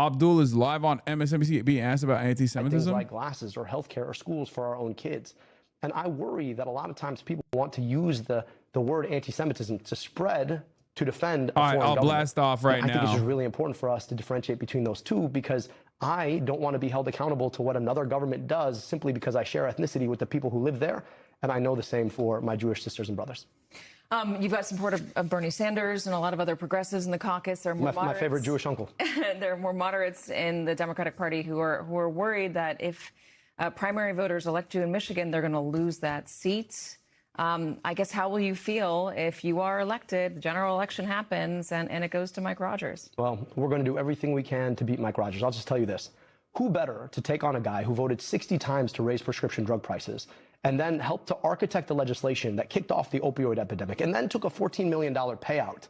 Abdul is live on MSNBC being asked about anti-Semitism. Things like glasses or healthcare or schools for our own kids. And I worry that a lot of times people want to use the word anti-Semitism to spread, to defend a foreign government. I'll blast off right now. I think it's just really important for us to differentiate between those two, because I don't want to be held accountable to what another government does simply because I share ethnicity with the people who live there. And I know the same for my Jewish sisters and brothers. You've got support of Bernie Sanders and a lot of other progressives in the caucus. They're more my favorite Jewish uncle. There are more moderates in the Democratic Party who are worried that if primary voters elect you in Michigan, they're going to lose that seat. I guess, how will you feel if you are elected, the general election happens, and it goes to Mike Rogers? Well, we're going to do everything we can to beat Mike Rogers. I'll just tell you this. Who better to take on a guy who voted 60 times to raise prescription drug prices and then helped to architect the legislation that kicked off the opioid epidemic and then took a $14 million payout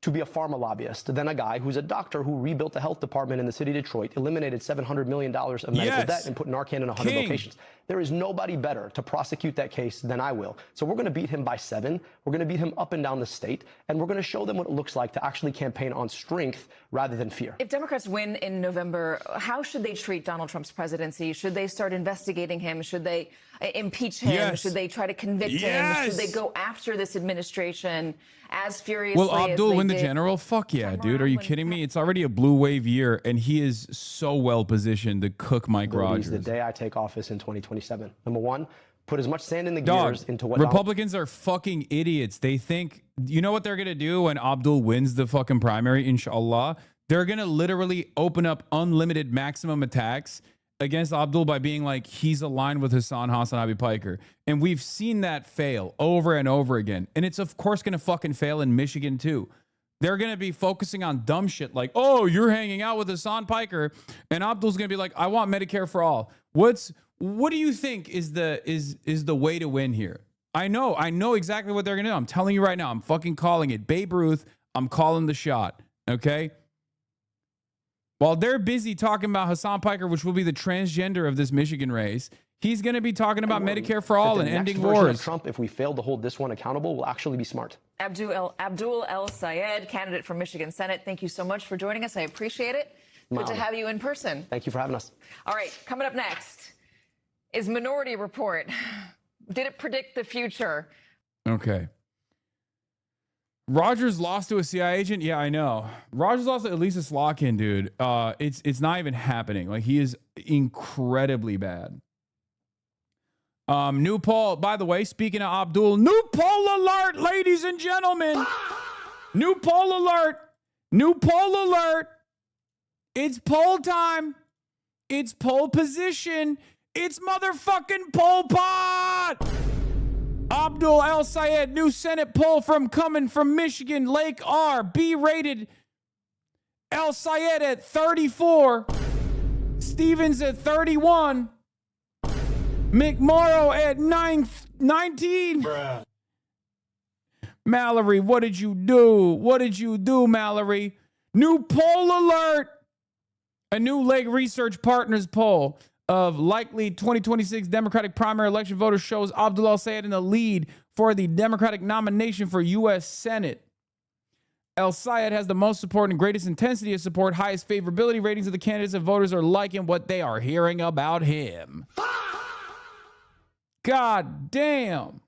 to be a pharma lobbyist than a guy who's a doctor who rebuilt the health department in the city of Detroit, eliminated $700 million of medical debt, and put Narcan in 100 locations. There is nobody better to prosecute that case than I will. So we're going to beat him by 7. We're going to beat him up and down the state, and we're going to show them what it looks like to actually campaign on strength rather than fear. If Democrats win in November, how should they treat Donald Trump's presidency? Should they start investigating him? Should they impeach him? Yes. Should they try to convict him? Should they go after this administration as furiously Will Abdul as they win the did? general? Fuck yeah, dude. Are you kidding me? It's already a blue wave year, and he is so well positioned to cook Mike Rogers. The day I take office in 2027. Number one, put as much sand in the gears into what Republicans are fucking idiots. They think, you know what they're going to do when Abdul wins the fucking primary, inshallah? They're going to literally open up unlimited maximum attacks against Abdul by being like, he's aligned with Hasanabi Piker. And we've seen that fail over and over again. And it's, of course, going to fucking fail in Michigan, too. They're going to be focusing on dumb shit like, oh, you're hanging out with Hassan Piker. And Abdul's going to be like, I want Medicare for all. What do you think is the way to win here? I know exactly what they're going to do. I'm telling you right now. I'm fucking calling it. Babe Ruth, I'm calling the shot. Okay? While they're busy talking about Hassan Piker, which will be the transgender of this Michigan race, he's going to be talking about Medicare for all and ending wars. Trump, if we fail to hold this one accountable, will actually be smart. Abdul El Sayed, candidate for Michigan Senate, thank you so much for joining us. I appreciate it. Good to have you in person. Thank you for having us. All right, coming up next is Minority Report. Did it predict the future? Okay. Rogers lost to a CIA agent? Yeah, I know. Rogers lost to Elisa Slotkin, dude. It's not even happening. Like, he is incredibly bad. New poll, by the way, speaking of Abdul, new poll alert, ladies and gentlemen. New poll alert. New poll alert. It's poll time. It's poll position. It's motherfucking Pol Pot. Abdul El Sayed, new Senate poll coming from Michigan, Lake R, B-rated. El Sayed at 34. Stevens at 31. McMorrow at 19. Bruh. Mallory, what did you do? What did you do, Mallory? New poll alert. A new Lake Research Partners poll of likely 2026 Democratic primary election voters shows Abdul El Sayed in the lead for the Democratic nomination for U.S. Senate. El Sayed has the most support and greatest intensity of support, highest favorability ratings of the candidates, and voters are liking what they are hearing about him. God damn.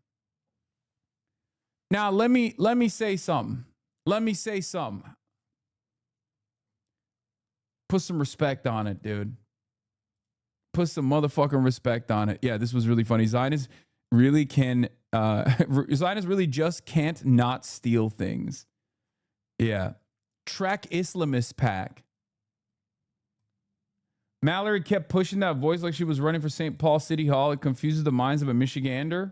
Now let me say something. Let me say something. Put some respect on it, dude. Put some motherfucking respect on it. Yeah, this was really funny. Zionists really just can't not steal things. Yeah. Track Islamist pack. Mallory kept pushing that voice like she was running for St. Paul City Hall. It confuses the minds of a Michigander.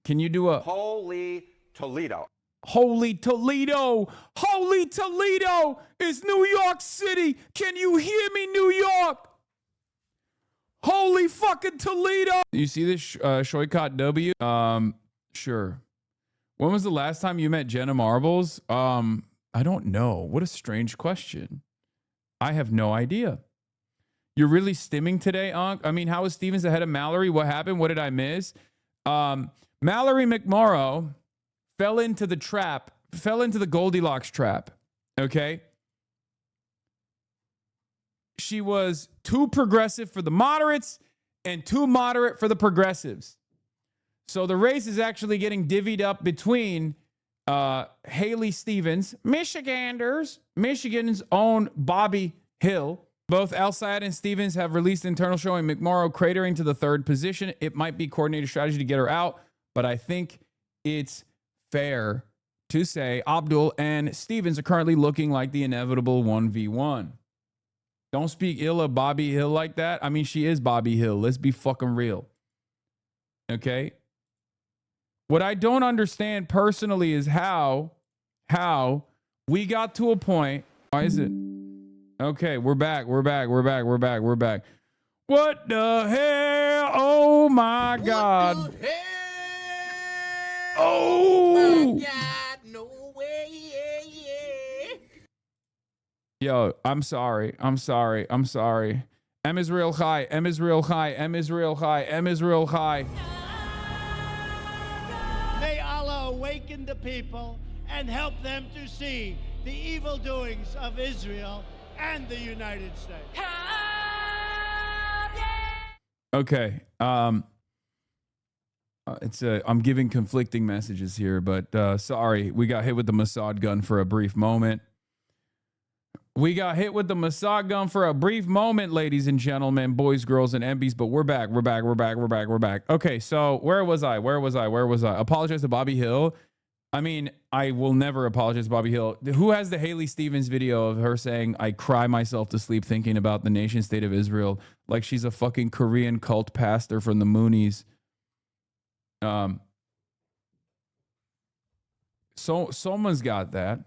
Can you do a... Holy Toledo. Holy Toledo. Holy Toledo is New York City. Can you hear me, New York? Holy fucking Toledo. You see this Shoycott W? Sure. When was the last time you met Jenna Marbles? I don't know. What a strange question. I have no idea. You're really stimming today, Unc? I mean, how was Stevens ahead of Mallory? What happened? What did I miss? Mallory McMorrow fell into the Goldilocks trap, okay? she was too progressive for the moderates and too moderate for the progressives. So the race is actually getting divvied up between Haley Stevens, Michiganders, Michigan's own Bobby Hill. Both Al-Sayed and Stevens have released internal showing McMorrow cratering to the third position. It might be coordinated strategy to get her out, but I think it's fair to say Abdul and Stevens are currently looking like the inevitable 1v1. Don't speak ill of Bobby Hill like that. I mean, she is Bobby Hill. Let's be fucking real. Okay? What I don't understand personally is how we got to a point. Why is it? Okay, we're back. We're back. What the hell? Oh my God. What the hell? Oh. My God, no way. Yo, I'm sorry. M is real high. May Allah awaken the people and help them to see the evil doings of Israel and the United States. Okay. I'm giving conflicting messages here, but sorry, we got hit with the Mossad gun for a brief moment. Ladies and gentlemen, boys, girls, and MBs, but we're back. Okay, so where was I? Apologize to Bobby Hill. I mean, I will never apologize to Bobby Hill. Who has the Haley Stevens video of her saying, I cry myself to sleep thinking about the nation state of Israel, like she's a fucking Korean cult pastor from the Moonies? So someone's got that.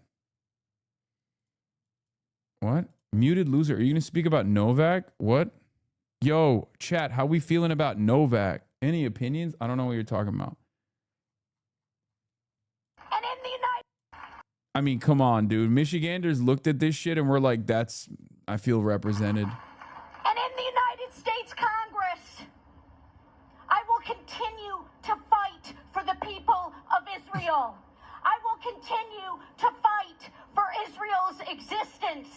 What? Muted loser. Are you going to speak about Novak? What? Yo, chat, how we feeling about Novak? Any opinions? I don't know what you're talking about. And in the United I mean, come on, dude. Michiganders looked at this shit and we're like, I feel represented. and in the United States Congress, I will continue to fight for the people of Israel. I will continue to fight for Israel's existence.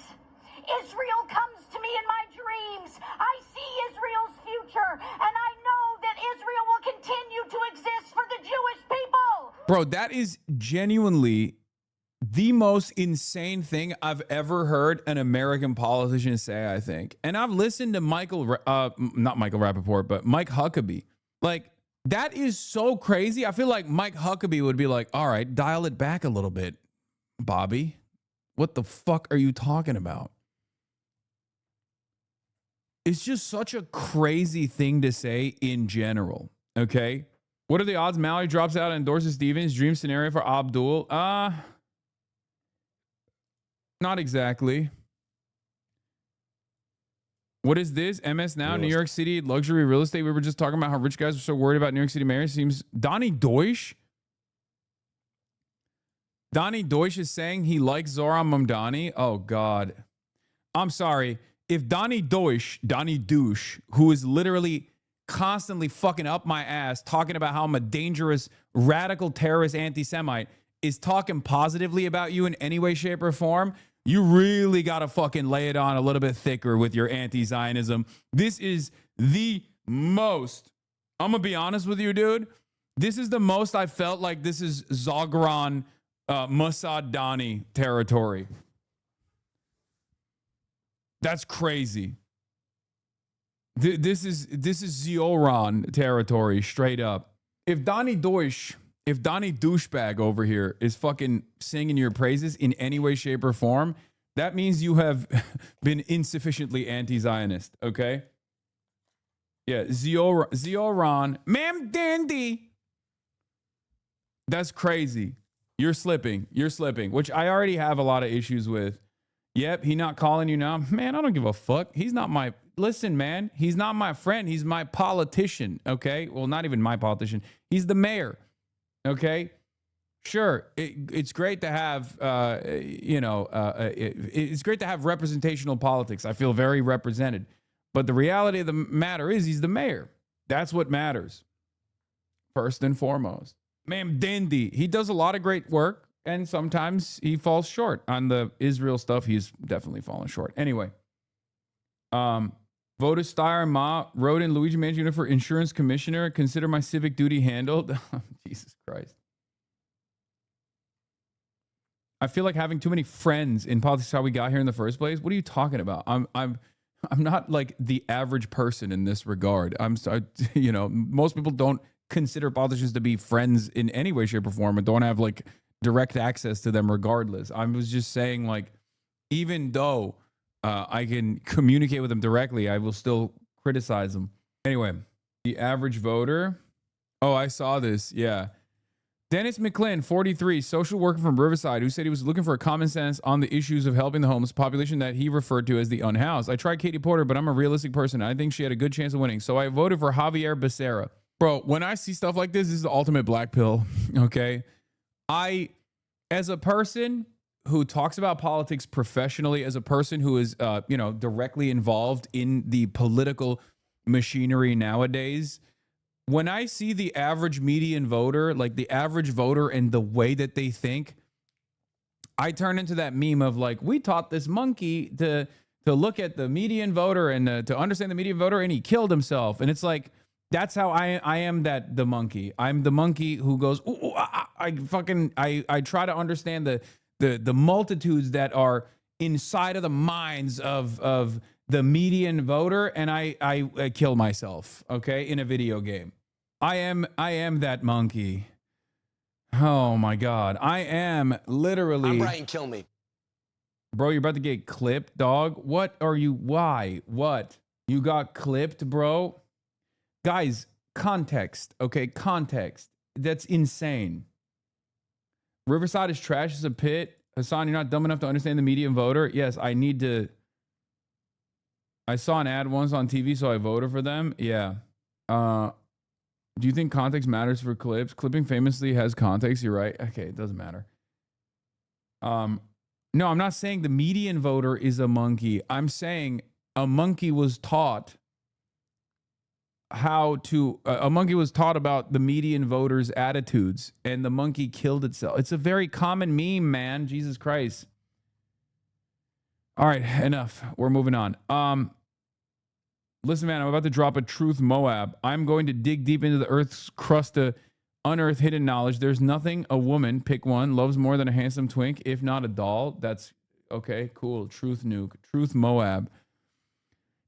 Israel comes to me in my dreams. I see Israel's future, and I know that Israel will continue to exist for the Jewish people. Bro, that is genuinely the most insane thing I've ever heard an American politician say, I think. And I've listened to not Michael Rappaport, but Mike Huckabee. Like, that is so crazy. I feel like Mike Huckabee would be like, all right, dial it back a little bit, Bobby. What the fuck are you talking about? It's just such a crazy thing to say in general, okay? What are the odds Mallory drops out and endorses Stevens' dream scenario for Abdul? Not exactly. What is this? MS Now, New York City luxury real estate. We were just talking about how rich guys are so worried about New York City mayor. Seems Donnie Deutsch. Donnie Deutsch is saying he likes Zoran Mamdani. Oh, God. I'm sorry. If Donnie Douche, who is literally constantly fucking up my ass, talking about how I'm a dangerous, radical terrorist anti-Semite, is talking positively about you in any way, shape, or form, you really got to fucking lay it on a little bit thicker with your anti-Zionism. This is the most, I'm going to be honest with you, dude. This is the most I felt like this is Zogran Mossad Dani territory. That's crazy. This is Zioran territory, straight up. If Donnie douchebag over here is fucking singing your praises in any way, shape, or form, that means you have been insufficiently anti-Zionist, okay? Yeah, Zioran, ma'am dandy. That's crazy. You're slipping, which I already have a lot of issues with. Yep, he not calling you now. Man, I don't give a fuck. He's not my, listen, man, he's not my friend. He's my politician, okay? Well, not even my politician. He's the mayor, okay? Sure, it's great to have, it's great to have representational politics. I feel very represented. But the reality of the matter is he's the mayor. That's what matters, first and foremost. Ma'am Dindy, he does a lot of great work. And sometimes he falls short on the Israel stuff. He's definitely fallen short. Anyway, Voted Steyer Ma wrote in Luigi Mancini for insurance commissioner. Consider my civic duty handled. Jesus Christ. I feel like having too many friends in politics is how we got here in the first place. What are you talking about? I'm not like the average person in this regard. Most people don't consider politicians to be friends in any way, shape, or form and don't have like direct access to them regardless. I was just saying, like, even though I can communicate with them directly, I will still criticize them. Anyway, the average voter. Oh, I saw this. Yeah. Dennis McClin, 43, social worker from Riverside, who said he was looking for a common sense on the issues of helping the homeless population that he referred to as the unhoused. I tried Katie Porter, but I'm a realistic person. I think she had a good chance of winning. So I voted for Javier Becerra. Bro, when I see stuff like this is the ultimate black pill. Okay. As a person who talks about politics professionally, as a person who is, directly involved in the political machinery nowadays, when I see the average median voter, like the average voter and the way that they think, I turn into that meme of like, we taught this monkey to look at the median voter and to understand the median voter, and he killed himself. And it's like, that's how I am the monkey. I'm the monkey who goes, ooh, I try to understand the multitudes that are inside of the minds of the median voter, and I kill myself, okay, in a video game. I am that monkey. Oh my God. I am literally. I'm Brian, kill me. Bro, you're about to get clipped, dog. What are you? Why? What? You got clipped, bro? Guys, context, okay? Context. That's insane. Riverside is trash as a pit. Hassan, you're not dumb enough to understand the median voter. Yes, I need to. I saw an ad once on TV, so I voted for them. Yeah. Do you think context matters for clips? Clipping famously has context. You're right. Okay, it doesn't matter. No, I'm not saying the median voter is a monkey. I'm saying a monkey was taught a monkey was taught about the median voter's attitudes, and the monkey killed itself. It's a very common meme, man. Jesus Christ. All right, enough. We're moving on. Listen, man, I'm about to drop a truth Moab. I'm going to dig deep into the earth's crust to unearth hidden knowledge. There's nothing a woman, pick one, loves more than a handsome twink, if not a doll. That's okay, cool. Truth nuke. Truth Moab.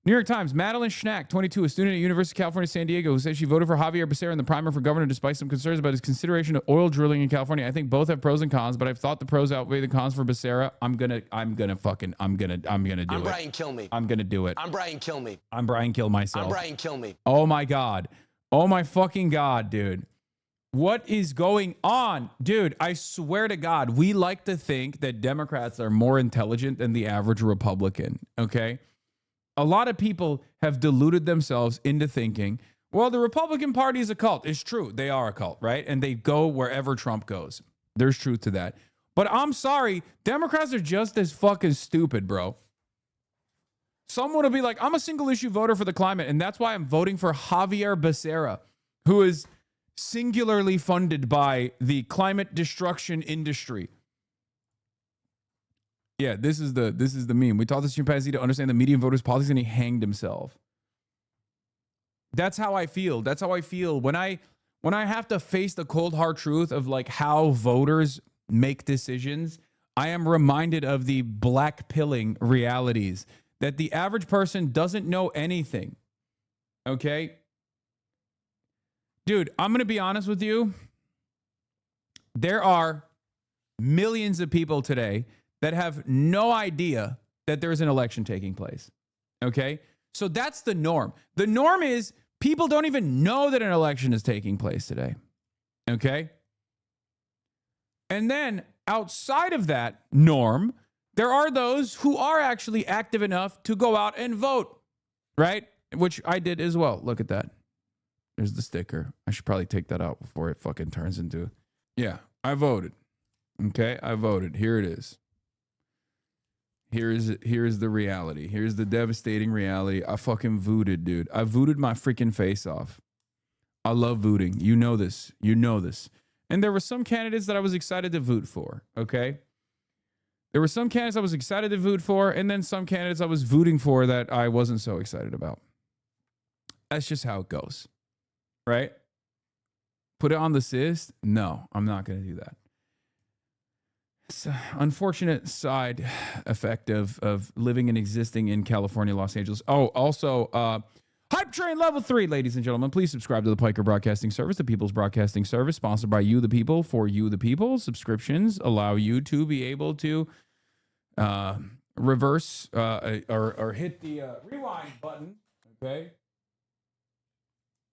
New York Times, Madeline Schnack, 22, a student at University of California, San Diego, who says she voted for Javier Becerra in the primary for governor despite some concerns about his consideration of oil drilling in California. I think both have pros and cons, but I've thought the pros outweigh the cons for Becerra. I'm gonna do it. I'm Brian, kill me. I'm gonna do it. I'm Brian, kill me. I'm Brian, kill myself. I'm Brian, kill me. Oh my God. Oh my fucking God, dude. What is going on? Dude, I swear to God, we like to think that Democrats are more intelligent than the average Republican, okay? A lot of people have deluded themselves into thinking, well, the Republican Party is a cult. It's true. They are a cult, right? And they go wherever Trump goes. There's truth to that. But I'm sorry, Democrats are just as fucking stupid, bro. Someone will be like, I'm a single issue voter for the climate, and that's why I'm voting for Javier Becerra, who is singularly funded by the climate destruction industry. Yeah, this is the meme. We taught this chimpanzee to understand the median voter's politics, and he hanged himself. That's how I feel. That's how I feel when I have to face the cold hard truth of like how voters make decisions. I am reminded of the black pilling realities that the average person doesn't know anything. Okay? Dude, I'm going to be honest with you. There are millions of people today that have no idea that there's an election taking place. Okay? So that's the norm. The norm is people don't even know that an election is taking place today. Okay? And then outside of that norm, there are those who are actually active enough to go out and vote, right? Which I did as well. Look at that. There's the sticker. I should probably take that out before it fucking turns into... Yeah, I voted. Okay, I voted. Here it is. Here's the reality. Here's the devastating reality. I fucking voted, dude. I voted my freaking face off. I love voting. You know this. You know this. And there were some candidates that I was excited to vote for, okay? There were some candidates I was excited to vote for, and then some candidates I was voting for that I wasn't so excited about. That's just how it goes, right? Put it on the cyst? No, I'm not going to do that. It's an unfortunate side effect of living and existing in California, Los Angeles. Oh, also, Hype Train Level 3, ladies and gentlemen. Please subscribe to the Piker Broadcasting Service, the People's Broadcasting Service, sponsored by you, the people, for you, the people. Subscriptions allow you to be able to reverse or hit the rewind button, okay?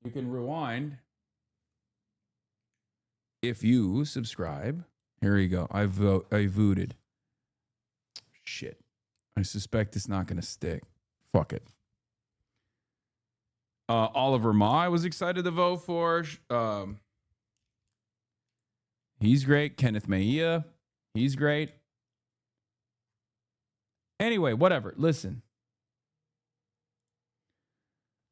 You can rewind if you subscribe. Here you go. I voted. Shit. I suspect it's not going to stick. Fuck it. Oliver Ma, I was excited to vote for. He's great. Kenneth Maia, he's great. Anyway, whatever. Listen.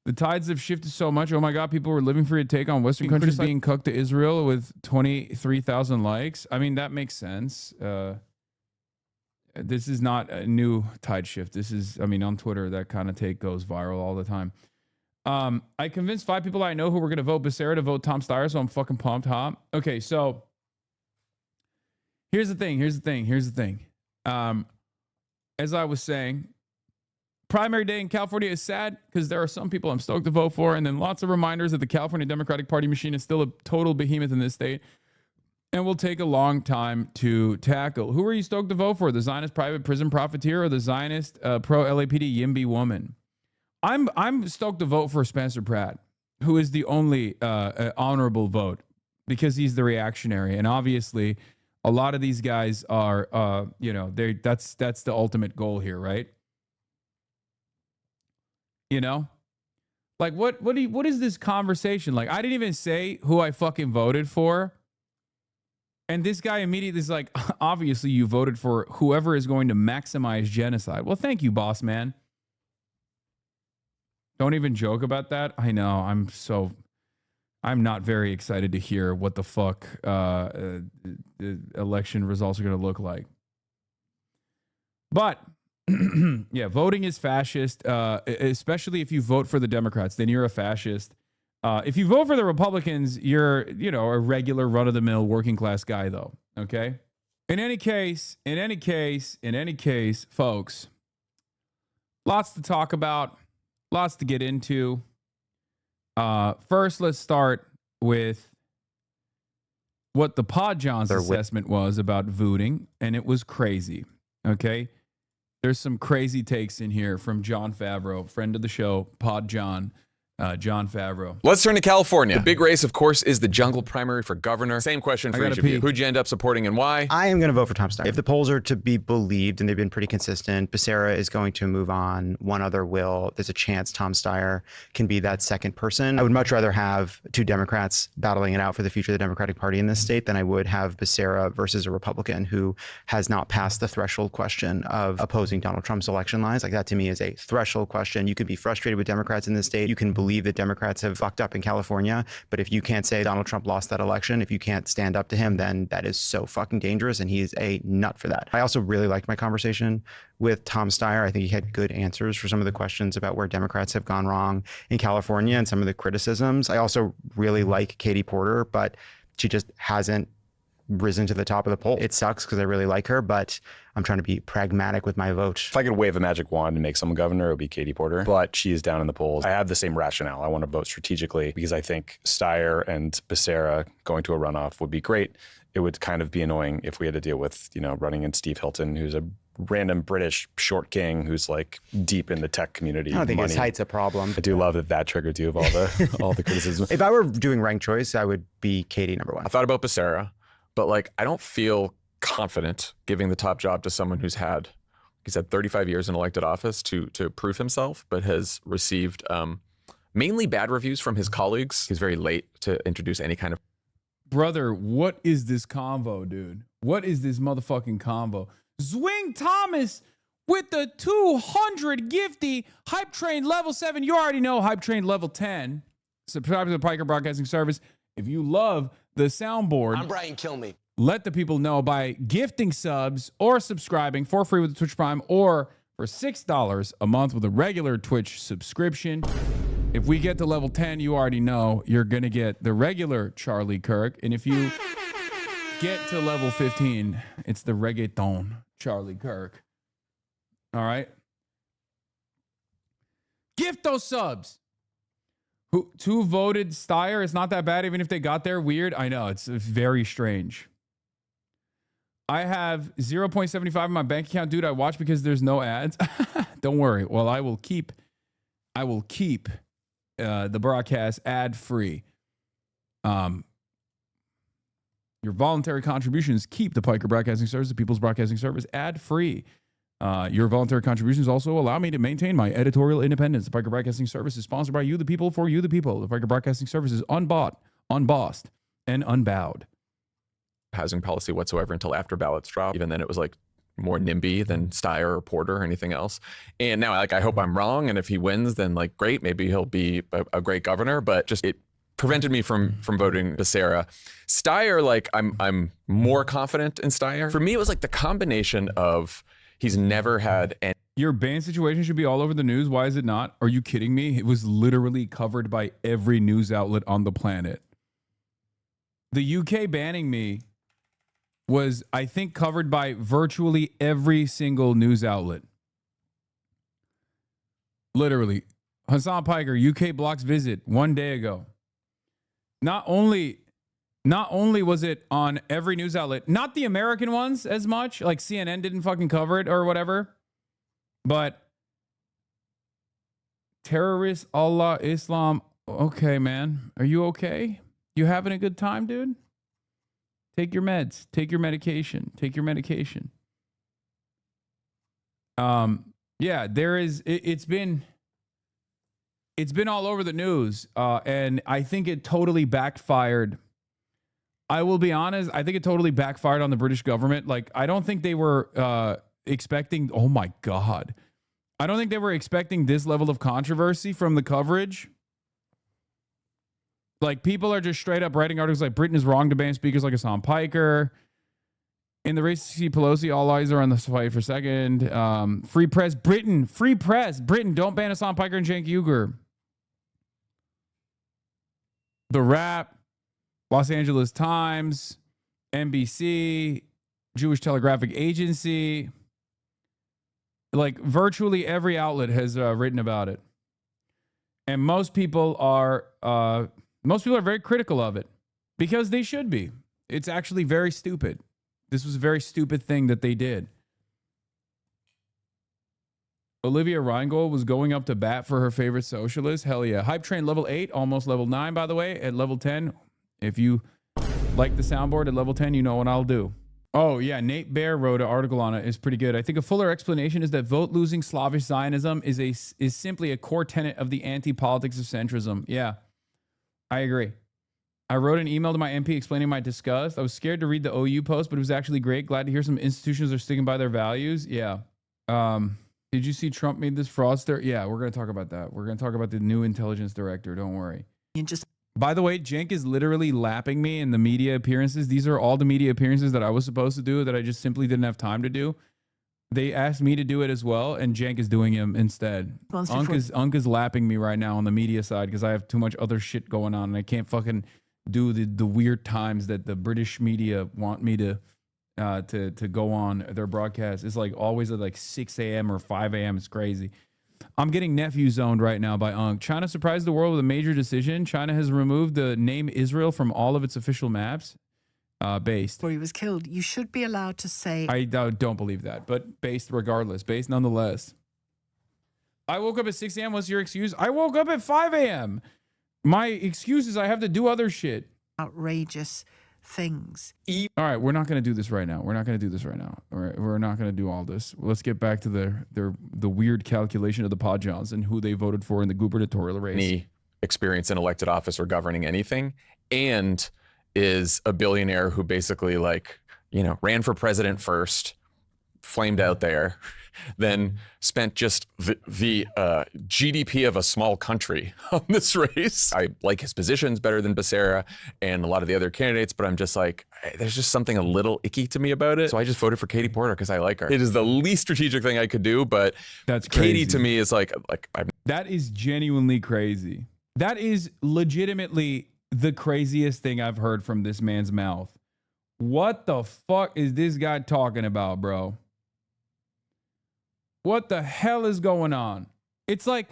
The tides have shifted so much. Oh my God, people were living for your take on Western countries being cooked to Israel with 23,000 likes. I mean, that makes sense. This is not a new tide shift. This is, I mean, on Twitter, that kind of take goes viral all the time. I convinced 5 people I know who were going to vote Becerra to vote Tom Steyer, so I'm fucking pumped, huh? Okay, so here's the thing. As I was saying, primary day in California is sad because there are some people I'm stoked to vote for, and then lots of reminders that the California Democratic Party machine is still a total behemoth in this state and will take a long time to tackle. Who are you stoked to vote for? The Zionist private prison profiteer or the Zionist pro-LAPD YIMBY woman? I'm stoked to vote for Spencer Pratt, who is the only honorable vote because he's the reactionary. And obviously, a lot of these guys are, that's the ultimate goal here, right? You know, like what is this conversation? Like, I didn't even say who I fucking voted for. And this guy immediately is like, obviously you voted for whoever is going to maximize genocide. Well, thank you, boss man. Don't even joke about that. I know. I'm not very excited to hear what the fuck the election results are going to look like. But yeah, voting is fascist, especially if you vote for the Democrats, then you're a fascist. If you vote for the Republicans, you're, a regular run-of-the-mill working class guy, though. Okay. In any case, folks, lots to talk about, lots to get into. First, let's start with what the Pod John's assessment was about voting, and it was crazy. Okay. There's some crazy takes in here from John Favreau, friend of the show, Pod John. John Favreau. Let's turn to California. The big race, of course, is the jungle primary for governor. Same question for each of you. Who'd you end up supporting and why? I am going to vote for Tom Steyer. If the polls are to be believed, and they've been pretty consistent, Becerra is going to move on. One other will. There's a chance Tom Steyer can be that second person. I would much rather have 2 Democrats battling it out for the future of the Democratic Party in this state than I would have Becerra versus a Republican who has not passed the threshold question of opposing Donald Trump's election lines. Like, that to me is a threshold question. You could be frustrated with Democrats in this state. You can believe that Democrats have fucked up in California, but if you can't say Donald Trump lost that election, if you can't stand up to him, then that is so fucking dangerous, and he's a nut for that. I also really liked my conversation with Tom Steyer. I think he had good answers for some of the questions about where Democrats have gone wrong in California and some of the criticisms. I also really like Katie Porter, but she just hasn't risen to the top of the poll. It sucks because I really like her, but I'm trying to be pragmatic with my vote. If I could wave a magic wand and make someone governor, it would be Katie Porter, but she is down in the polls. I have the same rationale. I want to vote strategically because I think Steyer and Becerra going to a runoff would be great. It would kind of be annoying if we had to deal with, running in Steve Hilton, who's a random British short king who's like deep in the tech community. I don't think his height's a problem. I do love that triggered you of all the criticism. If I were doing ranked choice, I would be Katie number 1. I thought about Becerra. But I don't feel confident giving the top job to someone he's had 35 years in elected office to prove himself, but has received mainly bad reviews from his colleagues. He's very late to introduce any kind of. Brother, what is this convo, dude? What is this motherfucking convo? Zwing Thomas with the 200 gifty Hype Train level 7. You already know Hype Train level 10. Subscribe to the Piker Broadcasting Service. If you love the soundboard, I'm Brian Kilmeade. let the people know by gifting subs or subscribing for free with Twitch Prime or for $6 a month with a regular Twitch subscription. If we get to level 10, you already know you're going to get the regular Charlie Kirk. And if you get to level 15, it's the reggaeton Charlie Kirk. All right. Gift those subs. Who voted Steyer? It's not that bad, even if they got there. Weird. I know. It's very strange. I have 0.75 in my bank account, dude. I watch because there's no ads. Don't worry. Well, I will keep the broadcast ad free. Your voluntary contributions keep the Piker Broadcasting Service, the People's Broadcasting Service, ad free. Your voluntary contributions also allow me to maintain my editorial independence. The Piker Broadcasting Service is sponsored by you, the people, for you, the people. The Piker Broadcasting Service is unbought, unbossed, and unbowed. Housing policy whatsoever until after ballots drop. Even then, it was like more NIMBY than Steyer or Porter or anything else. And now, like, I hope I'm wrong. And if he wins, then like, great, maybe he'll be a great governor. But just it prevented me from voting Becerra. Steyer, like, I'm more confident in Steyer. For me, it was like the combination of he's never had any. Your ban situation should be all over the news. Why is it not? Are you kidding me? It was literally covered by every news outlet on the planet. The UK banning me was, I think, covered by virtually every single news outlet. Literally. Hassan Piker, UK blocks visit 1 day ago. Not only was it on every news outlet, not the American ones as much, like CNN didn't fucking cover it or whatever, but terrorists, Allah, Islam. Okay, man. Are you okay? You having a good time, dude? Take your meds. Take your medication. Take your medication. Yeah, there is. It's been all over the news, and I think it totally backfired. I will be honest. I think it totally backfired on the British government. Like, I don't think they were expecting. Oh my God, I don't think they were expecting this level of controversy from the coverage. Like, people are just straight up writing articles like Britain is wrong to ban speakers like Hassan Piker. In the race to see Pelosi, all eyes are on the fight for second. Free press, Britain. Free press, Britain. Don't ban Hassan Piker and Cenk Uygur. The Wrap, Los Angeles Times, NBC, Jewish Telegraphic Agency. Like, virtually every outlet has written about it. And most people are very critical of it because they should be. It's actually very stupid. This was a very stupid thing that they did. Olivia Reingold was going up to bat for her favorite socialist. Hell yeah. Hype train level 8, almost level 9, by the way. At level 10, if you like the soundboard at level 10, you know what I'll do. Oh, yeah. Nate Baer wrote an article on it. It's pretty good. I think a fuller explanation is that vote-losing Slavish Zionism is simply a core tenet of the anti-politics of centrism. Yeah, I agree. I wrote an email to my MP explaining my disgust. I was scared to read the OU post, but it was actually great. Glad to hear some institutions are sticking by their values. Yeah. Did you see Trump made this fraudster? Yeah, we're going to talk about that. We're going to talk about the new intelligence director. Don't worry. By the way, Cenk is literally lapping me in the media appearances. These are all the media appearances that I was supposed to do that I just simply didn't have time to do. They asked me to do it as well, and Cenk is doing him instead. Unk is lapping me right now on the media side because I have too much other shit going on, and I can't fucking do the weird times that the British media want me to go on their broadcast. It's like always at like 6 a.m. or 5 a.m. It's crazy. I'm getting nephew zoned right now by Unk. China surprised the world with a major decision. China has removed the name Israel from all of its official maps. Based. Where he was killed. You should be allowed to say. I don't believe that, but based regardless. Based nonetheless. I woke up at 6 a.m. What's your excuse? I woke up at 5 a.m. My excuse is I have to do other shit. Outrageous things. All right, we're not going to do this right now. All right, we're not going to do all this. Let's get back to the weird calculation of the Podjons and who they voted for in the gubernatorial race. Any experience in elected office or governing anything, and is a billionaire who basically, like, you know, ran for president first, flamed out there, then spent just the GDP of a small country on this race. I like his positions better than Becerra and a lot of the other candidates, but I'm just like, there's just something a little icky to me about it. So I just voted for Katie Porter because I like her. It is the least strategic thing I could do, but that's crazy. Katie to me is like that is genuinely crazy. That is legitimately the craziest thing I've heard from this man's mouth. What the fuck is this guy talking about, bro? What the hell is going on? It's like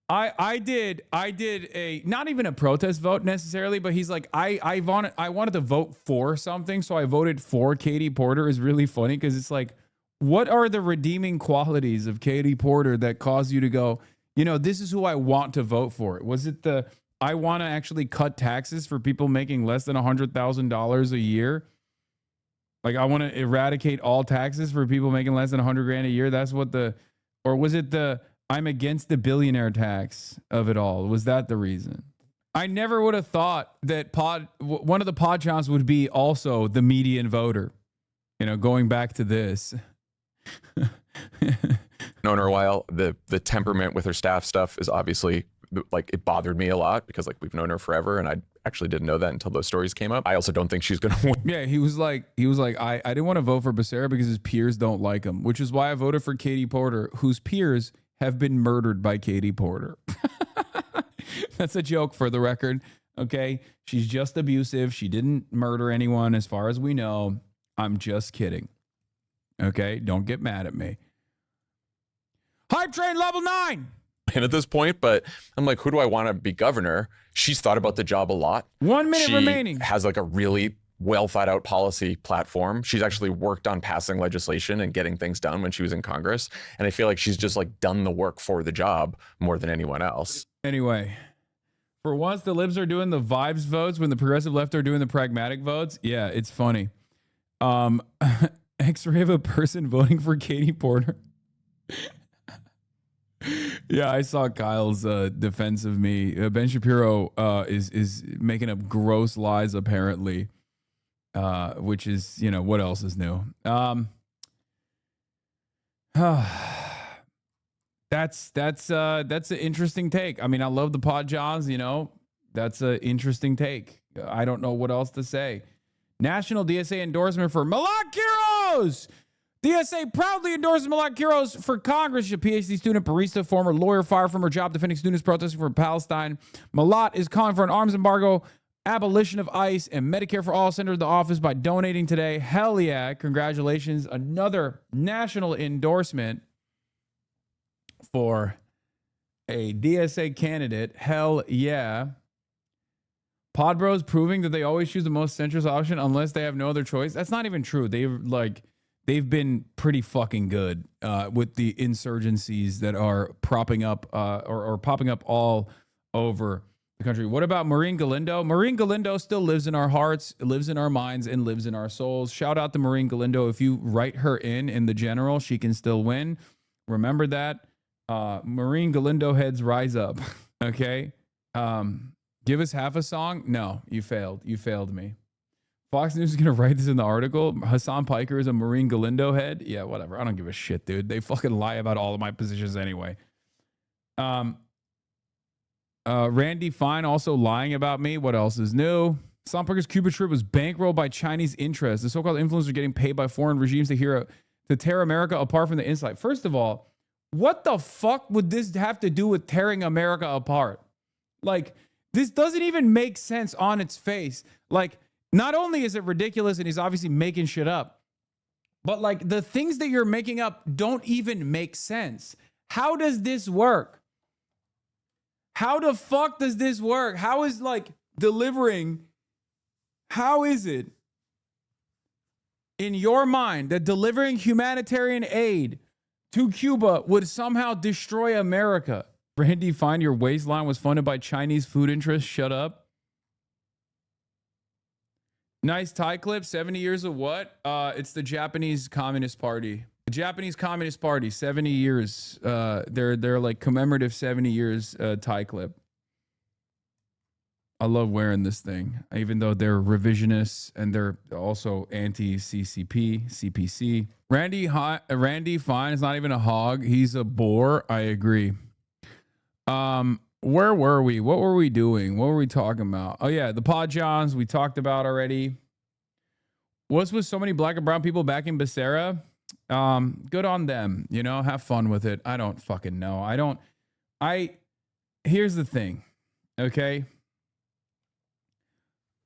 I did a not even a protest vote necessarily, but he's like I wanted to vote for something, so I voted for Katie Porter. Is really funny because it's like, what are the redeeming qualities of Katie Porter that cause you to go, you know, this is who I want to vote for? Was it the I want to actually cut taxes for people making less than $100,000 a year? Like, I want to eradicate all taxes for people making less than 100 grand a year. That's what or was it the I'm against the billionaire tax of it all? Was that the reason? I never would have thought that one of the pod chants would be also the median voter. You know, going back to this. known her a while. The temperament with her staff stuff is obviously like, it bothered me a lot because like we've known her forever, and I actually didn't know that until those stories came up. I also don't think she's gonna win. Yeah, he was like, I didn't want to vote for Becerra because his peers don't like him, which is why I voted for Katie Porter, whose peers have been murdered by Katie Porter. That's a joke for the record. Okay, she's just abusive. She didn't murder anyone, as far as we know. I'm just kidding. Okay, don't get mad at me. Hype train level 9. And at this point, but I'm like, who do I want to be governor? She's thought about the job a lot. 1 minute remaining. She has like a really well thought out policy platform. She's actually worked on passing legislation and getting things done when she was in Congress. And I feel like she's just like done the work for the job more than anyone else. Anyway, for once, the libs are doing the vibes votes when the progressive left are doing the pragmatic votes. Yeah, it's funny. X-ray of a person voting for Katie Porter. Yeah, I saw Kyle's defense of me. Ben Shapiro is making up gross lies apparently, which is, you know, what else is new? That's an interesting take. I mean, I love the pod Johns, you know. That's an interesting take. I don't know what else to say. National DSA endorsement for Malak Kiros. DSA proudly endorses Malak Kiros for Congress. A PhD student, barista, former lawyer, fired from her job defending students protesting for Palestine. Malak is calling for an arms embargo, abolition of ICE, and Medicare for all. Send her to the office by donating today. Hell yeah. Congratulations. Another national endorsement for a DSA candidate. Hell yeah. Pod Bros proving that they always choose the most centrist option unless they have no other choice. That's not even true. They've been pretty fucking good with the insurgencies that are propping up or popping up all over the country. What about Maureen Galindo? Maureen Galindo still lives in our hearts, lives in our minds, and lives in our souls. Shout out to Maureen Galindo. If you write her in the general, she can still win. Remember that. Maureen Galindo heads rise up. Okay. Give us half a song. No, you failed. You failed me. Fox News is going to write this in the article. Hassan Piker is a Maureen Galindo head. Yeah, whatever. I don't give a shit, dude. They fucking lie about all of my positions anyway. Randy Fine also lying about me. What else is new? Hassan Piker's Cuba trip was bankrolled by Chinese interests. The so-called influencers are getting paid by foreign regimes to tear America apart from the inside. First of all, what the fuck would this have to do with tearing America apart? Like, this doesn't even make sense on its face. Like, not only is it ridiculous and he's obviously making shit up, but like the things that you're making up don't even make sense. How does this work? How the fuck does this work? How is like delivering? How is it in your mind that delivering humanitarian aid to Cuba would somehow destroy America? Randy, find your waistline was funded by Chinese food interests. Shut up. Nice tie clip. 70 years of what? It's the Japanese Communist Party. The Japanese Communist Party, 70 years. They're like commemorative 70 years tie clip. I love wearing this thing, even though they're revisionists and they're also anti-CCP, CPC. Randy Fine is not even a hog. He's a boar. I agree. Where were we? What were we doing? What were we talking about? Oh, yeah, the Pod Johns we talked about already. What's with so many black and brown people backing Becerra? Good on them. You know, have fun with it. I don't fucking know. Here's the thing, okay?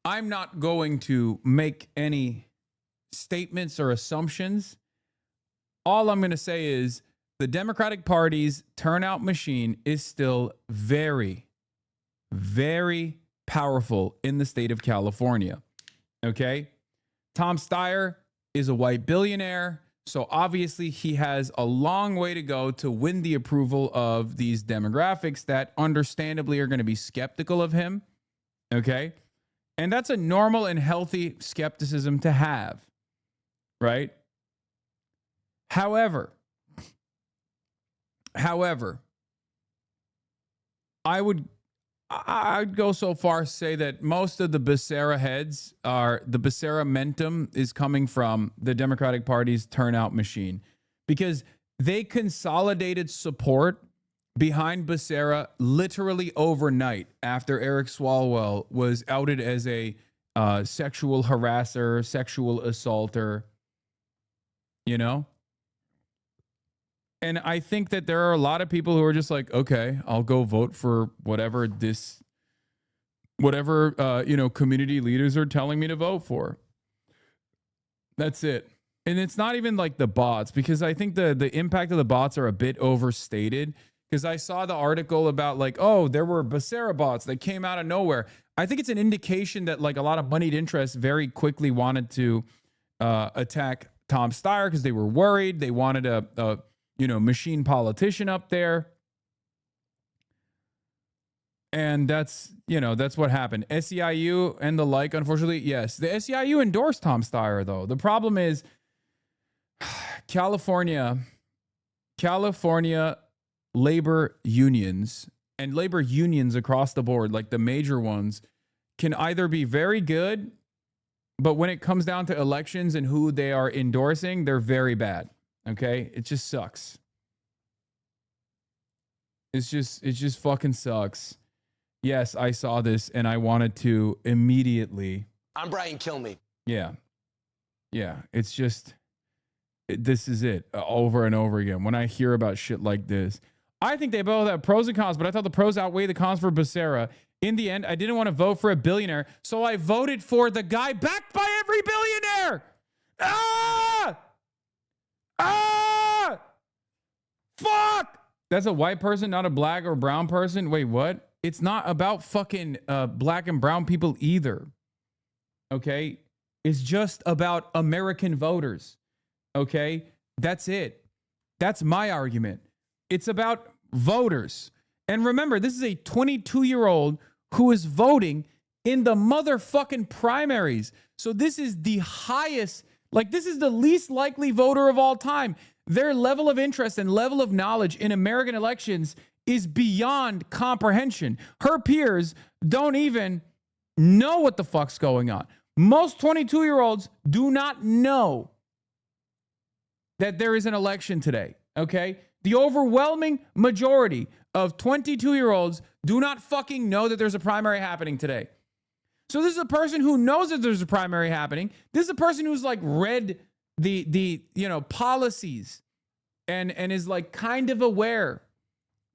I'm not going to make any statements or assumptions. All I'm going to say is the Democratic Party's turnout machine is still very, very powerful in the state of California, okay? Tom Steyer is a white billionaire, so obviously he has a long way to go to win the approval of these demographics that understandably are going to be skeptical of him, okay? And that's a normal and healthy skepticism to have, right? However, I'd go so far as to say that most of the Becerra heads the Becerra momentum is coming from the Democratic Party's turnout machine, because they consolidated support behind Becerra literally overnight after Eric Swalwell was outed as a sexual harasser, sexual assaulter, you know? And I think that there are a lot of people who are just like, okay, I'll go vote for whatever community leaders are telling me to vote for. That's it. And it's not even like the bots, because I think the impact of the bots are a bit overstated. Because I saw the article about like, oh, there were Becerra bots that came out of nowhere. I think it's an indication that like a lot of moneyed interests very quickly wanted to attack Tom Steyer because they were worried. They wanted a machine politician up there. And that's what happened. SEIU and the like, unfortunately, yes. The SEIU endorsed Tom Steyer, though. The problem is California labor unions and labor unions across the board, like the major ones, can either be very good, but when it comes down to elections and who they are endorsing, they're very bad. Okay? It just sucks. It just fucking sucks. Yes, I saw this and I wanted to immediately. I'm Brian Kilmeade. Yeah. It's just, this is it over and over again. When I hear about shit like this, I think they both have pros and cons, but I thought the pros outweigh the cons for Becerra. In the end, I didn't want to vote for a billionaire, so I voted for the guy backed by every billionaire. Fuck! That's a white person, not a black or brown person. Wait, what? It's not about fucking black and brown people either. Okay? It's just about American voters. Okay? That's it. That's my argument. It's about voters. And remember, this is a 22-year-old who is voting in the motherfucking primaries. So this is the highest, this is the least likely voter of all time. Their level of interest and level of knowledge in American elections is beyond comprehension. Her peers don't even know what the fuck's going on. Most 22-year-olds do not know that there is an election today, okay? The overwhelming majority of 22-year-olds do not fucking know that there's a primary happening today. So this is a person who knows that there's a primary happening. This is a person who's read the policies and is kind of aware.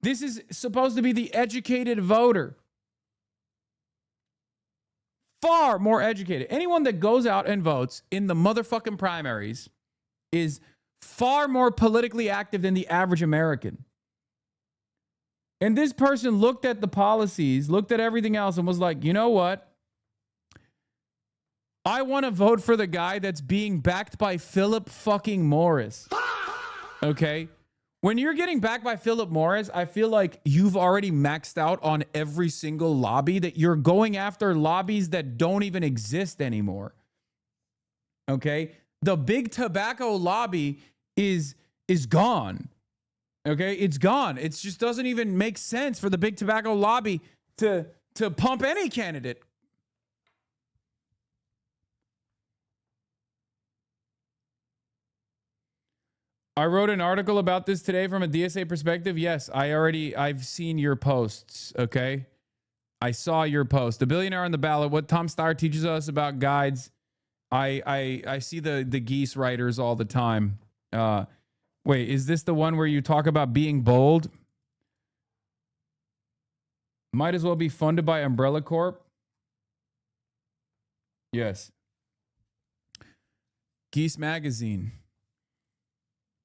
This is supposed to be the educated voter. Far more educated. Anyone that goes out and votes in the motherfucking primaries is far more politically active than the average American. And this person looked at the policies, looked at everything else, and was like, you know what? I want to vote for the guy that's being backed by Philip fucking Morris. Okay? When you're getting backed by Philip Morris, I feel like you've already maxed out on every single lobby, that you're going after lobbies that don't even exist anymore. Okay? The big tobacco lobby is gone. Okay? It's gone. It just doesn't even make sense for the big tobacco lobby to to pump any candidate. I wrote an article about this today from a DSA perspective. Yes, I've seen your posts, okay? I saw your post. The billionaire on the ballot, what Tom Steyer teaches us about guides. I see the geese writers all the time. Wait, is this the one where you talk about being bold? Might as well be funded by Umbrella Corp. Yes. Geese Magazine.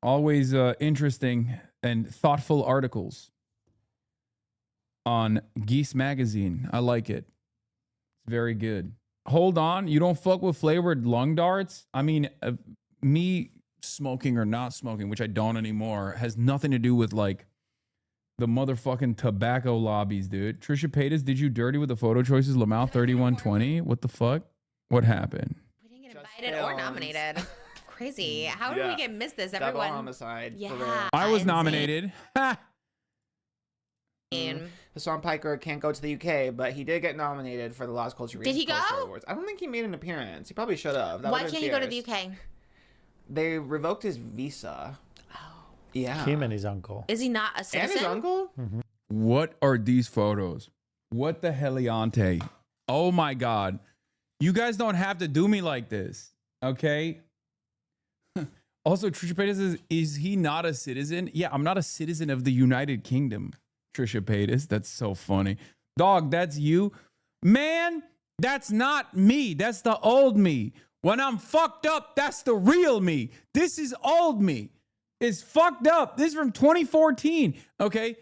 Always interesting and thoughtful articles on Geese Magazine. I like it. It's very good. Hold on. You don't fuck with flavored lung darts? I mean, me smoking or not smoking, which I don't anymore, has nothing to do with like the motherfucking tobacco lobbies, dude. Trisha Paytas did you dirty with the photo choices? Lamau 3120? What the fuck? What happened? We didn't get invited or nominated. Crazy. How did we get missed this? Everyone. Double homicide. Yeah. I was nominated. Ha! Hassan Piker can't go to the UK, but he did get nominated for the Lost Culture Did he go? Awards. I don't think he made an appearance. He probably should have. Why can't he go to the UK? They revoked his visa. Oh. Yeah. Him and his uncle. Is he not a citizen? And his uncle? Mm-hmm. What are these photos? What the heliante? Oh my God. You guys don't have to do me like this. Okay? Also, Trisha Paytas is he not a citizen? Yeah, I'm not a citizen of the United Kingdom. Trisha Paytas. That's so funny. Dog, that's you. Man, that's not me. That's the old me. When I'm fucked up, that's the real me. This is old me. It's fucked up. This is from 2014. Okay?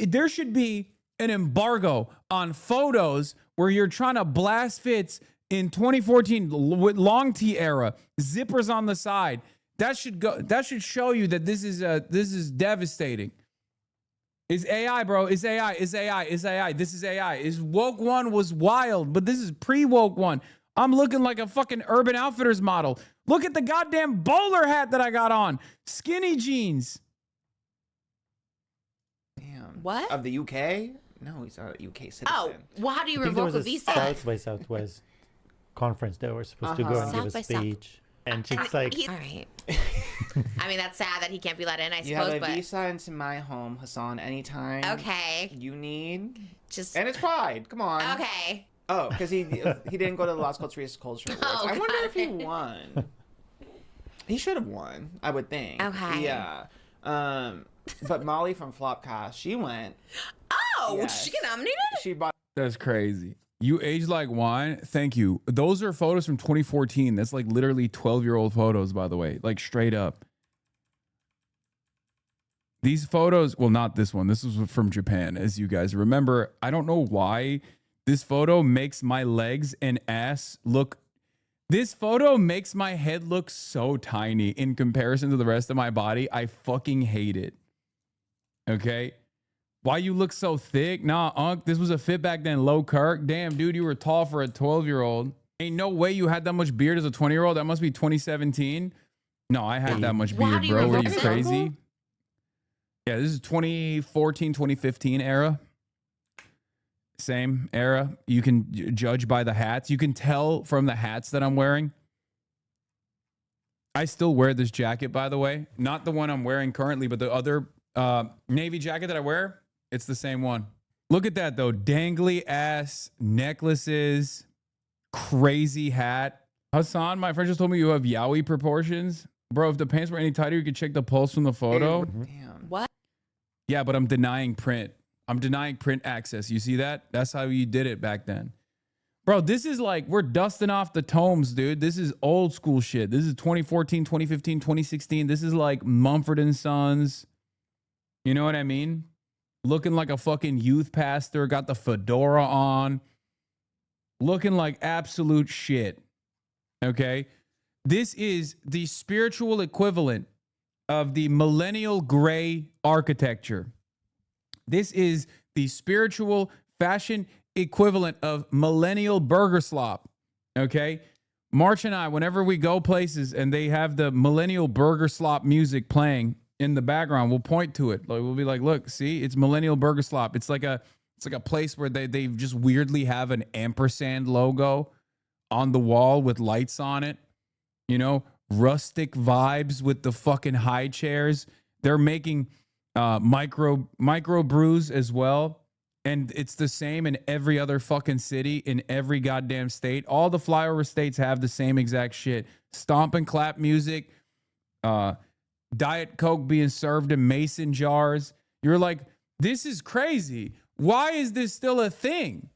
There should be an embargo on photos where you're trying to blast fits in 2014 with long T era, zippers on the side. That should go. That should show you that this is devastating. It's AI, bro. It's AI. It's AI. It's AI. This is AI. Is woke one was wild, but this is pre-woke one. I'm looking like a fucking Urban Outfitters model. Look at the goddamn bowler hat that I got on. Skinny jeans. Damn. What? Of the UK? No, he's not a UK citizen. Oh, well, how do you I think there revoke was a visa? South by Southwest conference they were supposed to go and South give by a South. speech. And she's like, All right. I mean, that's sad that he can't be let in, I You have suppose, a but visa into my home, Hassan, anytime. okay. You need. Just And it's Pride. Come on. okay. Oh, because he didn't go to the Las Culturas Culture Awards. Oh, I wonder got if he it. won. He should have won, I would think. Okay. Yeah. But Molly from Flopcast, she went. Oh, Yes. did she get nominated? She bought. That's crazy. You age like wine. Thank you. Those are photos from 2014. That's like literally 12-year-old photos, by the way. Like straight up. These photos, well, not this one. This was from Japan, as you guys remember. I don't know why this photo makes my legs and ass look. This photo makes my head look so tiny in comparison to the rest of my body. I fucking hate it. Okay? Why you look so thick? Nah, Unc, this was a fit back then. Low Kirk. Damn, dude, you were tall for a 12-year-old. Ain't no way you had that much beard as a 20-year-old. That must be 2017. No, I had that much beard, bro. Were you crazy? Yeah, this is 2014, 2015 era. Same era. You can judge by the hats. You can tell from the hats that I'm wearing. I still wear this jacket, by the way. Not the one I'm wearing currently, but the other navy jacket that I wear. It's the same one. Look at that, though. Dangly ass necklaces. Crazy hat. Hassan, my friend just told me you have yaoi proportions. Bro, if the pants were any tighter, you could check the pulse from the photo. Damn. What? Yeah, but I'm denying print. I'm denying print access. You see that? That's how you did it back then. Bro, this is like, we're dusting off the tomes, dude. This is old school shit. This is 2014, 2015, 2016. This is like Mumford and Sons. You know what I mean? Looking like a fucking youth pastor. Got the fedora on. Looking like absolute shit. Okay? This is the spiritual equivalent of the millennial gray architecture. This is the spiritual fashion equivalent of millennial burger slop. Okay? March and I, whenever we go places and they have the millennial burger slop music playing in the background, we'll point to it. Like, we'll be like, look, see, it's millennial burger slop. It's like a It's like a place where they just weirdly have an ampersand logo on the wall with lights on it. You know, rustic vibes with the fucking high chairs. They're making micro brews as well. And it's the same in every other fucking city, in every goddamn state. All the flyover states have the same exact shit. Stomp and clap music. Diet Coke being served in mason jars. You're like, this is crazy. Why is this still a thing?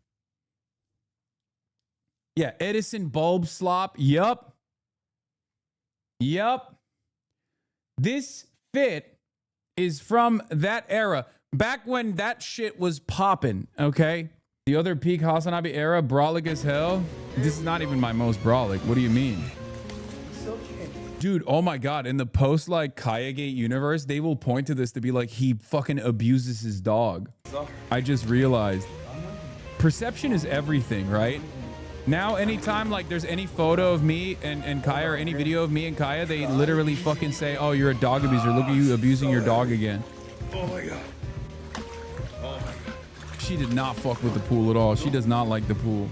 Yeah, Edison bulb slop. Yup. This fit is from that era. Back when that shit was popping, okay? The other peak Hasanabi era, brolic as hell. This is not even my most brolic. What do you mean? Dude, oh my God. In the post like Kayagate universe, they will point to this to be like, he fucking abuses his dog. I just realized. Perception is everything, right? Now, anytime like there's any photo of me and Kaya or any video of me and Kaya, they literally fucking say, oh, you're a dog abuser. Look at you abusing your dog again. Oh my God. Oh my God. She did not fuck with the pool at all. She does not like the pool.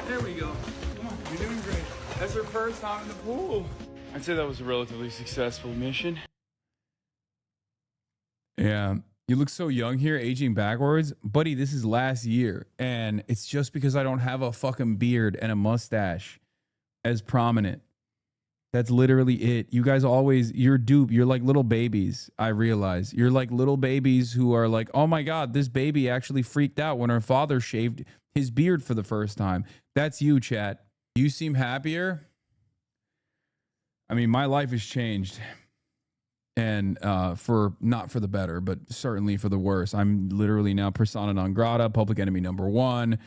There we go. Come on, you're doing great. That's her first time in the pool. I'd say that was a relatively successful mission. Yeah. You look so young here, aging backwards. Buddy, this is last year. And it's just because I don't have a fucking beard and a mustache as prominent. That's literally it. You guys always, you're dupe. You're like little babies, I realize. You're like little babies who are like, oh my God, this baby actually freaked out when her father shaved his beard for the first time. That's you, chat. You seem happier. I mean, my life has changed. And for not for the better, but certainly for the worse. I'm literally now persona non grata, public enemy #1,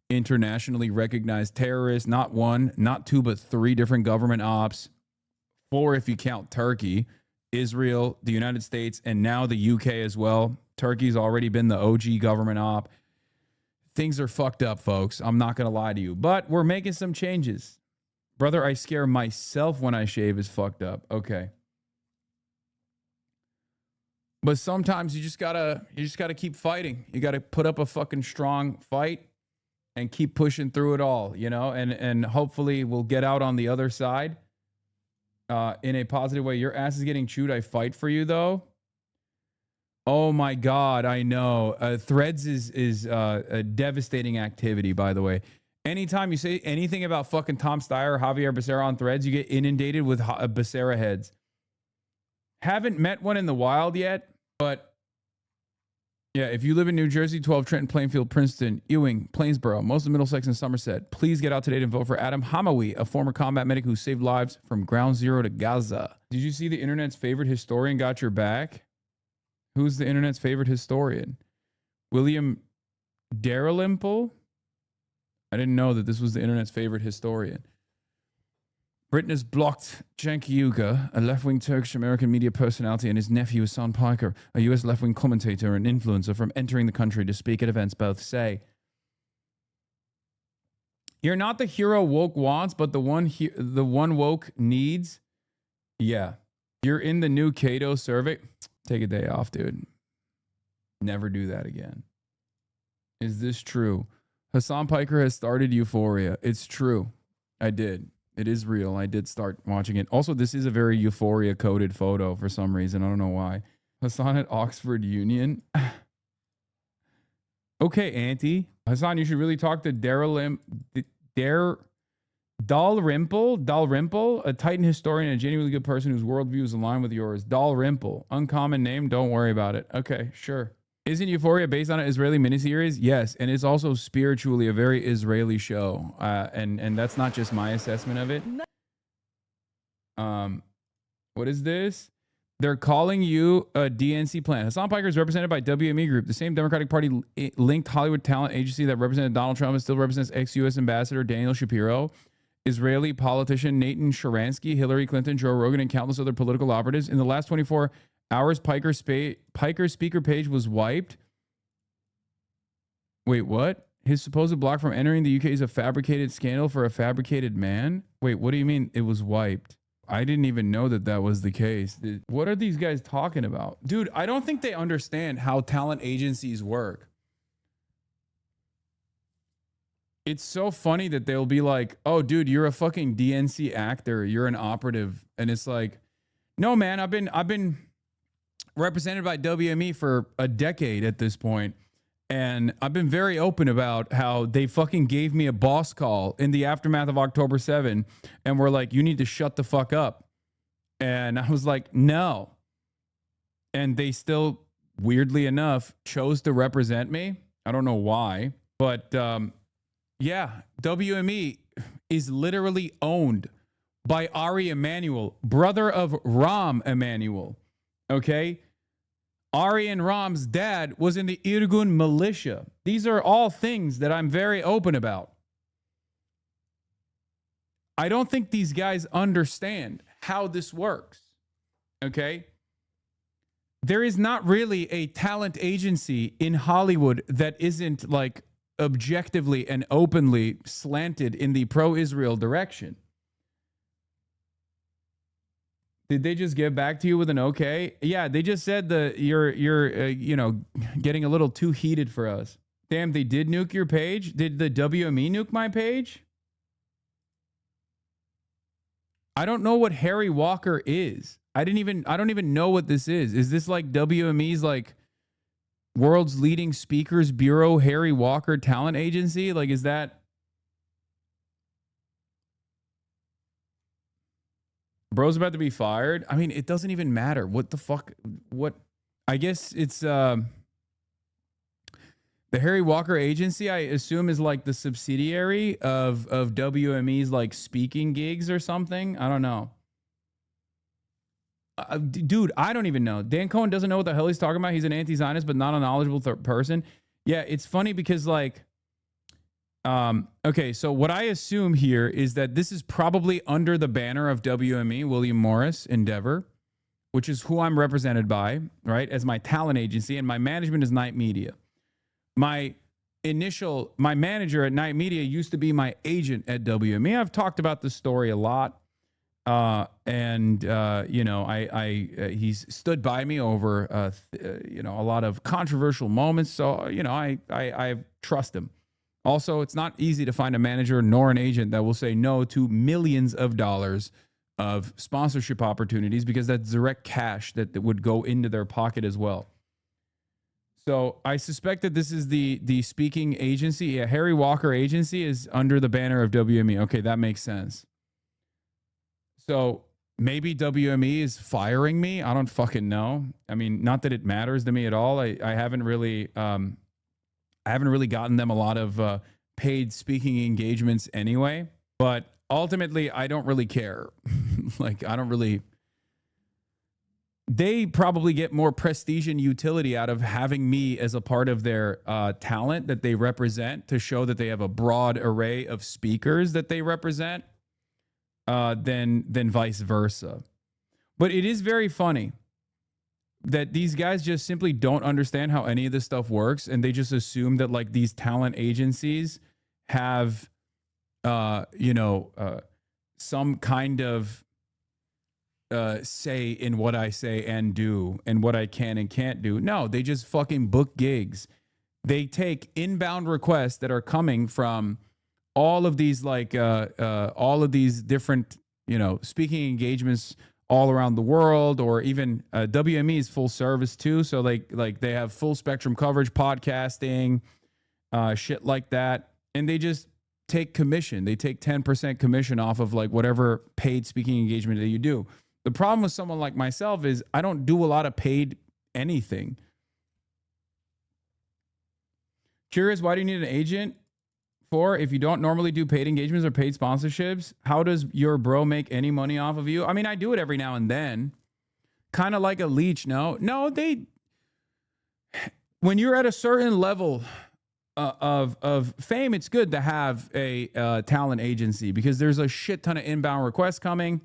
internationally recognized terrorist. Not one, not two, but 3 different government ops. 4 if you count Turkey, Israel, the United States, and now the UK as well. Turkey's already been the OG government op. Things are fucked up, folks. I'm not going to lie to you. But we're making some changes. Brother, I scare myself when I shave is fucked up. Okay. But sometimes you just gotta keep fighting. You gotta put up a fucking strong fight and keep pushing through it all, you know, and hopefully we'll get out on the other side in a positive way. Your ass is getting chewed. I fight for you though. Oh my God, I know. Threads is a devastating activity, by the way. Anytime you say anything about fucking Tom Steyer or Javier Becerra on Threads, you get inundated with Becerra heads. Haven't met one in the wild yet. But yeah, if you live in New Jersey, 12, Trenton, Plainfield, Princeton, Ewing, Plainsboro, most of Middlesex and Somerset, please get out today and vote for Adam Hamawi, a former combat medic who saved lives from ground zero to Gaza. Did you see the internet's favorite historian got your back? Who's the internet's favorite historian? William Dalrymple? I didn't know that this was the internet's favorite historian. Britain has blocked Cenk Uygur, a left-wing Turkish-American media personality, and his nephew Hasan Piker, a U.S. left-wing commentator and influencer, from entering the country to speak at events. Both say, "You're not the hero woke wants, but the one woke needs." Yeah, you're in the new Cato survey. Take a day off, dude. Never do that again. Is this true? Hasan Piker has started Euphoria. It's true. I did. It is real. I did start watching it. Also, this is a very Euphoria coded photo for some reason. I don't know why. Hasan at Oxford Union. Okay, Auntie. Hasan, you should really talk to Dalrymple, a Titan historian and a genuinely good person whose worldview is aligned with yours. Dalrymple. Uncommon name. Don't worry about it. Okay, sure. Isn't Euphoria based on an Israeli miniseries? Yes, and it's also spiritually a very Israeli show, and that's not just my assessment of it. What is this? They're calling you a DNC plan. Hasan Piker is represented by WME Group, the same Democratic Party linked Hollywood talent agency that represented Donald Trump and still represents ex-U.S. Ambassador Daniel Shapiro, Israeli politician Nathan Sharansky, Hillary Clinton, Joe Rogan, and countless other political operatives. In the last 24 hours, Piker's speaker page was wiped. Wait, what? His supposed block from entering the UK is a fabricated scandal for a fabricated man? Wait, what do you mean it was wiped? I didn't even know that that was the case. What are these guys talking about? Dude, I don't think they understand how talent agencies work. It's so funny that they'll be like, oh, dude, you're a fucking DNC actor. You're an operative. And it's like, no, man, I've been represented by WME for a decade at this point. And I've been very open about how they fucking gave me a boss call in the aftermath of October 7 and were like, you need to shut the fuck up. And I was like, no. And they still, weirdly enough, chose to represent me. I don't know why. But yeah, WME is literally owned by Ari Emanuel, brother of Ram Emanuel. Okay? Ari and Ram's dad was in the Irgun militia. These are all things that I'm very open about. I don't think these guys understand how this works. Okay? There is not really a talent agency in Hollywood that isn't like objectively and openly slanted in the pro-Israel direction. Did they just get back to you with an okay? Yeah, they just said that you're getting a little too heated for us. Damn, they did nuke your page? Did the WME nuke my page? I don't know what Harry Walker is. I don't even know what this is. Is this like WME's like world's leading speakers bureau Harry Walker talent agency? Like, is that bro's about to be fired? I mean, it doesn't even matter. What the fuck? What? I guess it's the Harry Walker agency, I assume, is like the subsidiary of WME's like speaking gigs or something. I don't know. Dude, I don't even know. Dan Cohen doesn't know what the hell he's talking about. He's an anti-Zionist, but not a knowledgeable person. Yeah, it's funny because like, okay, so what I assume here is that this is probably under the banner of WME, William Morris Endeavor, which is who I'm represented by, right, as my talent agency, and my management is Night Media. My manager at Night Media used to be my agent at WME. I've talked about this story a lot. He's stood by me over, a lot of controversial moments. So, I trust him. Also, it's not easy to find a manager nor an agent that will say no to millions of dollars of sponsorship opportunities, because that's direct cash that would go into their pocket as well. So I suspect that this is the speaking agency. Yeah, Harry Walker agency is under the banner of WME. Okay, that makes sense. So maybe WME is firing me. I don't fucking know. I mean, not that it matters to me at all. I haven't really gotten them a lot of paid speaking engagements anyway. But ultimately, I don't really care. They probably get more prestige and utility out of having me as a part of their talent that they represent, to show that they have a broad array of speakers that they represent. Than vice versa. But it is very funny that these guys just simply don't understand how any of this stuff works, and they just assume that like these talent agencies have some kind of say in what I say and do, and what I can and can't do. No, they just fucking book gigs. They take inbound requests that are coming from all of these different, speaking engagements all around the world, or even WME is full service too. So like they have full spectrum coverage, podcasting, shit like that. And they just take commission. They take 10% commission off of like whatever paid speaking engagement that you do. The problem with someone like myself is I don't do a lot of paid anything. Curious, why do you need an agent? If you don't normally do paid engagements or paid sponsorships, how does your bro make any money off of you? I mean, I do it every now and then, kind of like a leech. No, when you're at a certain level of fame, it's good to have a talent agency, because there's a shit ton of inbound requests coming,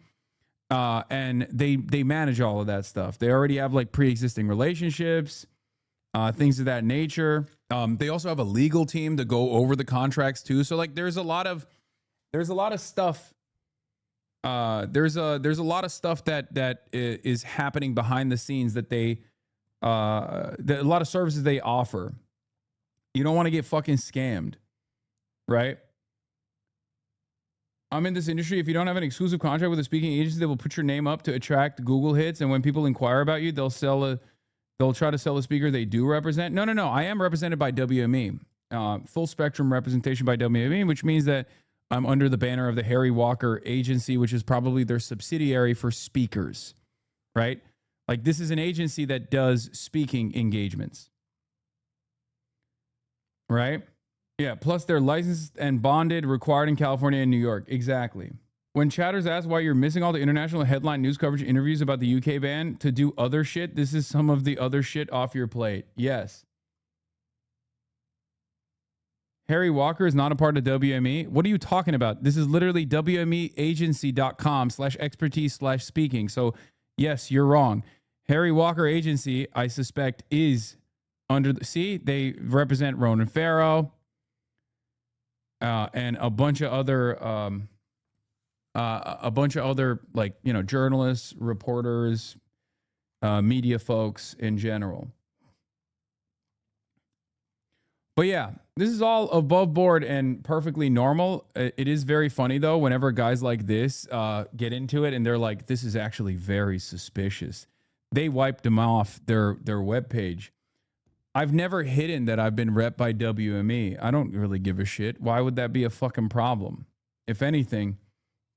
and they manage all of that stuff. They already have like pre-existing relationships, things of that nature. They also have a legal team to go over the contracts too. So like there's a lot of stuff There's a lot of stuff that is happening behind the scenes that a lot of services they offer. You don't want to get fucking scammed, right? I'm in this industry. If you don't have an exclusive contract with a speaking agency, they will put your name up to attract Google hits. And when people inquire about you, they'll try to sell a speaker they do represent. No. I am represented by WME, full spectrum representation by WME, which means that I'm under the banner of the Harry Walker Agency, which is probably their subsidiary for speakers, right? Like, this is an agency that does speaking engagements, right? Yeah, plus they're licensed and bonded, required in California and New York. Exactly. When chatters ask why you're missing all the international headline news coverage interviews about the UK ban to do other shit, this is some of the other shit off your plate. Yes. Harry Walker is not a part of WME. What are you talking about? This is literally WMEagency.com/expertise/speaking. So yes, you're wrong. Harry Walker Agency, I suspect, is under the, see, they represent Ronan Farrow, and a bunch of other like, you know, journalists, reporters, media folks in general. But yeah, this is all above board and perfectly normal. It is very funny though, whenever guys like this get into it and they're like, this is actually very suspicious. They wiped them off their webpage. I've never hidden that I've been rep by WME. I don't really give a shit. Why would that be a fucking problem? If anything,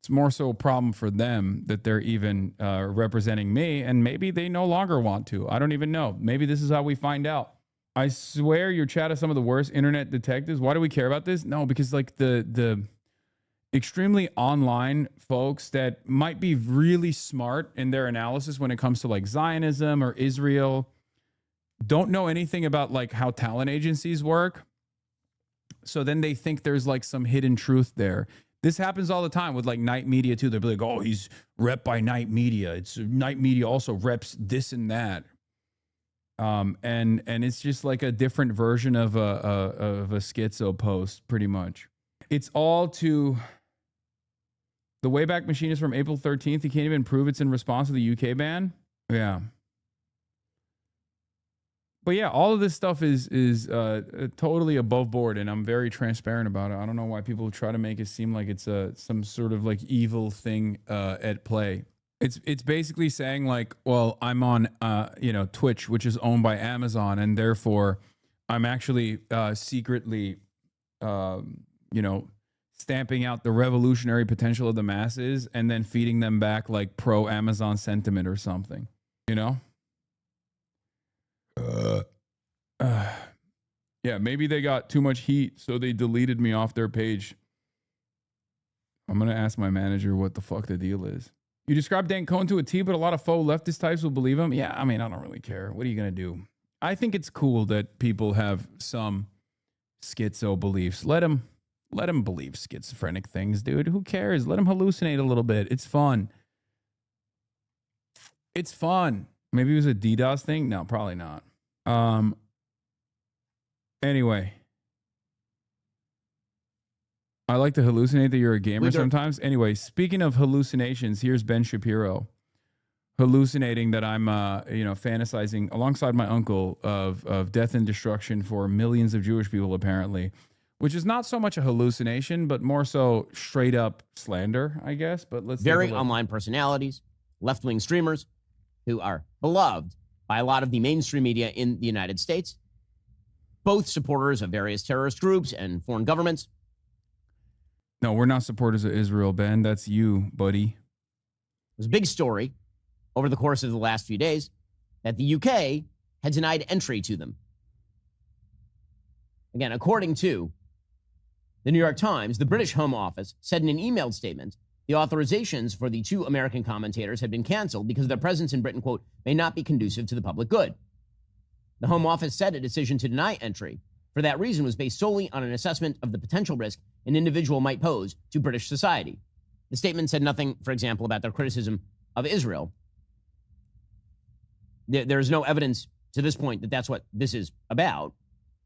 it's more so a problem for them that they're even representing me, and maybe they no longer want to. I don't even know. Maybe this is how we find out. I swear your chat is some of the worst internet detectives. Why do we care about this? No, because like the extremely online folks that might be really smart in their analysis when it comes to like Zionism or Israel don't know anything about like how talent agencies work. So then they think there's like some hidden truth there. This happens all the time with like Night Media too. They'll be like, oh, he's rep by Night Media. It's Night Media also reps this and that. And it's just like a different version of a schizo post, pretty much. It's all to the Wayback Machine is from April 13th. You can't even prove it's in response to the UK ban. Yeah. But yeah, all of this stuff is totally above board, and I'm very transparent about it. I don't know why people try to make it seem like it's some sort of like evil thing at play. It's basically saying like, well, I'm on Twitch, which is owned by Amazon, and therefore I'm actually secretly stamping out the revolutionary potential of the masses and then feeding them back like pro Amazon sentiment or something, you know? Yeah, maybe they got too much heat, so they deleted me off their page. I'm gonna ask my manager what the fuck the deal is. You described Dan Cohen to a T, but a lot of faux leftist types will believe him. Yeah, I mean, I don't really care. What are you gonna do? I think it's cool that people have some schizo beliefs. Let them believe schizophrenic things, dude. Who cares? Let them hallucinate a little bit. It's fun. It's fun. Maybe it was a DDoS thing. No, probably not. Anyway, I like to hallucinate that you're a gamer sometimes. Anyway, speaking of hallucinations, here's Ben Shapiro hallucinating that I'm, fantasizing alongside my uncle of death and destruction for millions of Jewish people, apparently, which is not so much a hallucination, but more so straight up slander, I guess. But let's very online personalities, left-wing streamers who are beloved by a lot of the mainstream media in the United States, both supporters of various terrorist groups and foreign governments. No, we're not supporters of Israel, Ben. That's you, buddy. It was a big story over the course of the last few days that the UK had denied entry to them. Again, according to the New York Times, the British Home Office said in an emailed statement, the authorizations for the two American commentators had been canceled because their presence in Britain, quote, may not be conducive to the public good. The Home Office said a decision to deny entry for that reason was based solely on an assessment of the potential risk an individual might pose to British society. The statement said nothing, for example, about their criticism of Israel. There is no evidence to this point that that's what this is about.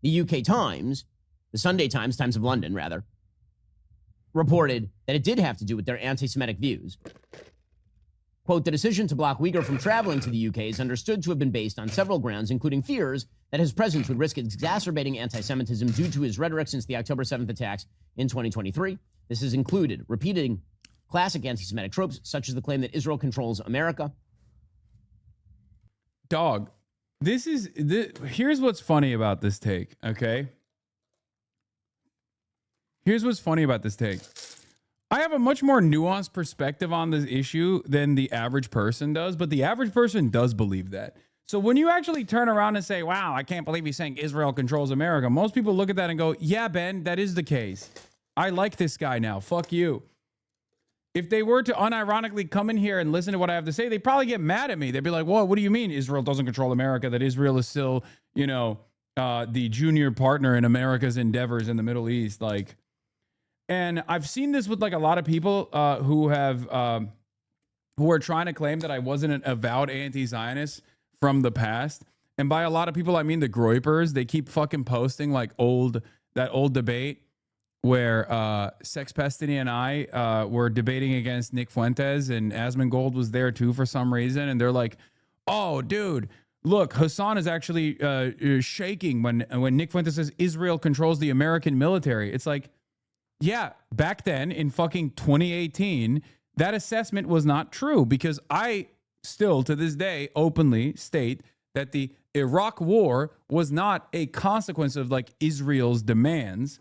The UK Times, the Sunday Times, Times of London, rather, reported that it did have to do with their anti-Semitic views. Quote, the decision to block Uyghur from traveling to the UK is understood to have been based on several grounds, including fears that his presence would risk exacerbating anti-Semitism due to his rhetoric since the October 7th attacks in 2023. This has included repeating classic anti-Semitic tropes, such as the claim that Israel controls America. Dog, here's what's funny about this take, okay? Here's what's funny about this take. I have a much more nuanced perspective on this issue than the average person does, but the average person does believe that. So when you actually turn around and say, wow, I can't believe he's saying Israel controls America, most people look at that and go, yeah, Ben, that is the case. I like this guy now. Fuck you. If they were to unironically come in here and listen to what I have to say, they'd probably get mad at me. They'd be like, well, what do you mean Israel doesn't control America, that Israel is still, the junior partner in America's endeavors in the Middle East? Like, and I've seen this with like a lot of people who are trying to claim that I wasn't an avowed anti-Zionist from the past. And by a lot of people, I mean the Groypers. They keep fucking posting like that old debate where Sex Pestany and I were debating against Nick Fuentes, and Asmongold was there too for some reason. And they're like, oh, dude, look, Hassan is actually shaking when Nick Fuentes says Israel controls the American military. It's like, yeah, back then in fucking 2018, that assessment was not true, because I still to this day openly state that the Iraq war was not a consequence of like Israel's demands,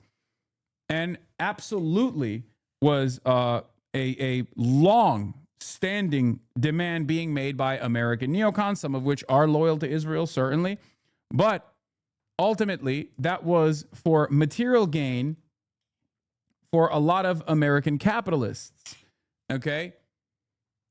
and absolutely was a long-standing demand being made by American neocons, some of which are loyal to Israel, certainly. But ultimately, that was for material gain for a lot of American capitalists. Okay?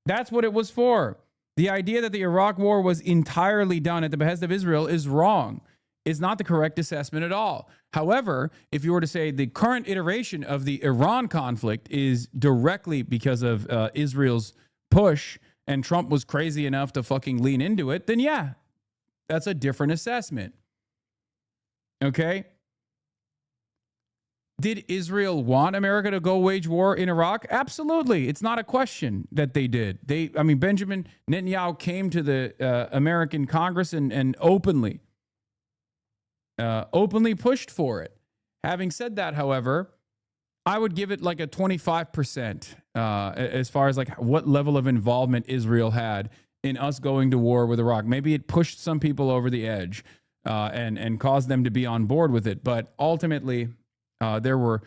That's what it was for. The idea that the Iraq war was entirely done at the behest of Israel is wrong. It's not the correct assessment at all. However, if you were to say the current iteration of the Iran conflict is directly because of Israel's push, and Trump was crazy enough to fucking lean into it, then yeah, that's a different assessment. Okay? Did Israel want America to go wage war in Iraq? Absolutely. It's not a question that they did. Benjamin Netanyahu came to the American Congress and openly pushed for it. Having said that, however, I would give it like a 25% as far as like what level of involvement Israel had in us going to war with Iraq. Maybe it pushed some people over the edge and caused them to be on board with it. But ultimately, there were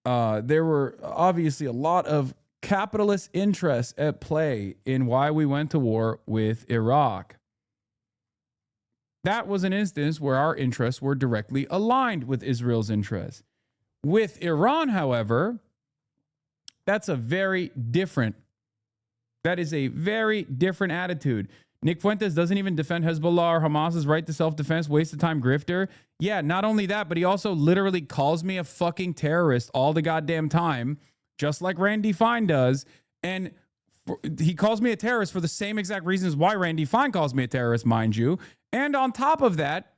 obviously a lot of capitalist interests at play in why we went to war with Iraq. That was an instance where our interests were directly aligned with Israel's interests. With Iran, however, that is a very different attitude. Nick Fuentes doesn't even defend Hezbollah or Hamas's right to self-defense, waste of time grifter. Yeah, not only that, but he also literally calls me a fucking terrorist all the goddamn time, just like Randy Fine does. And he calls me a terrorist for the same exact reasons why Randy Fine calls me a terrorist, mind you. And on top of that,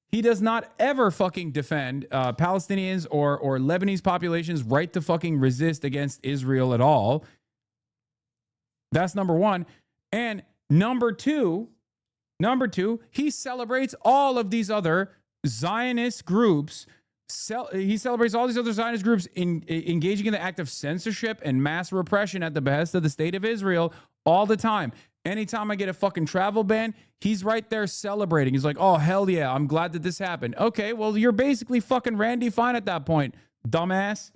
he does not ever fucking defend Palestinians or Lebanese population's right to fucking resist against Israel at all. That's number one. And number two, he celebrates all of these other Zionist groups. He celebrates all these other Zionist groups engaging in the act of censorship and mass repression at the behest of the state of Israel all the time. Anytime I get a fucking travel ban, he's right there celebrating. He's like, oh, hell yeah, I'm glad that this happened. Okay, well, you're basically fucking Randy Fine at that point, dumbass.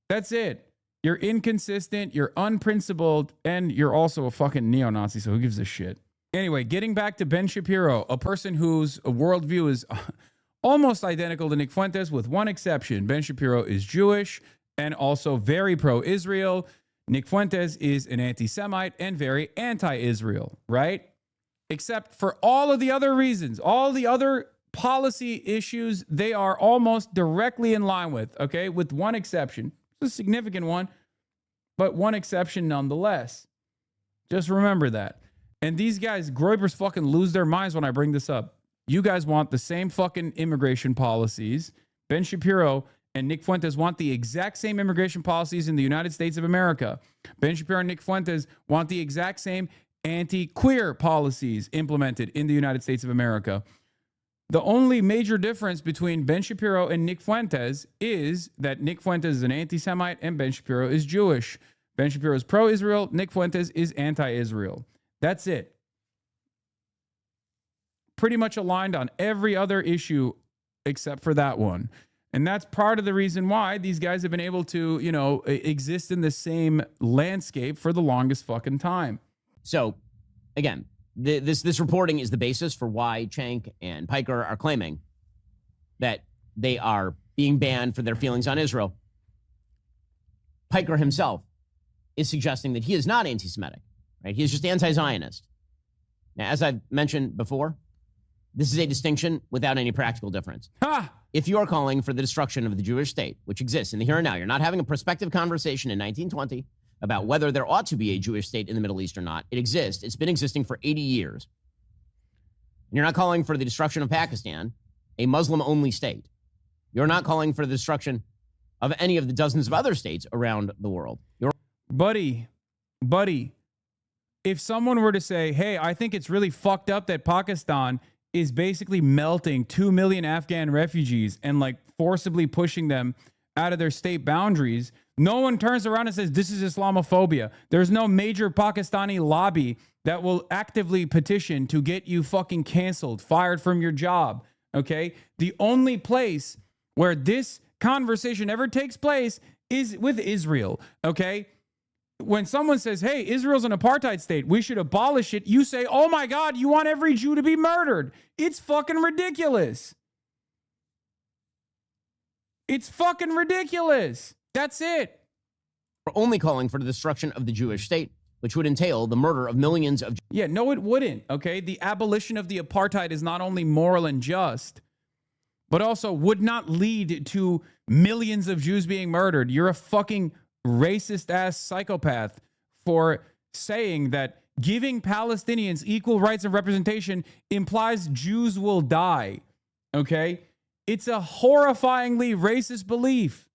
That's it. You're inconsistent, you're unprincipled, and you're also a fucking neo-Nazi, so who gives a shit? Anyway, getting back to Ben Shapiro, a person whose worldview is almost identical to Nick Fuentes with one exception. Ben Shapiro is Jewish and also very pro-Israel. Nick Fuentes is an anti-Semite and very anti-Israel, right? Except for all of the other reasons, all the other policy issues, they are almost directly in line with, okay, with one exception. A significant one, but one exception nonetheless. Just remember that. And these guys, Groypers, fucking lose their minds when I bring this up. You guys want the same fucking immigration policies. Ben Shapiro and Nick Fuentes want the exact same immigration policies in the United States of America. Ben Shapiro and Nick Fuentes want the exact same anti-queer policies implemented in the United States of America. The only major difference between Ben Shapiro and Nick Fuentes is that Nick Fuentes is an anti-Semite and Ben Shapiro is Jewish. Ben Shapiro is pro-Israel. Nick Fuentes is anti-Israel. That's it. Pretty much aligned on every other issue except for that one. And that's part of the reason why these guys have been able to, you know, exist in the same landscape for the longest fucking time. So, again, this reporting is the basis for why Cenk and Piker are claiming that they are being banned for their feelings on Israel. Piker himself is suggesting that he is not anti-Semitic, right? He is just anti-Zionist. Now, as I've mentioned before, this is a distinction without any practical difference. Ha! If you are calling for the destruction of the Jewish state, which exists in the here and now, you're not having a prospective conversation in 1920 about whether there ought to be a Jewish state in the Middle East or not. It exists. It's been existing for 80 years. And you're not calling for the destruction of Pakistan, a Muslim-only state. You're not calling for the destruction of any of the dozens of other states around the world. Buddy, if someone were to say, hey, I think it's really fucked up that Pakistan is basically melting 2 million Afghan refugees and like forcibly pushing them out of their state boundaries, no one turns around and says this is Islamophobia. There's no major Pakistani lobby that will actively petition to get you fucking canceled, fired from your job, okay? The only place where this conversation ever takes place is with Israel, okay? When someone says, hey, Israel's an apartheid state, we should abolish it, you say, oh my God, you want every Jew to be murdered. It's fucking ridiculous. It's fucking ridiculous. That's it. We're only calling for the destruction of the Jewish state, which would entail the murder of millions of... Yeah, no, it wouldn't, okay? The abolition of the apartheid is not only moral and just, but also would not lead to millions of Jews being murdered. You're a fucking racist-ass psychopath for saying that giving Palestinians equal rights and representation implies Jews will die, okay? It's a horrifyingly racist belief.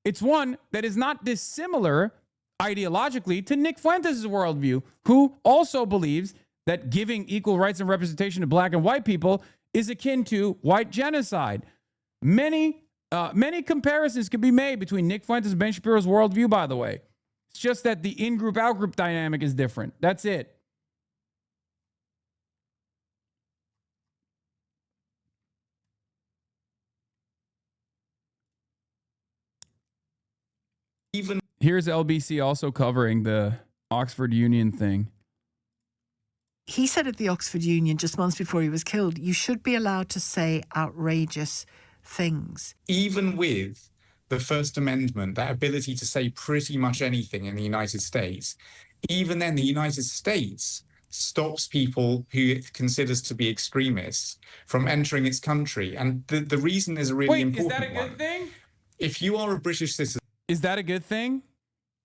It's one that is not dissimilar ideologically to Nick Fuentes' worldview, who also believes that giving equal rights and representation to black and white people is akin to white genocide. Many comparisons can be made between Nick Fuentes and Ben Shapiro's worldview, by the way. It's just that the in-group, out-group dynamic is different. That's it. Here's LBC also covering the Oxford Union thing. He said at the Oxford Union just months before he was killed, you should be allowed to say outrageous things. Even with the First Amendment, that ability to say pretty much anything in the United States, even then the United States stops people who it considers to be extremists from entering its country. And the reason is a really important one. Is that a good thing? If you are a British citizen... Is that a good thing?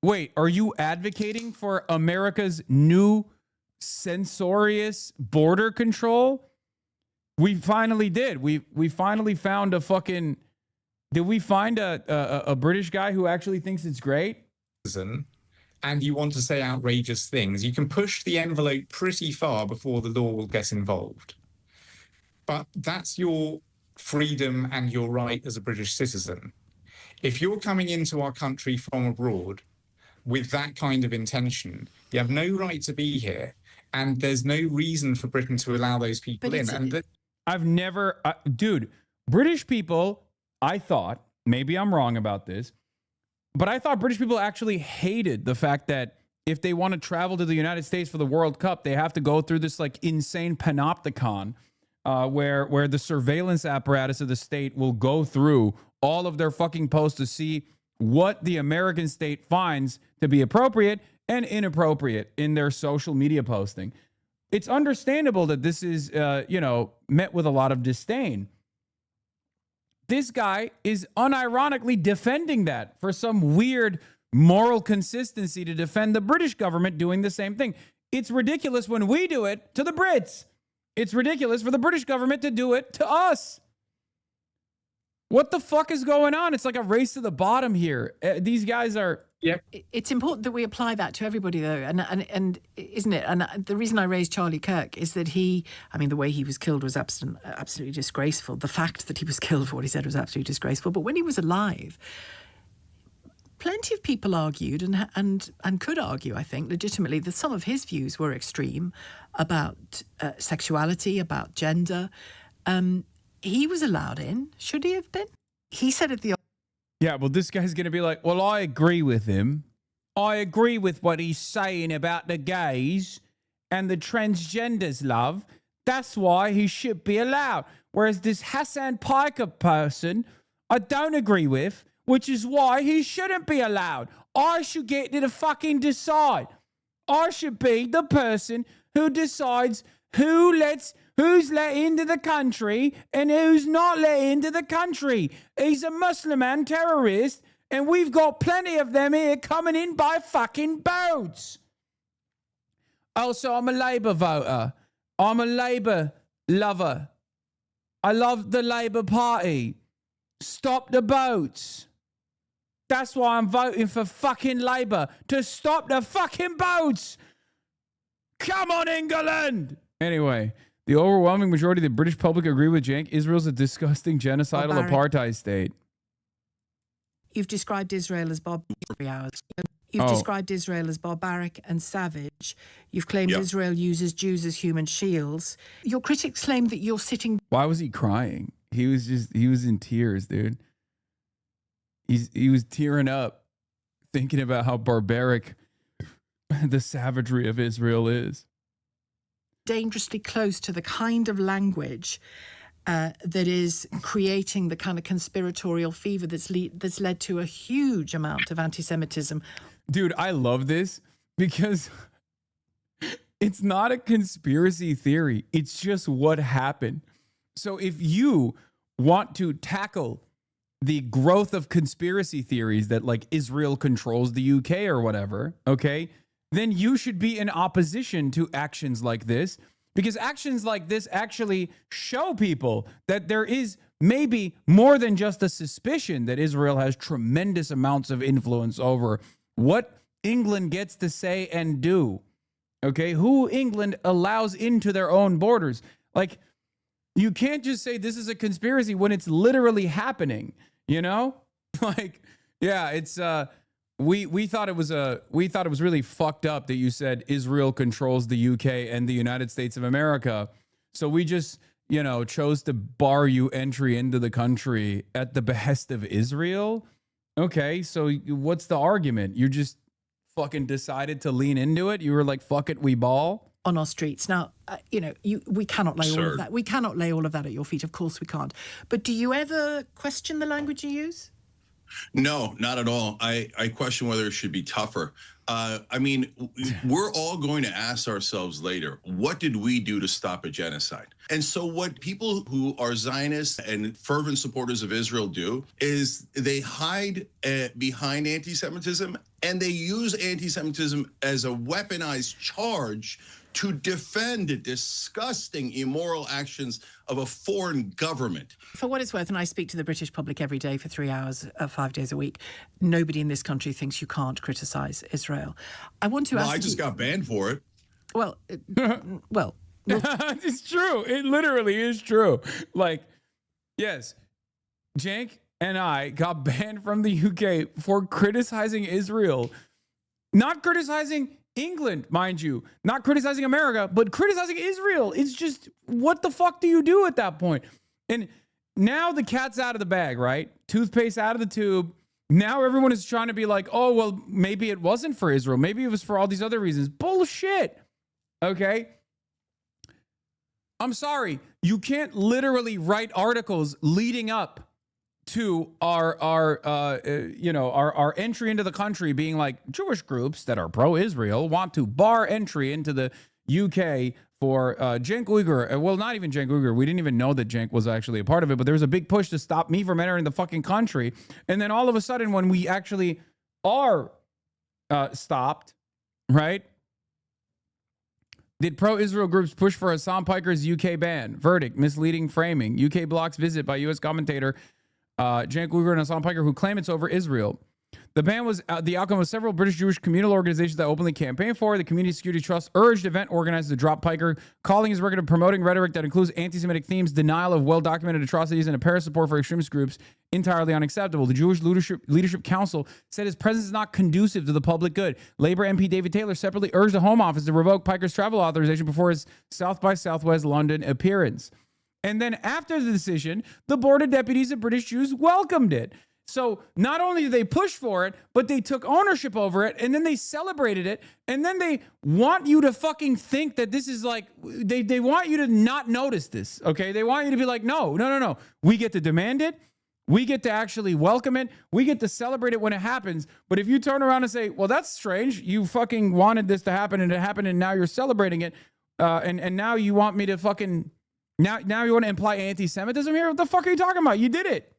Wait, are you advocating for America's new censorious border control? We finally did. We finally found a fucking... Did we find a British guy who actually thinks it's great? And you want to say outrageous things, you can push the envelope pretty far before the law will get involved. But that's your freedom and your right as a British citizen. If you're coming into our country from abroad with that kind of intention, you have no right to be here. And there's no reason for Britain to allow those people in. And I've never, dude, British people, I thought, maybe I'm wrong about this, but I thought British people actually hated the fact that if they want to travel to the United States for the World Cup, they have to go through this like insane panopticon where the surveillance apparatus of the state will go through all of their fucking posts to see what the American state finds to be appropriate and inappropriate in their social media posting. It's understandable that this is, met with a lot of disdain. This guy is unironically defending that for some weird moral consistency to defend the British government doing the same thing. It's ridiculous when we do it to the Brits. It's ridiculous for the British government to do it to us. What the fuck is going on? It's like a race to the bottom here. These guys are... Yep. It's important that we apply that to everybody, though, and isn't it? And the reason I raised Charlie Kirk is that the way he was killed was absolutely disgraceful. The fact that he was killed for what he said was absolutely disgraceful. But when he was alive, plenty of people argued and could argue, I think, legitimately, that some of his views were extreme about sexuality, about gender. He was allowed in. Should he have been? He said at the... Yeah, well, this guy's going to be like, well, I agree with him. I agree with what he's saying about the gays and the transgenders, love. That's why he should be allowed. Whereas this Hassan Piker person, I don't agree with, which is why he shouldn't be allowed. I should get to the fucking decide. I should be the person who decides who's let into the country and who's not let into the country. He's a Muslim and terrorist, and we've got plenty of them here coming in by fucking boats. Also, I'm a Labour voter. I'm a Labour lover. I love the Labour Party. Stop the boats. That's why I'm voting for fucking Labour, to stop the fucking boats. Come on, England. Anyway, the overwhelming majority of the British public agree with Cenk. Israel's a disgusting genocidal apartheid state. You've described Israel as You've described Israel as barbaric and savage. You've claimed Israel uses Jews as human shields. Your critics claim that you're sitting... Why was he crying? He was in tears, dude. He was tearing up thinking about how barbaric the savagery of Israel is. Dangerously close to the kind of language that is creating the kind of conspiratorial fever that's led to a huge amount of anti-Semitism. Dude, I love this because it's not a conspiracy theory. It's just what happened. So if you want to tackle the growth of conspiracy theories that like Israel controls the UK or whatever, okay, then you should be in opposition to actions like this, because actions like this actually show people that there is maybe more than just a suspicion that Israel has tremendous amounts of influence over what England gets to say and do. Okay, who England allows into their own borders. Like, you can't just say this is a conspiracy when it's literally happening, you know? Like, yeah, it's we thought it was really fucked up that you said Israel controls the UK and the United States of America. So we just, chose to bar you entry into the country at the behest of Israel. Okay, so what's the argument? You just fucking decided to lean into it. You were like, fuck it, we ball. On our streets. Now, we cannot lay all of that. We cannot lay all of that at your feet. Of course we can't. But do you ever question the language you use? No, not at all. I question whether it should be tougher. I mean, we're all going to ask ourselves later, what did we do to stop a genocide? And so what people who are Zionists and fervent supporters of Israel do is they hide behind anti-Semitism, and they use anti-Semitism as a weaponized charge to defend the disgusting, immoral actions of a foreign government. For what it's worth, and I speak to the British public every day for 3 hours, 5 days a week, nobody in this country thinks you can't criticize Israel. I want to ask I just got banned for it. Well, it's true. It literally is true. Like, yes, Cenk and I got banned from the UK for criticizing Israel, not criticizing England, mind you, not criticizing America, but criticizing Israel. It's just, what the fuck do you do at that point? And now the cat's out of the bag, right? Toothpaste out of the tube. Now everyone is trying to be like, oh, well, maybe it wasn't for Israel. Maybe it was for all these other reasons. Bullshit. Okay? I'm sorry. You can't literally write articles leading up to our entry into the country being like, Jewish groups that are pro-Israel want to bar entry into the UK for Cenk Uygur. Well, not even Cenk Uygur. We didn't even know that Cenk was actually a part of it, but there was a big push to stop me from entering the fucking country. And then all of a sudden, when we actually are stopped, right? Did pro-Israel groups push for Hassan Piker's UK ban? Verdict, misleading framing. UK blocks visit by U.S. commentator Cenk Uygur and Hassan Piker, who claim it's over Israel. The ban was the outcome of several British Jewish communal organizations that openly campaigned for. The Community Security Trust urged event organizers to drop Piker, calling his record of promoting rhetoric that includes anti-Semitic themes, denial of well-documented atrocities, and apparent support for extremist groups entirely unacceptable. The Jewish Leadership Council said his presence is not conducive to the public good. Labor MP David Taylor separately urged the Home Office to revoke Piker's travel authorization before his South by Southwest London appearance. And then after the decision, the Board of Deputies of British Jews welcomed it. So not only did they push for it, but they took ownership over it, and then they celebrated it, and then they want you to fucking think that this is like, they want you to not notice this, okay? They want you to be like, no. We get to demand it. We get to actually welcome it. We get to celebrate it when it happens. But if you turn around and say, well, that's strange. You fucking wanted this to happen, and it happened, and now you're celebrating it, and now you want me to fucking, now you want to imply anti-Semitism here? What the fuck are you talking about? You did it.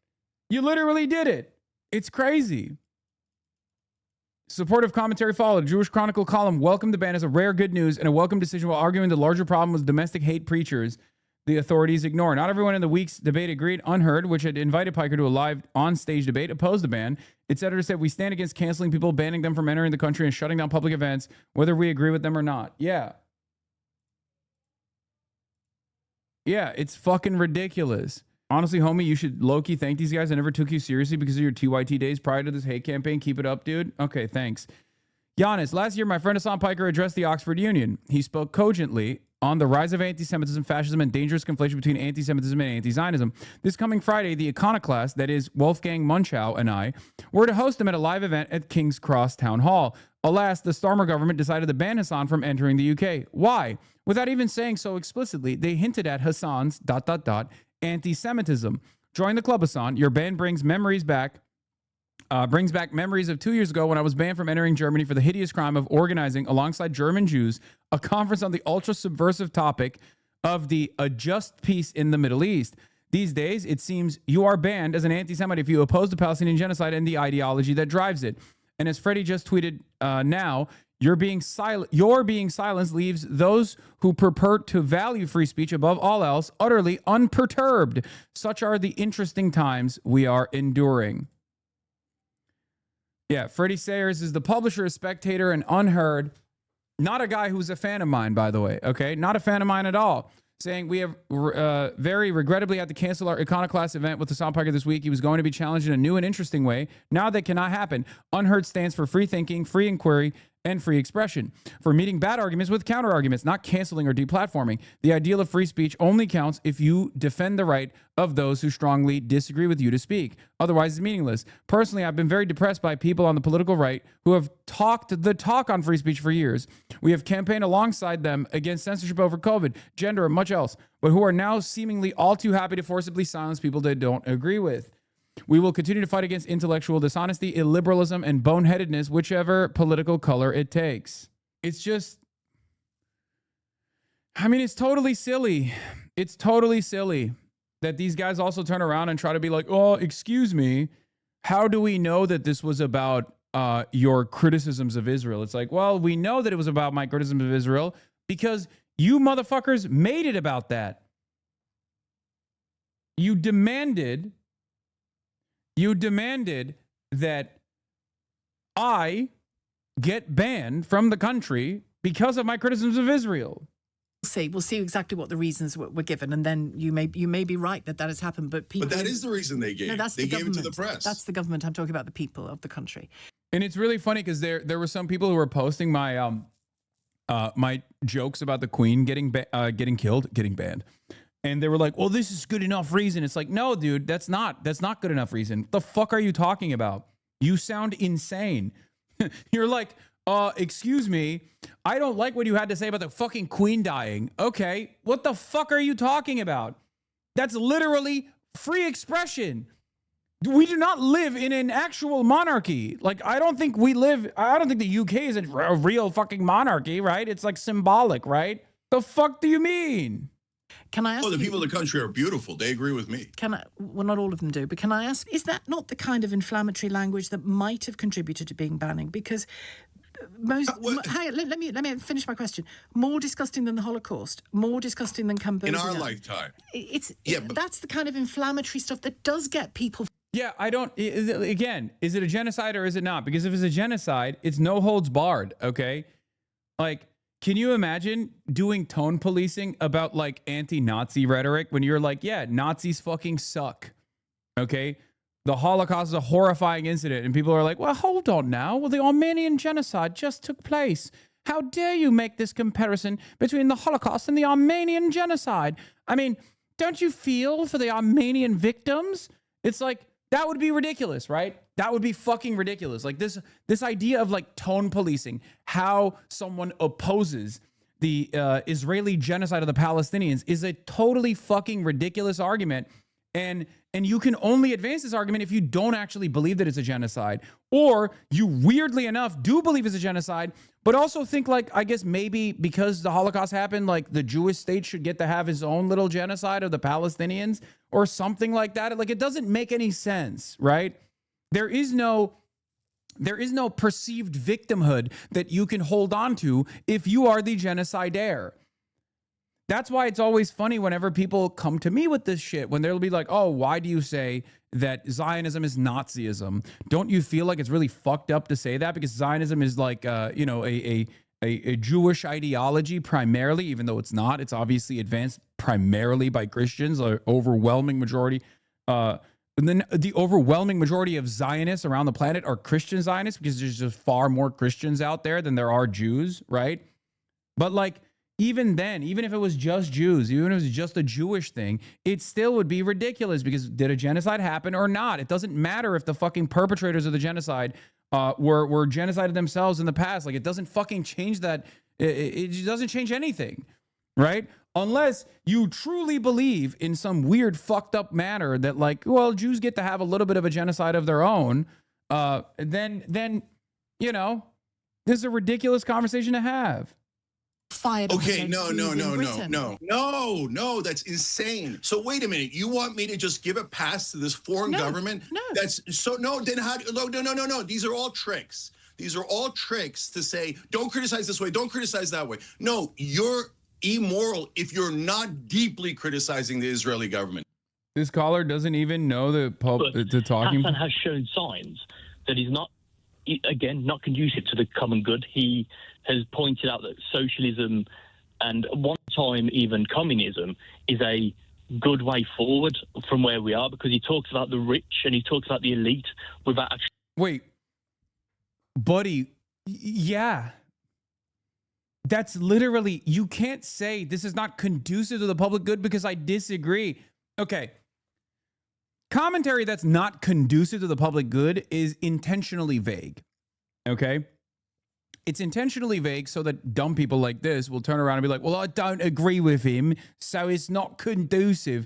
You literally did it. It's crazy. Supportive commentary followed. A Jewish Chronicle column welcomed the ban as a rare good news and a welcome decision while arguing the larger problem was domestic hate preachers the authorities ignore. Not everyone in the week's debate agreed. Unheard, which had invited Piker to a live on-stage debate, opposed the ban. Its editor said, we stand against canceling people, banning them from entering the country and shutting down public events, whether we agree with them or not. Yeah, it's fucking ridiculous. Honestly, homie, you should low-key thank these guys. I never took you seriously because of your TYT days prior to this hate campaign. Keep it up, dude. Okay, thanks. Giannis, last year, my friend Hassan Piker addressed the Oxford Union. He spoke cogently on the rise of anti-Semitism, fascism, and dangerous conflation between anti-Semitism and anti-Zionism. This coming Friday, the iconoclast, that is Wolfgang Munchau, and I were to host him at a live event at King's Cross Town Hall. Alas, the Starmer government decided to ban Hassan from entering the UK. Why? Without even saying so explicitly, they hinted at Hassan's ... anti-Semitism. Join the club, Hassan. Your ban brings back memories of 2 years ago when I was banned from entering Germany for the hideous crime of organizing, alongside German Jews, a conference on the ultra-subversive topic of the A Just Peace in the Middle East. These days, it seems you are banned as an anti-Semite if you oppose the Palestinian genocide and the ideology that drives it. And as Freddie just tweeted now, your being silenced leaves those who purport to value free speech above all else utterly unperturbed. Such are the interesting times we are enduring. Yeah, Freddie Sayers is the publisher of Spectator and Unheard. Not a guy who's a fan of mine, by the way, okay? Not a fan of mine at all. Saying we have very regrettably had to cancel our Iconoclast event with Hassan Piker this week. He was going to be challenged in a new and interesting way. Now that cannot happen. Unheard stands for free thinking, free inquiry, and free expression. For meeting bad arguments with counter arguments, not canceling or deplatforming. The ideal of free speech only counts if you defend the right of those who strongly disagree with you to speak. Otherwise, it's meaningless. Personally, I've been very depressed by people on the political right who have talked the talk on free speech for years. We have campaigned alongside them against censorship over COVID, gender, and much else, but who are now seemingly all too happy to forcibly silence people they don't agree with. We will continue to fight against intellectual dishonesty, illiberalism, and boneheadedness, whichever political color it takes. It's just, I mean, it's totally silly. It's totally silly that these guys also turn around and try to be like, oh, excuse me, how do we know that this was about your criticisms of Israel? It's like, well, we know that it was about my criticism of Israel because you motherfuckers made it about that. You demanded that I get banned from the country because of my criticisms of Israel. We'll see exactly what the reasons were given, and then you may be right that has happened. But people, but that is the reason they gave. No, they gave it to the press. That's the government. I'm talking about the people of the country. And it's really funny because there were some people who were posting my my jokes about the Queen getting killed, getting banned. And they were like, well, this is good enough reason. It's like, no, dude, that's not good enough reason. What the fuck are you talking about? You sound insane. You're like, excuse me, I don't like what you had to say about the fucking Queen dying. Okay, what the fuck are you talking about? That's literally free expression. We do not live in an actual monarchy. Like, I don't think the UK is a real fucking monarchy, right? It's like symbolic, right? The fuck do you mean? Can I ask the people of the country are beautiful. They agree with me. Well, not all of them do, but can I ask, is that not the kind of inflammatory language that might have contributed to being banning? Because let me finish my question. More disgusting than the Holocaust, more disgusting than Cambodia. In our lifetime. That's the kind of inflammatory stuff that does get people. Yeah, again, is it a genocide or is it not? Because if it's a genocide, it's no holds barred, okay? Like, can you imagine doing tone policing about like anti-Nazi rhetoric when you're like, yeah, Nazis fucking suck, okay? The Holocaust is a horrifying incident. And people are like, well, hold on now. Well, the Armenian genocide just took place. How dare you make this comparison between the Holocaust and the Armenian genocide? I mean, don't you feel for the Armenian victims? It's like, that would be ridiculous, right? That would be fucking ridiculous. Like this idea of like tone policing, how someone opposes the Israeli genocide of the Palestinians is a totally fucking ridiculous argument. And you can only advance this argument if you don't actually believe that it's a genocide, or you weirdly enough do believe it's a genocide, but also think like, I guess maybe because the Holocaust happened, like the Jewish state should get to have his own little genocide of the Palestinians or something like that. Like it doesn't make any sense, right? There is no perceived victimhood that you can hold on to if you are the genocidaire. That's why it's always funny whenever people come to me with this shit, when they'll be like, oh, why do you say that Zionism is Nazism? Don't you feel like it's really fucked up to say that? Because Zionism is like, a Jewish ideology primarily, even though it's not. It's obviously advanced primarily by Christians, an overwhelming majority. And then the overwhelming majority of Zionists around the planet are Christian Zionists because there's just far more Christians out there than there are Jews, right? But like, even then, even if it was just Jews, even if it was just a Jewish thing, it still would be ridiculous because did a genocide happen or not? It doesn't matter if the fucking perpetrators of the genocide were genocided themselves in the past. Like, it doesn't fucking change that. It doesn't change anything, right? Unless you truly believe in some weird fucked up manner that like, well, Jews get to have a little bit of a genocide of their own, then, you know, this is a ridiculous conversation to have. Okay, no, that's insane. So wait a minute, you want me to just give a pass to this foreign government? No. That's so then how no. These are all tricks. These are all tricks to say, don't criticize this way, don't criticize that way. No, you're immoral if you're not deeply criticizing the Israeli government. This caller doesn't even know the talking. Hassan has shown signs that he's not, again, not conducive to the common good. He has pointed out that socialism and one time even communism is a good way forward from where we are, because he talks about the rich and he talks about the elite without actually... Wait, buddy, yeah. That's literally, you can't say this is not conducive to the public good because I disagree. Okay. Commentary that's not conducive to the public good is intentionally vague. Okay? It's intentionally vague so that dumb people like this will turn around and be like, well, I don't agree with him, so it's not conducive.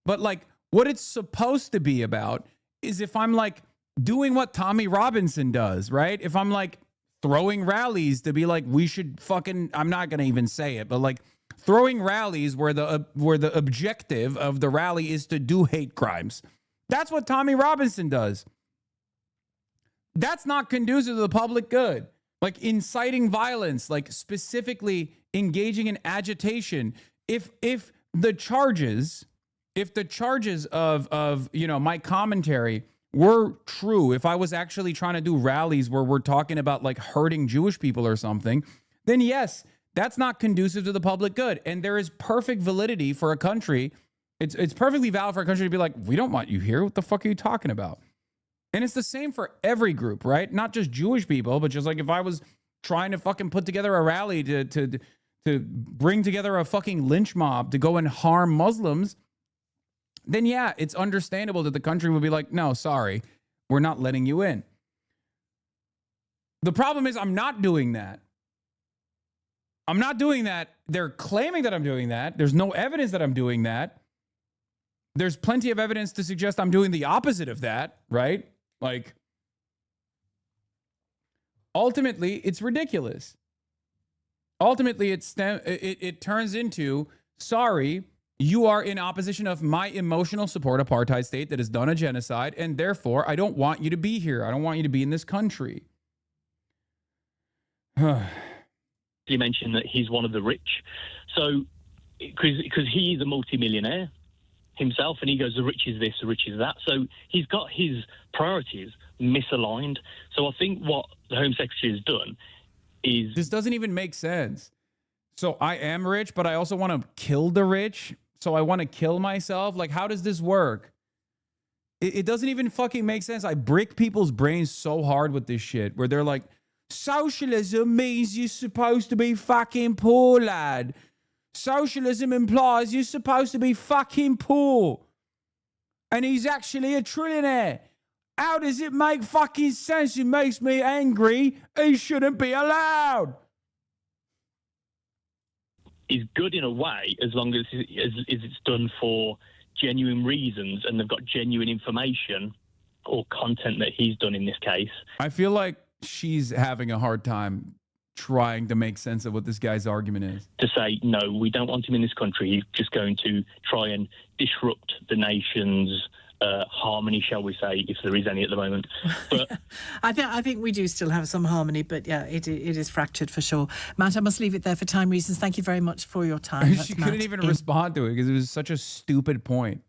But like, what it's supposed to be about is if I'm like doing what Tommy Robinson does, right? If I'm like throwing rallies to be like, we should fucking, I'm not going to even say it, but like throwing rallies where the objective of the rally is to do hate crimes. That's what Tommy Robinson does. That's not conducive to the public good. Like inciting violence, like specifically engaging in agitation. If the charges of you know, my commentary were true, if I was actually trying to do rallies where we're talking about like hurting Jewish people or something, then yes, that's not conducive to the public good. And there is perfect validity for a country. It's perfectly valid for a country to be like, we don't want you here. What the fuck are you talking about? And it's the same for every group, right? Not just Jewish people, but just like if I was trying to fucking put together a rally to bring together a fucking lynch mob to go and harm Muslims, then yeah, it's understandable that the country would be like, no, sorry, we're not letting you in. The problem is I'm not doing that. I'm not doing that. They're claiming that I'm doing that. There's no evidence that I'm doing that. There's plenty of evidence to suggest I'm doing the opposite of that, right? Like, ultimately, it's ridiculous. Ultimately, it turns into, sorry, you are in opposition of my emotional support apartheid state that has done a genocide, and therefore, I don't want you to be here. I don't want you to be in this country. You mentioned that he's one of the rich. So, because he's a multimillionaire himself, and he goes, the rich is this, the rich is that. So he's got his priorities misaligned. So I think what the Home Secretary has done is... This doesn't even make sense. So I am rich, but I also want to kill the rich. So I want to kill myself. Like, how does this work? It doesn't even fucking make sense. I break people's brains so hard with this shit where they're like, socialism means you're supposed to be fucking poor, lad. Socialism implies you're supposed to be fucking poor. And he's actually a trillionaire. How does it make fucking sense? It makes me angry. He shouldn't be allowed. Is good in a way as long as it's done for genuine reasons and they've got genuine information or content that he's done in this case. I feel like she's having a hard time trying to make sense of what this guy's argument is. To say, no, we don't want him in this country. He's just going to try and disrupt the nation's harmony, shall we say, if there is any at the moment. But I think we do still have some harmony, but yeah, it is fractured for sure. Matt, I must leave it there for time reasons. Thank you very much for your time. She couldn't even respond to it because it was such a stupid point.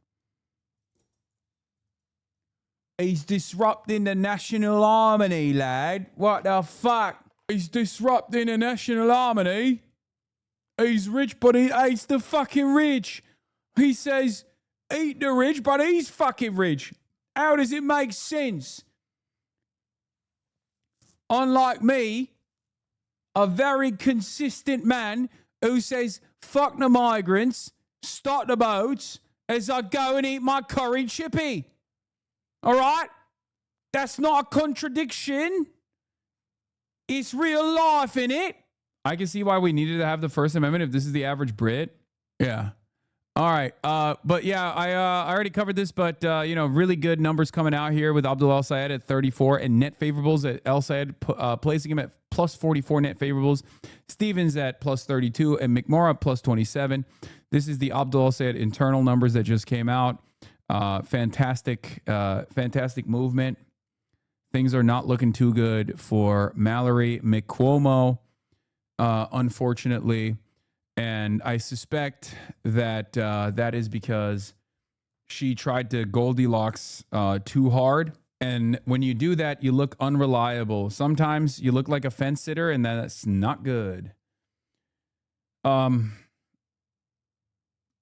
He's disrupting the national harmony, lad. What the fuck? He's disrupting the national harmony. He's rich, but he hates the fucking rich. He says, eat the rich, but he's fucking rich. How does it make sense? Unlike me, a very consistent man who says, fuck the migrants, stop the boats, as I go and eat my curry chippy. All right? That's not a contradiction. It's real life, innit? I can see why we needed to have the First Amendment if this is the average Brit. Yeah. All right. But yeah, I already covered this, but really good numbers coming out here with Abdul El Sayed at 34 and net favorables at El Sayed, placing him at plus 44 net favorables. Stevens at plus 32 and McMorrow plus 27. This is the Abdul El Sayed internal numbers that just came out. Fantastic movement. Things are not looking too good for Mallory McCuomo, unfortunately. And I suspect that that is because she tried to Goldilocks too hard. And when you do that, you look unreliable. Sometimes you look like a fence sitter, and that's not good.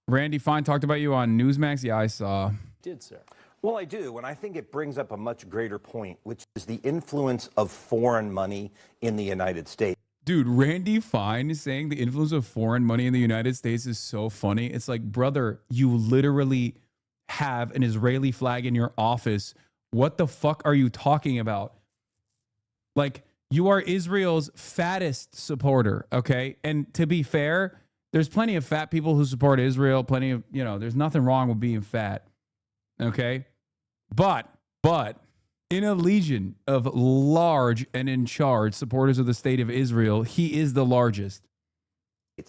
Randy Fine talked about you on Newsmax. Yeah, I saw. Did, sir. Well, I do, and I think it brings up a much greater point, which is the influence of foreign money in the United States. Dude, Randy Fine is saying the influence of foreign money in the United States is so funny. It's like, brother, you literally have an Israeli flag in your office. What the fuck are you talking about? Like, you are Israel's fattest supporter, okay? And to be fair, there's plenty of fat people who support Israel. Plenty of, there's nothing wrong with being fat, okay? But in a legion of large and in charge supporters of the state of Israel, he is the largest.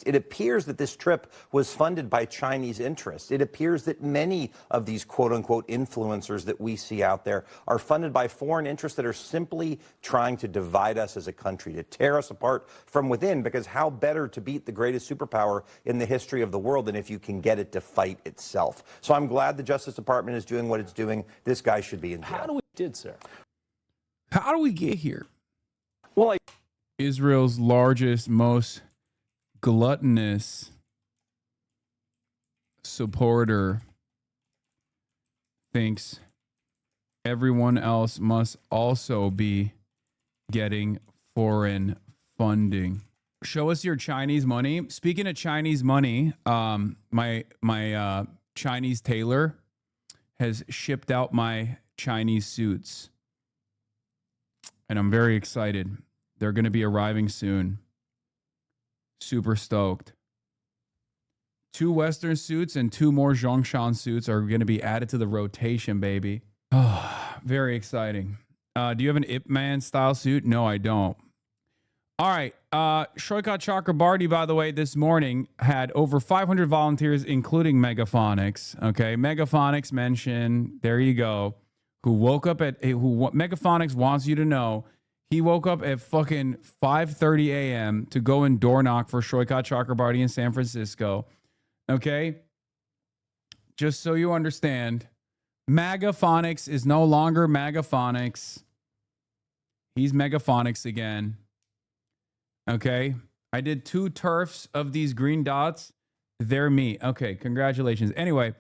It appears that this trip was funded by Chinese interests. It appears that many of these quote-unquote influencers that we see out there are funded by foreign interests that are simply trying to divide us as a country, to tear us apart from within, because how better to beat the greatest superpower in the history of the world than if you can get it to fight itself? So I'm glad the Justice Department is doing what it's doing. This guy should be in jail. How do we get here? Well, Israel's largest, most gluttonous supporter thinks everyone else must also be getting foreign funding. Show us your Chinese money. Speaking of Chinese money, my Chinese tailor has shipped out my Chinese suits, and I'm very excited. They're going to be arriving soon. Super stoked. 2 Western suits and 2 more Zhongshan suits are going to be added to the rotation, baby. Oh, very exciting. Do you have an Ip Man style suit? No, I don't. All right. Shoykat Chakrabarti, by the way, this morning had over 500 volunteers, including Megaphonics. Okay. Megaphonics mentioned, there you go, who woke up at, Megaphonics wants you to know He woke up at fucking 5:30 a.m. to go and door knock for Shoykat Chakrabarti in San Francisco. Okay? Just so you understand, Magaphonics is no longer Magaphonics. He's Megaphonics again. Okay? I did 2 turfs of these green dots. They're me. Okay, congratulations. Anyway,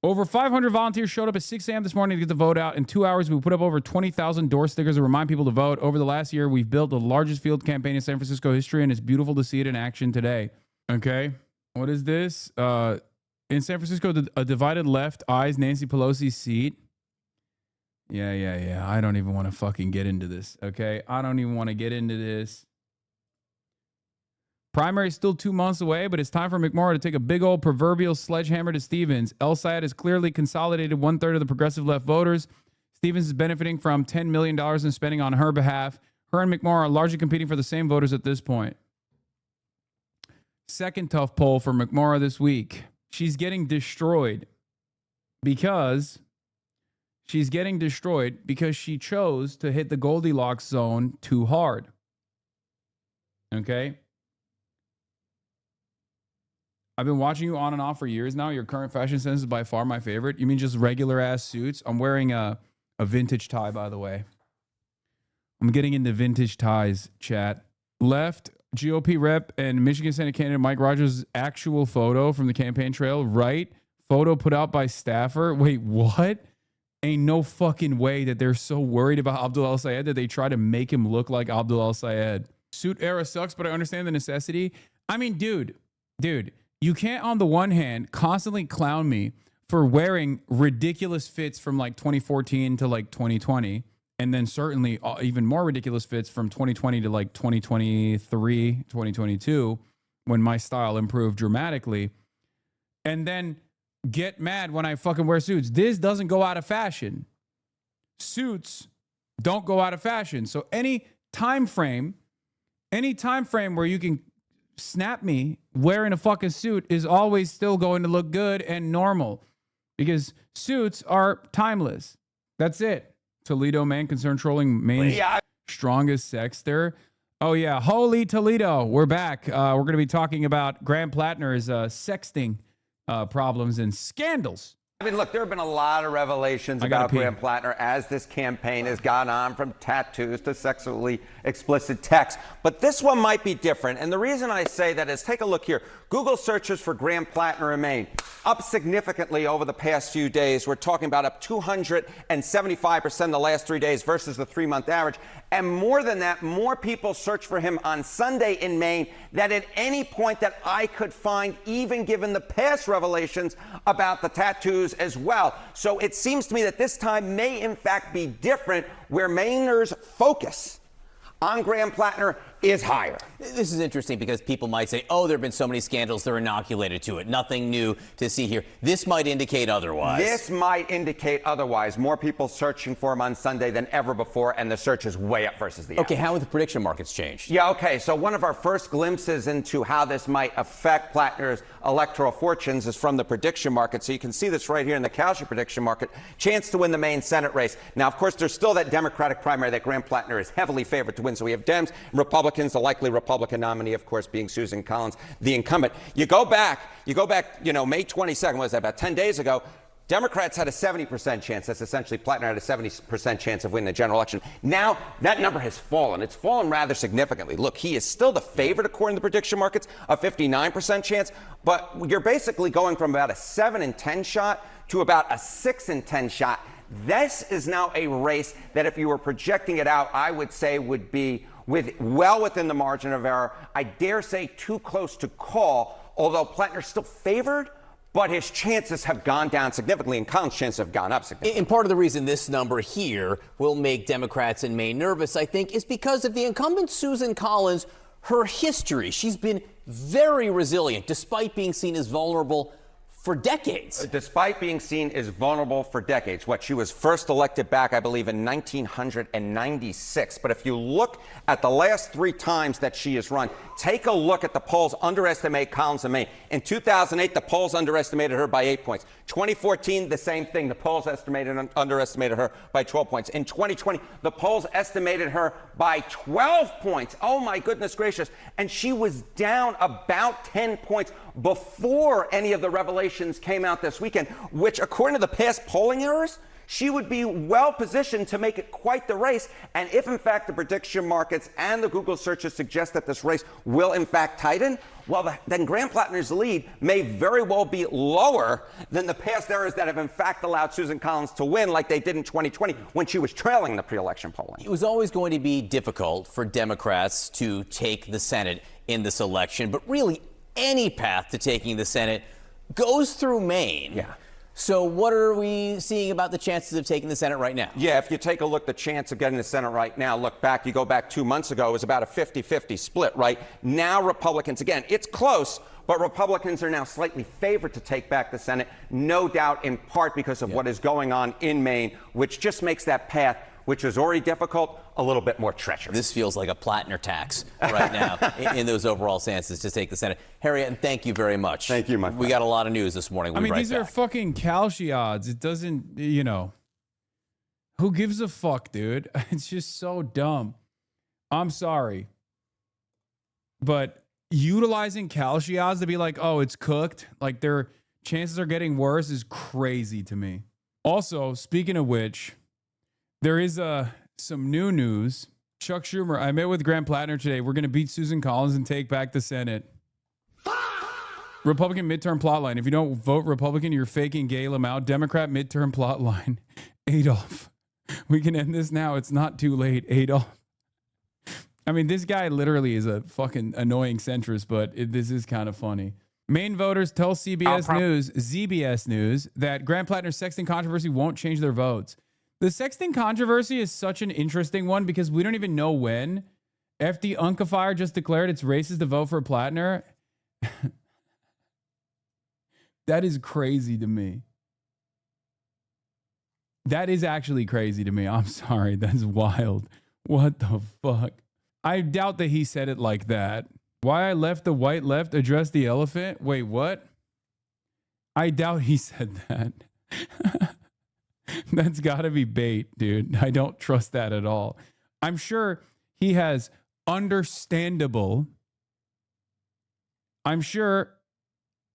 over 500 volunteers showed up at 6 a.m. this morning to get the vote out. In 2 hours, we put up over 20,000 door stickers to remind people to vote. Over the last year, we've built the largest field campaign in San Francisco history, and it's beautiful to see it in action today. Okay, what is this? In San Francisco, a divided left eyes Nancy Pelosi's seat. Yeah. I don't even want to fucking get into this, okay? I don't even want to get into this. Primary is still 2 months away, but it's time for McMorrow to take a big old proverbial sledgehammer to Stevens. El Sayed has clearly consolidated 1/3 of the progressive left voters. Stevens is benefiting from $10 million in spending on her behalf. Her and McMorrow are largely competing for the same voters at this point. Second tough poll for McMorrow this week. She's getting destroyed because she chose to hit the Goldilocks zone too hard. Okay? I've been watching you on and off for years now. Your current fashion sense is by far my favorite. You mean just regular ass suits? I'm wearing a vintage tie, by the way. I'm getting into vintage ties, chat. Left GOP rep and Michigan Senate candidate Mike Rogers' actual photo from the campaign trail. Right photo put out by staffer. Wait, what? Ain't no fucking way that they're so worried about Abdul El Sayed that they try to make him look like Abdul El Sayed. Suit era sucks, but I understand the necessity. I mean, dude. You can't, on the one hand, constantly clown me for wearing ridiculous fits from like 2014 to like 2020, and then certainly even more ridiculous fits from 2020 to like 2023, 2022, when my style improved dramatically, and then get mad when I fucking wear suits. This doesn't go out of fashion. Suits don't go out of fashion. So any time frame where you can snap me wearing a fucking suit is always still going to look good and normal, because suits are timeless. That's it. Toledo man concerned trolling Maine's strongest sexter. Oh yeah, holy Toledo, we're back. We're going to be talking about Graham Plattner's sexting problems and scandals. I mean, look, there have been a lot of revelations about Graham Plattner as this campaign has gone on, from tattoos to sexually explicit texts. But this one might be different. And the reason I say that is, take a look here. Google searches for Graham Plattner in Maine up significantly over the past few days. We're talking about up 275% in the last 3 days versus the 3-month average. And more than that, more people search for him on Sunday in Maine than at any point that I could find, even given the past revelations about the tattoos as well. So it seems to me that this time may in fact be different, where Mainers' focus on Graham Plattner is higher. This is interesting because people might say, oh, there have been so many scandals, they're inoculated to it. Nothing new to see here. This might indicate otherwise. This might indicate otherwise. More people searching for him on Sunday than ever before, and the search is way up versus the Okay, average. how have the prediction markets changed? Yeah, okay, so one of our first glimpses into how this might affect Plattner's electoral fortunes is from the prediction market. So you can see this right here in the Kalshi prediction market. Chance to win the Maine Senate race. Now, of course, there's still that Democratic primary that Graham Plattner is heavily favored to win. So we have Dems, Republicans, the likely Republican nominee, of course, being Susan Collins, the incumbent. You go back, May 22nd, what was that, about 10 days ago, Democrats had a 70% chance. That's essentially Plattner had a 70% chance of winning the general election. Now, that number has fallen. It's fallen rather significantly. Look, he is still the favorite according to the prediction markets, a 59% chance, but you're basically going from about a 7 in 10 shot to about a 6 in 10 shot. This is now a race that, if you were projecting it out, I would say would be well within the margin of error. I dare say too close to call, although Plattner's still favored, but his chances have gone down significantly, and Collins' chances have gone up significantly. And part of the reason this number here will make Democrats in Maine nervous, I think, is because of the incumbent Susan Collins, her history. She's been very resilient, despite being seen as vulnerable for decades. Despite being seen as vulnerable for decades. She was first elected back, I believe, in 1996. But if you look at the last 3 times that she has run, take a look at the polls underestimate Collins and Maine. In 2008, the polls underestimated her by 8 points. 2014, the same thing. The polls underestimated her by 12 points. In 2020, the polls estimated her by 12 points. Oh, my goodness gracious. And she was down about 10 points before any of the revelations came out this weekend, which, according to the past polling errors, she would be well positioned to make it quite the race. And if, in fact, the prediction markets and the Google searches suggest that this race will, in fact, tighten, well, then Graham Plattner's lead may very well be lower than the past errors that have, in fact, allowed Susan Collins to win like they did in 2020 when she was trailing the pre-election polling. It was always going to be difficult for Democrats to take the Senate in this election, but really any path to taking the Senate goes through Maine. Yeah. So what are we seeing about the chances of taking the Senate right now? Yeah, if you take a look, the chance of getting the Senate right now, you go back 2 months ago, it was about a 50-50 split, right? Now Republicans, again, it's close, but Republicans are now slightly favored to take back the Senate, no doubt in part because of what is going on in Maine, which just makes that path, which was already difficult, a little bit more treacherous. This feels like a Plattner tax right now in those overall chances to take the Senate. Harriet, thank you very much. Thank you, my friend. We got a lot of news this morning. I mean, these are fucking Kalshi odds. It doesn't, who gives a fuck, dude? It's just so dumb. I'm sorry. But utilizing Kalshi odds to be like, oh, it's cooked, like their chances are getting worse is crazy to me. Also, speaking of which, there is some new news. Chuck Schumer, I met with Graham Plattner today. We're going to beat Susan Collins and take back the Senate. Republican midterm plotline. If you don't vote Republican, you're faking Galen out. Democrat midterm plotline. Adolf. We can end this now. It's not too late. Adolf. I mean, this guy literally is a fucking annoying centrist, but this is kind of funny. Maine voters tell ZBS News, that Graham Plattner's sexting controversy won't change their votes. The sexting controversy is such an interesting one because we don't even know when. FD Unkifier just declared it's racist to vote for Plattner. That is crazy to me. That is actually crazy to me. I'm sorry. That's wild. What the fuck? I doubt that he said it like that. Why I left the white left address the elephant? Wait, what? I doubt he said that. That's got to be bait, dude. I don't trust that at all. I'm sure he has understandable. I'm sure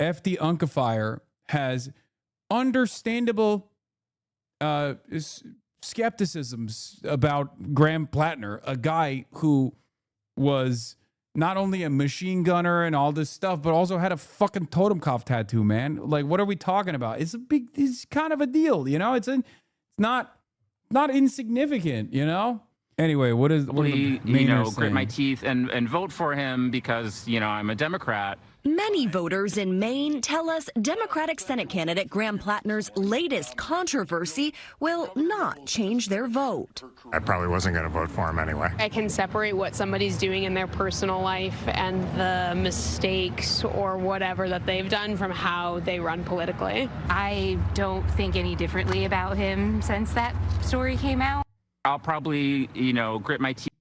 FD Unkifier has understandable skepticisms about Graham Plattner, a guy who was not only a machine gunner and all this stuff, but also had a fucking Totenkopf tattoo, man. Like, what are we talking about? It's kind of a deal, it's not insignificant, Anyway, what are the Mainers grit my saying? teeth and vote for him because, I'm a Democrat. Many voters in Maine tell us Democratic Senate candidate Graham Plattner's latest controversy will not change their vote. I probably wasn't going to vote for him anyway. I can separate what somebody's doing in their personal life and the mistakes or whatever that they've done from how they run politically. I don't think any differently about him since that story came out. I'll probably, grit my teeth.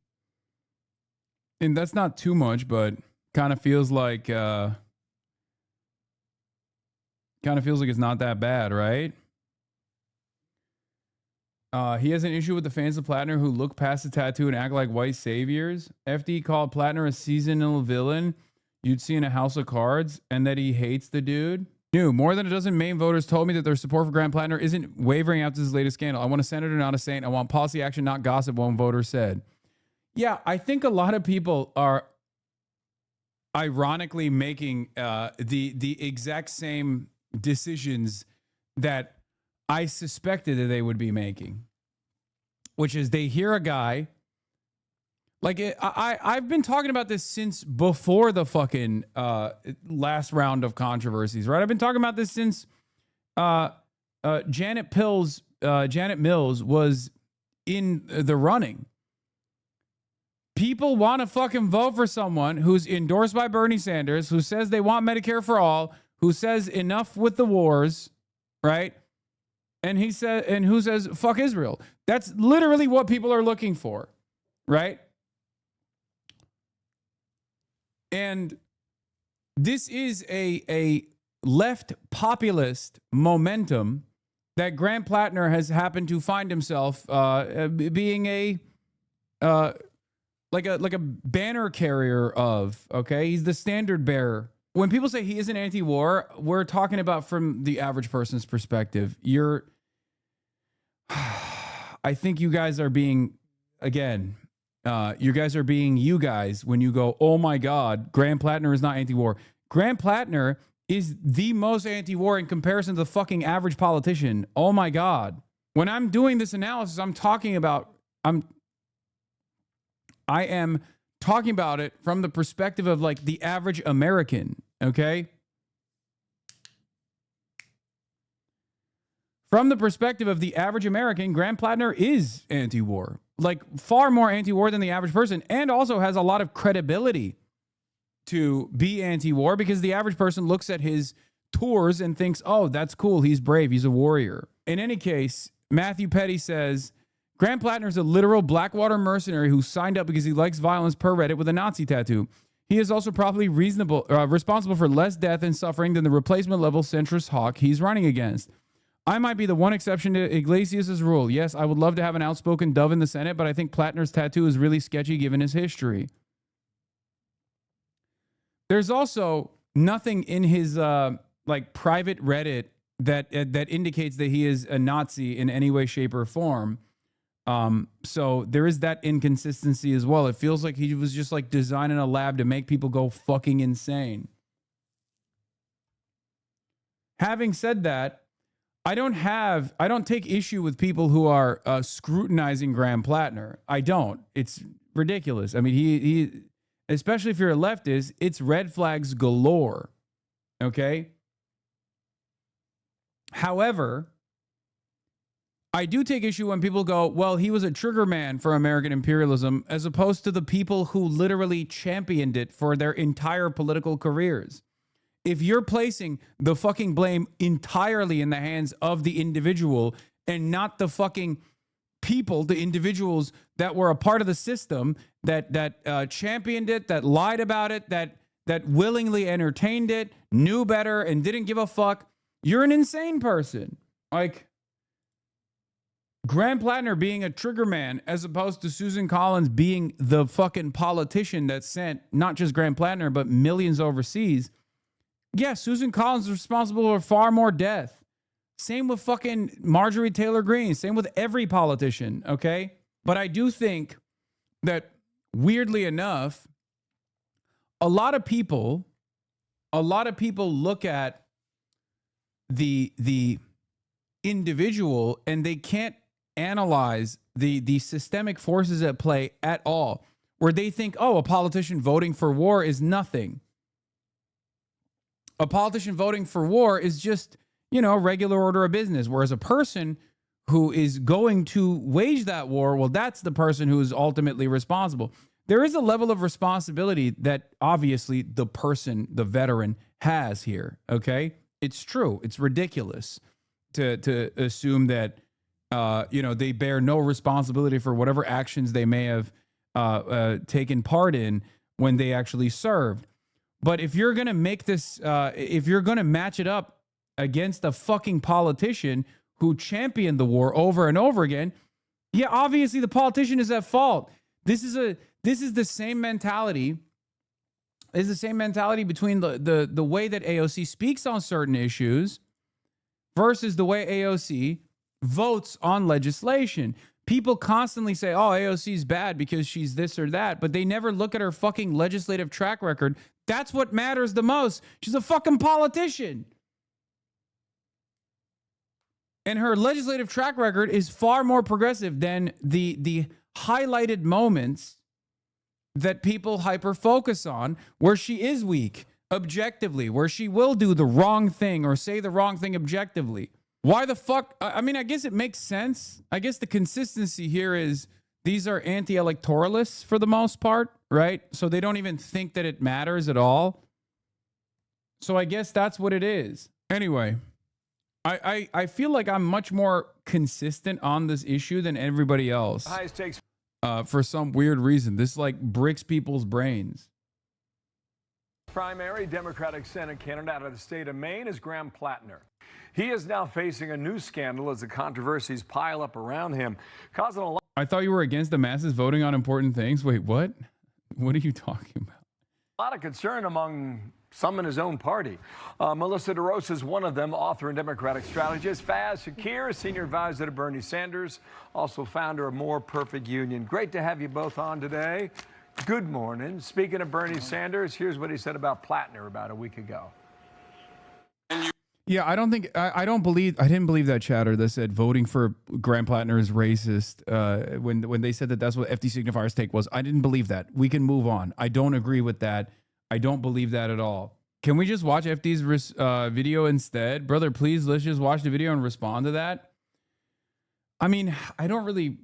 And that's not too much, but kind of feels like it's not that bad, right? He has an issue with the fans of Plattner who look past the tattoo and act like white saviors. FD called Plattner a seasonal villain you'd see in a House of Cards, and that he hates the dude. More than a dozen Maine voters told me that their support for Graham Plattner isn't wavering after his latest scandal. I want a senator, not a saint. I want policy action, not gossip, one voter said. Yeah, I think a lot of people are ironically making the exact same decisions that I suspected that they would be making, which is they hear a guy like I've been talking about this since before the fucking last round of controversies, right? I've been talking about this since Janet Mills was in the running. People want to fucking vote for someone who's endorsed by Bernie Sanders, who says they want Medicare for all, who says enough with the wars, right? And who says fuck Israel. That's literally what people are looking for, right? And this is a left populist momentum that Grant Plattner has happened to find himself being a banner carrier of. Okay, he's the standard bearer. When people say he isn't anti-war, we're talking about from the average person's perspective. I think you guys are being, again, you guys are being you guys when you go, oh my God, Grant Plattner is not anti-war. Grant Plattner is the most anti-war in comparison to the fucking average politician. Oh my God. When I'm doing this analysis, I am talking about it from the perspective of like the average American, okay? From the perspective of the average American, Grant Plattner is anti-war. Like far more anti-war than the average person, and also has a lot of credibility to be anti-war because the average person looks at his tours and thinks, oh, that's cool. He's brave. He's a warrior. In any case, Matthew Petty says, Grant Plattner is a literal Blackwater mercenary who signed up because he likes violence per Reddit with a Nazi tattoo. He is also probably responsible for less death and suffering than the replacement level centrist hawk he's running against. I might be the one exception to Iglesias' rule. Yes, I would love to have an outspoken dove in the Senate, but I think Plattner's tattoo is really sketchy given his history. There's also nothing in his private Reddit that indicates that he is a Nazi in any way, shape, or form. So there is that inconsistency as well. It feels like he was just like designed in a lab to make people go fucking insane. Having said that, I don't take issue with people who are scrutinizing Graham Plattner. I don't. It's ridiculous. I mean, he especially if you're a leftist, it's red flags galore. Okay? However, I do take issue when people go, well, he was a trigger man for American imperialism, as opposed to the people who literally championed it for their entire political careers. If you're placing the fucking blame entirely in the hands of the individual and not the fucking people, the individuals that were a part of the system that championed it, that lied about it, that willingly entertained it, knew better, and didn't give a fuck, you're an insane person. Like Graham Plattner being a trigger man as opposed to Susan Collins being the fucking politician that sent not just Graham Plattner, but millions overseas. Yeah, Susan Collins is responsible for far more death. Same with fucking Marjorie Taylor Greene. Same with every politician, okay? But I do think that, weirdly enough, a lot of people look at the individual and they can't analyze the systemic forces at play at all, where they think, oh, a politician voting for war is nothing. A politician voting for war is just, regular order of business. Whereas a person who is going to wage that war, well, that's the person who is ultimately responsible. There is a level of responsibility that obviously the person, the veteran, has here, okay? It's true. It's ridiculous to assume that, they bear no responsibility for whatever actions they may have taken part in when they actually served. But if you're going to make this, if you're going to match it up against a fucking politician who championed the war over and over again, yeah, obviously the politician is at fault. This is the same mentality. It's the same mentality between the way that AOC speaks on certain issues versus the way AOC votes on legislation. People constantly say, oh, AOC is bad because she's this or that, but they never look at her fucking legislative track record. That's what matters the most. She's a fucking politician. And her legislative track record is far more progressive than the highlighted moments that people hyper-focus on where she is weak objectively, where she will do the wrong thing or say the wrong thing objectively. Why the fuck? I mean, I guess it makes sense. I guess the consistency here is these are anti-electoralists for the most part, right? So they don't even think that it matters at all. So I guess that's what it is. Anyway, I feel like I'm much more consistent on this issue than everybody else. High stakes. For some weird reason. This like bricks people's brains. Primary Democratic Senate candidate out of the state of Maine is Graham Plattner. He is now facing a new scandal as the controversies pile up around him, causing a lot. I thought you were against the masses voting on important things. Wait, what? What are you talking about? A lot of concern among some in his own party. Melissa DeRosa is one of them, author and Democratic strategist. Faz Shakir, senior advisor to Bernie Sanders, also founder of More Perfect Union. Great to have you both on today. Good morning. Speaking of Bernie Sanders, here's what he said about Plattner about a week ago. Yeah, I didn't believe that chatter that said voting for Graham Plattner is racist. When they said that that's what FD Signifier's take was, I didn't believe that. We can move on. I don't agree with that. I don't believe that at all. Can we just watch FD's video instead? Brother, please, let's just watch the video and respond to that. I mean, I don't really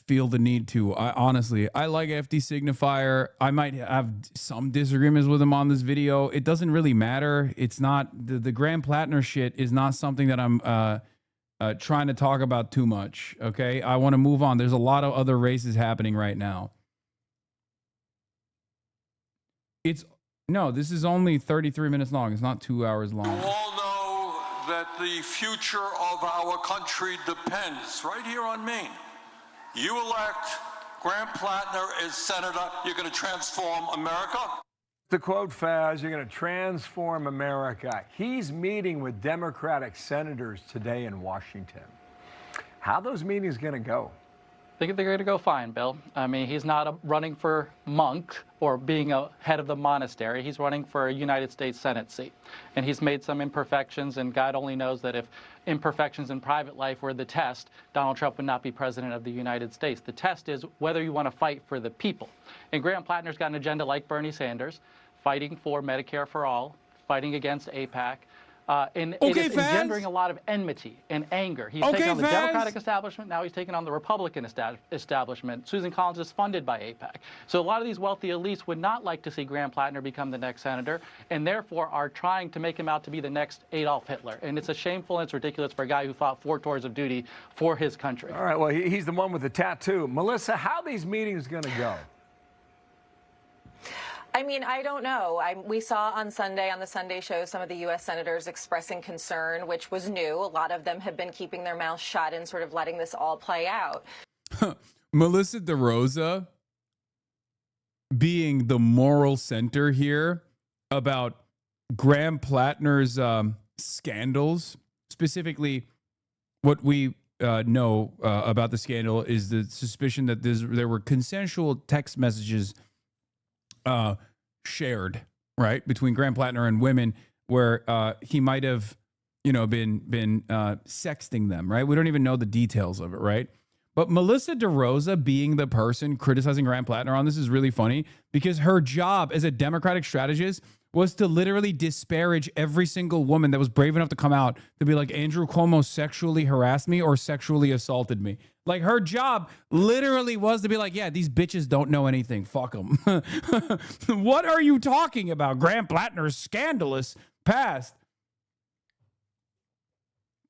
feel the need to. Honestly, I like FD Signifier. I might have some disagreements with him on this video. It doesn't really matter. It's not, the Graham Plattner shit is not something that I'm trying to talk about too much, okay? I want to move on. There's a lot of other races happening right now. No, this is only 33 minutes long. It's not 2 hours long. You all know that the future of our country depends right here on Maine. You elect Graham Plattner as senator, you're going to transform America. To quote Faz, you're going to transform America. He's meeting with Democratic senators today in Washington. How those meetings going to go? I think they're going to go fine, Bill. I mean, he's not running for monk or being a head of the monastery. He's running for a United States Senate seat. And he's made some imperfections, and God only knows that if imperfections in private life were the test, Donald Trump would not be president of the United States. The test is whether you want to fight for the people. And Graham Plattner's got an agenda like Bernie Sanders, fighting for Medicare for all, fighting against AIPAC. And it is engendering a lot of enmity and anger. He's taken on the Democratic establishment. Now he's taken on the Republican establishment. Susan Collins is funded by AIPAC. So a lot of these wealthy elites would not like to see Graham Plattner become the next senator, and therefore are trying to make him out to be the next Adolf Hitler. And it's a shameful and it's ridiculous for a guy who fought 4 tours of duty for his country. All right, well, he's the one with the tattoo. Melissa, how are these meetings going to go? I mean, I don't know. We saw on Sunday, on the Sunday show, some of the U.S. senators expressing concern, which was new. A lot of them have been keeping their mouths shut and sort of letting this all play out. Melissa DeRosa being the moral center here about Graham Plattner's scandals, specifically what we know about the scandal is the suspicion that there were consensual text messages shared, right, between Graham Plattner and women, where he might have, been sexting them, right? We don't even know the details of it, right? But Melissa DeRosa being the person criticizing Graham Plattner on this is really funny because her job as a Democratic strategist was to literally disparage every single woman that was brave enough to come out to be like, Andrew Cuomo sexually harassed me or sexually assaulted me. Like, her job literally was to be like, yeah, these bitches don't know anything. Fuck them. What are you talking about? Graham Plattner's scandalous past.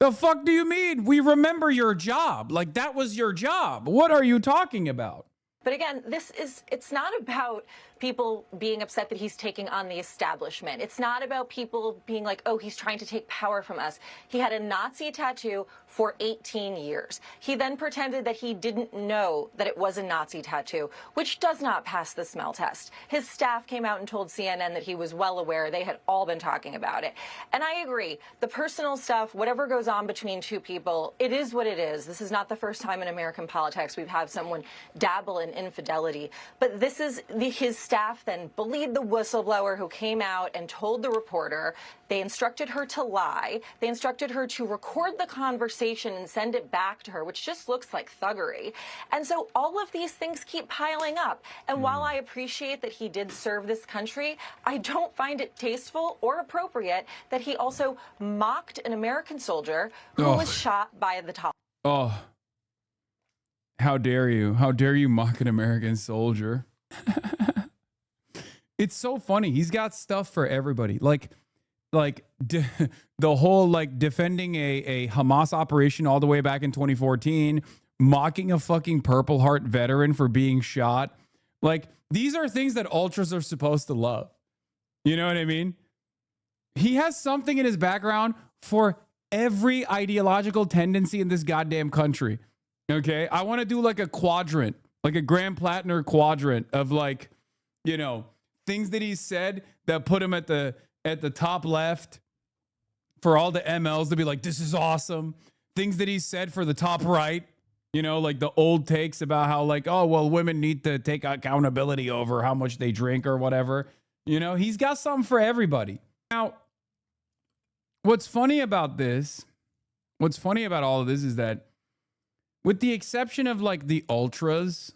The fuck do you mean? We remember your job. Like, that was your job. What are you talking about? But again, it's not about people being upset that he's taking on the establishment. It's not about people being like, oh, he's trying to take power from us. He had a Nazi tattoo for 18 years. He then pretended that he didn't know that it was a Nazi tattoo, which does not pass the smell test. His staff came out and told CNN that he was well aware. They had all been talking about it. And I agree. The personal stuff, whatever goes on between two people, it is what it is. This is not the first time in American politics we've had someone dabble in infidelity. But this is his staff then bullied the whistleblower who came out and told the reporter. They instructed her to lie. They instructed her to record the conversation and send it back to her, which just looks like thuggery. And so all of these things keep piling up. And while I appreciate that he did serve this country, I don't find it tasteful or appropriate that he also mocked an American soldier who was shot by the Taliban. Oh, how dare you? How dare you mock an American soldier? It's so funny. He's got stuff for everybody. Like, like the whole like defending a Hamas operation all the way back in 2014, mocking a fucking Purple Heart veteran for being shot. Like, these are things that ultras are supposed to love. You know what I mean? He has something in his background for every ideological tendency in this goddamn country. Okay? I want to do like a quadrant, like a Graham Plattner quadrant of like, you know, things that he said that put him at the top left for all the MLs to be like, this is awesome. Things that he said for the top right, you know, like the old takes about how like, oh, well, women need to take accountability over how much they drink or whatever. You know, he's got something for everybody. Now, what's funny about all of this is that with the exception of like the ultras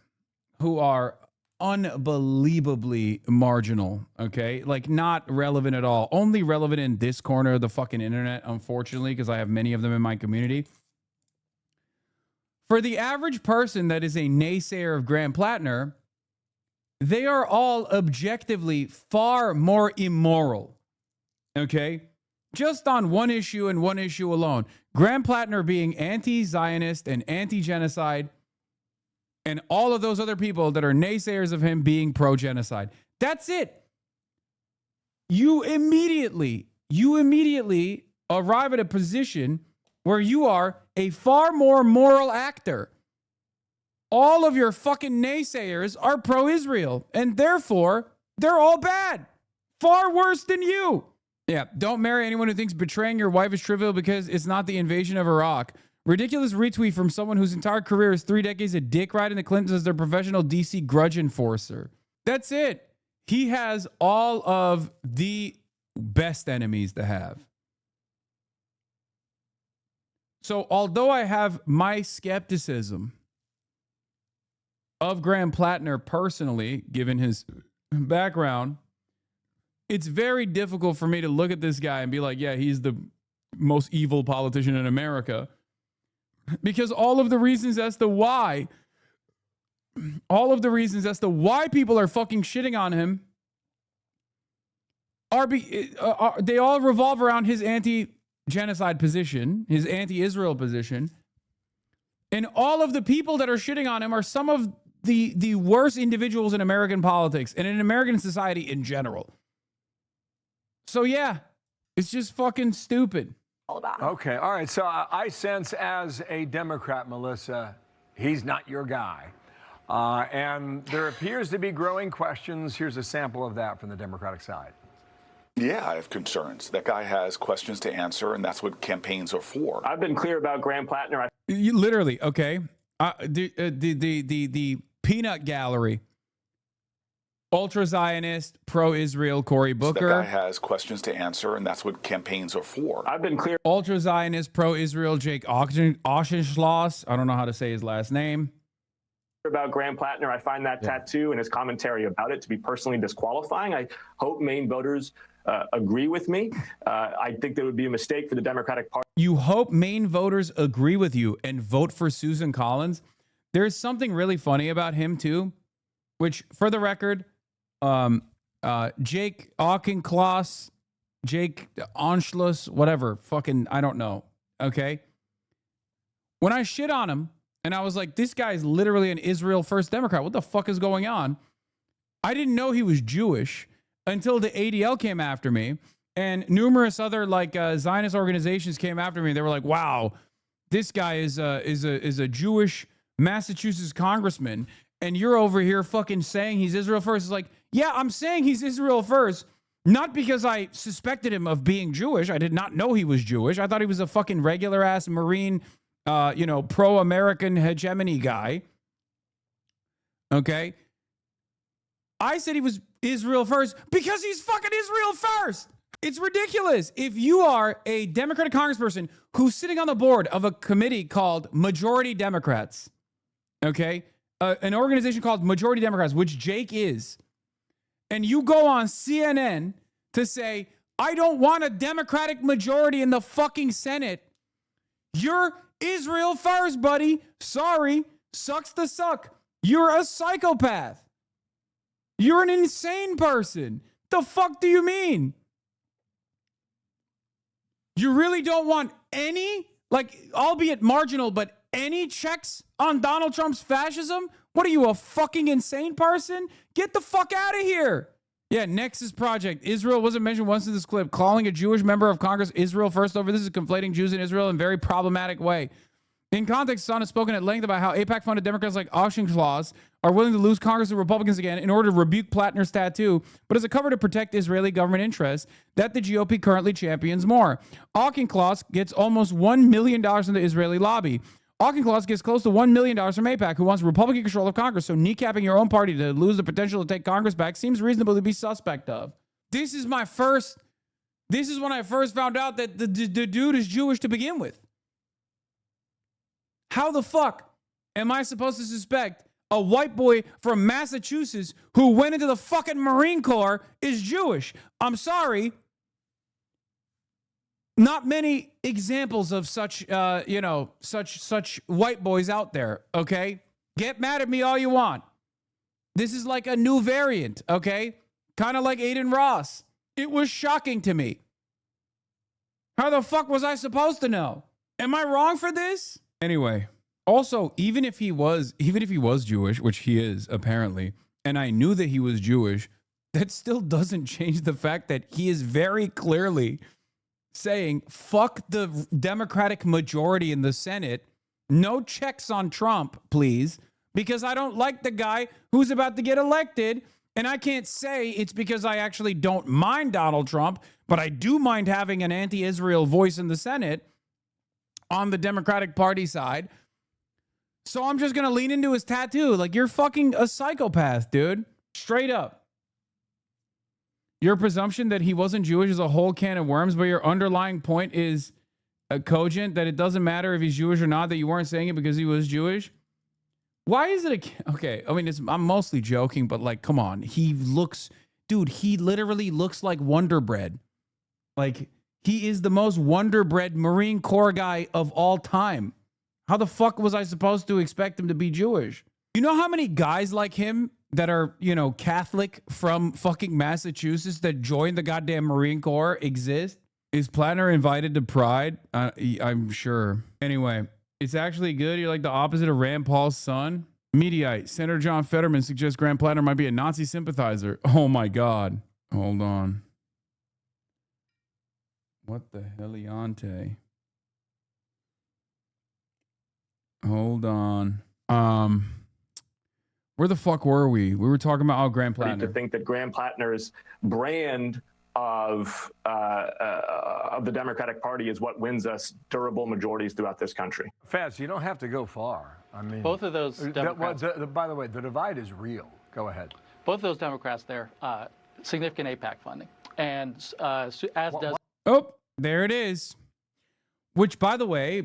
who are unbelievably marginal, okay? Like not relevant at all. Only relevant in this corner of the fucking internet, unfortunately, because I have many of them in my community. For the average person that is a naysayer of Graham Plattner, they are all objectively far more immoral, okay? Just on one issue and one issue alone. Graham Plattner being anti-Zionist and anti-genocide, and all of those other people that are naysayers of him being pro-genocide. That's it. You immediately arrive at a position where you are a far more moral actor. All of your fucking naysayers are pro-Israel, and therefore, they're all bad. Far worse than you. Yeah, don't marry anyone who thinks betraying your wife is trivial because it's not the invasion of Iraq. Ridiculous retweet from someone whose entire career is 3 decades of dick riding the Clintons as their professional DC grudge enforcer. That's it. He has all of the best enemies to have. So although I have my skepticism of Graham Plattner personally, given his background, it's very difficult for me to look at this guy and be like, yeah, he's the most evil politician in America. Because all of the reasons as to why people are fucking shitting on him they all revolve around his anti-genocide position, his anti-Israel position. And all of the people that are shitting on him are some of the worst individuals in American politics and in American society in general. So yeah, it's just fucking stupid. Okay, all right. So I sense as a Democrat, Melissa, he's not your guy. And there appears to be growing questions. Here's a sample of that from the Democratic side. Yeah, I have concerns. That guy has questions to answer, and that's what campaigns are for. I've been clear about Graham Plattner. Literally, okay. The peanut gallery. Ultra-Zionist, pro-Israel Cory Booker. That guy has questions to answer, and that's what campaigns are for. I've been clear. Ultra-Zionist, pro-Israel Jake Auchincloss. I don't know how to say his last name. About Graham Plattner, I find that tattoo and his commentary about it to be personally disqualifying. I hope Maine voters agree with me. I think there would be a mistake for the Democratic Party. You hope Maine voters agree with you and vote for Susan Collins. There's something really funny about him, too, which, for the record, Jake Auchincloss, Jake Auchincloss, whatever, fucking, I don't know, okay? When I shit on him, and I was like, this guy's literally an Israel First Democrat. What the fuck is going on? I didn't know he was Jewish until the ADL came after me, and numerous other like Zionist organizations came after me. They were like, wow, this guy is a Jewish Massachusetts congressman, and you're over here fucking saying he's Israel First. It's like, yeah, I'm saying he's Israel First, not because I suspected him of being Jewish. I did not know he was Jewish. I thought he was a fucking regular ass Marine, pro-American hegemony guy. Okay. I said he was Israel First because he's fucking Israel First. It's ridiculous. If you are a Democratic congressperson who's sitting on the board of a committee called Majority Democrats, okay, an organization called Majority Democrats, which Jake is, and you go on CNN to say, I don't want a Democratic majority in the fucking Senate, you're Israel First, buddy. Sorry. Sucks to suck. You're a psychopath. You're an insane person. The fuck do you mean? You really don't want any, like, albeit marginal, but any checks on Donald Trump's fascism? What are you, a fucking insane person? Get the fuck out of here. Yeah, Nexus Project. Israel wasn't mentioned once in this clip. Calling a Jewish member of Congress Israel first over. This is conflating Jews and Israel in a very problematic way. In context, Son has spoken at length about how AIPAC-funded Democrats like Auchincloss are willing to lose Congress to Republicans again in order to rebuke Plattner's tattoo, but as a cover to protect Israeli government interests that the GOP currently champions more. Auchincloss gets almost $1 million from the Israeli lobby. Auchincloss gets close to $1 million from AIPAC, who wants Republican control of Congress, so kneecapping your own party to lose the potential to take Congress back seems reasonable to be suspect of. This is when I first found out that the dude is Jewish to begin with. How the fuck am I supposed to suspect a white boy from Massachusetts who went into the fucking Marine Corps is Jewish? I'm sorry. Not many examples of such, such white boys out there, okay? Get mad at me all you want. This is like a new variant, okay? Kind of like Aiden Ross. It was shocking to me. How the fuck was I supposed to know? Am I wrong for this? Anyway, also, even if he was Jewish, which he is apparently, and I knew that he was Jewish, that still doesn't change the fact that he is very clearly saying, fuck the Democratic majority in the Senate. No checks on Trump, please, because I don't like the guy who's about to get elected. And I can't say it's because I actually don't mind Donald Trump, but I do mind having an anti-Israel voice in the Senate on the Democratic Party side. So I'm just going to lean into his tattoo. Like, you're fucking a psychopath, dude. Straight up. Your presumption that he wasn't Jewish is a whole can of worms, but your underlying point is cogent, that it doesn't matter if he's Jewish or not, that you weren't saying it because he was Jewish. Why is it okay? I mean, I'm mostly joking, but like, come on. He literally looks like Wonder Bread. Like, he is the most Wonder Bread Marine Corps guy of all time. How the fuck was I supposed to expect him to be Jewish? You know how many guys like him that are, Catholic from fucking Massachusetts that joined the goddamn Marine Corps exist? Is Plattner invited to Pride? I'm sure. Anyway, it's actually good. You're like the opposite of Rand Paul's son. Mediaite. Senator John Fetterman suggests Graham Plattner might be a Nazi sympathizer. Oh my God. Hold on. What the heliante? Hold on. Where the fuck were we? We were talking about Graham Plattner. To think that Graham Plattner's brand of the Democratic Party is what wins us durable majorities throughout this country. Faz, you don't have to go far. I mean, both of those Democrats. By the way, the divide is real. Go ahead. Both of those Democrats there, significant AIPAC funding, and as does. Oh, there it is. Which, by the way,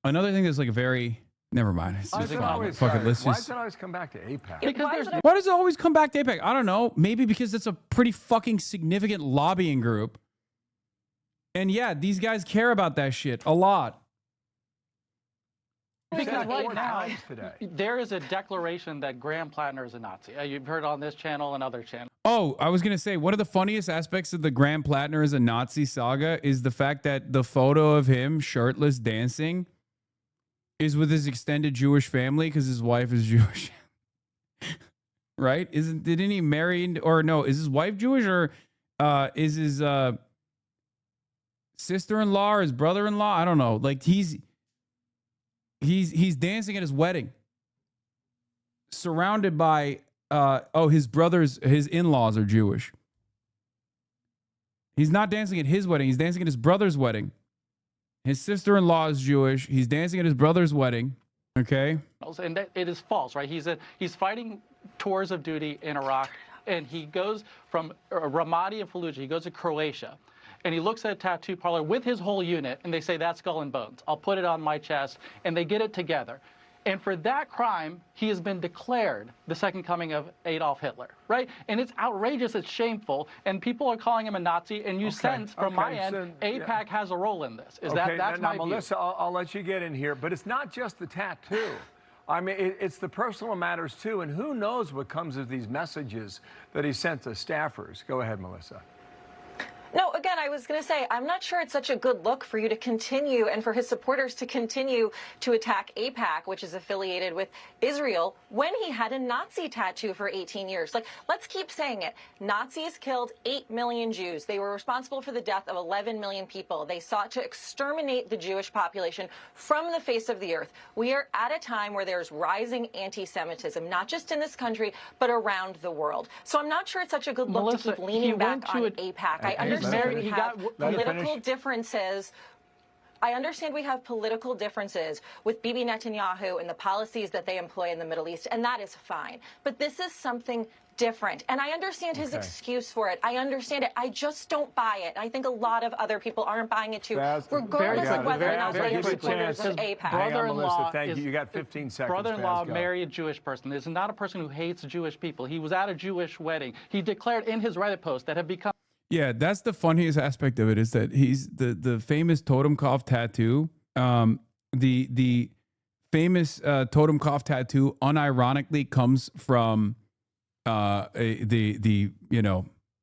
another thing that's like a very. Never mind. It's just why does it always come back to AIPAC? Why does it always come back to AIPAC? I don't know. Maybe because it's a pretty fucking significant lobbying group. And yeah, these guys care about that shit a lot. Because right now, there is a declaration that Graham Plattner is a Nazi. You've heard on this channel and other channels. Oh, I was going to say, one of the funniest aspects of the Graham Plattner is a Nazi saga is the fact that the photo of him shirtless dancing is with his extended Jewish family because his wife is Jewish. Right? Didn't he marry, or no, is his wife Jewish, or is his sister-in-law or his brother-in-law? I don't know. Like, he's dancing at his wedding, surrounded by his in-laws are Jewish. He's not dancing at his wedding. He's dancing at his brother's wedding. His sister-in-law is Jewish. He's dancing at his brother's wedding. Okay. And that, it is false, right? He's fighting tours of duty in Iraq, and he goes from Ramadi and Fallujah. He goes to Croatia, and he looks at a tattoo parlor with his whole unit, and they say, that's Skull and Bones. I'll put it on my chest, and they get it together. And for that crime, he has been declared the second coming of Adolf Hitler, right? And it's outrageous, it's shameful, and people are calling him a Nazi, and you sense, from my end, AIPAC has a role in this. That's my view. Melissa, I'll let you get in here, but it's not just the tattoo. I mean, it's the personal matters, too, and who knows what comes of these messages that he sent to staffers. Go ahead, Melissa. No, I was going to say, I'm not sure it's such a good look for you to continue and for his supporters to continue to attack AIPAC, which is affiliated with Israel, when he had a Nazi tattoo for 18 years. Like, let's keep saying it. Nazis killed 8 million Jews. They were responsible for the death of 11 million people. They sought to exterminate the Jewish population from the face of the earth. We are at a time where there's rising anti-Semitism, not just in this country, but around the world. So I'm not sure it's such a good look to keep leaning back on AIPAC. I understand we have political differences. I understand we have political differences with Bibi Netanyahu and the policies that they employ in the Middle East, and that is fine. But this is something different. And I understand his excuse for it. I understand it. I just don't buy it. I think a lot of other people aren't buying it too, regardless of whether or not they are supporters of AIPAC. Brother-in-law, thank you. You got 15 seconds. Brother-in-law married a Jewish person. This is not a person who hates Jewish people. He was at a Jewish wedding. He declared in his Reddit post that had become. Yeah, that's the funniest aspect of it, is that he's the famous Totenkopf tattoo. The famous Totenkopf tattoo unironically comes from the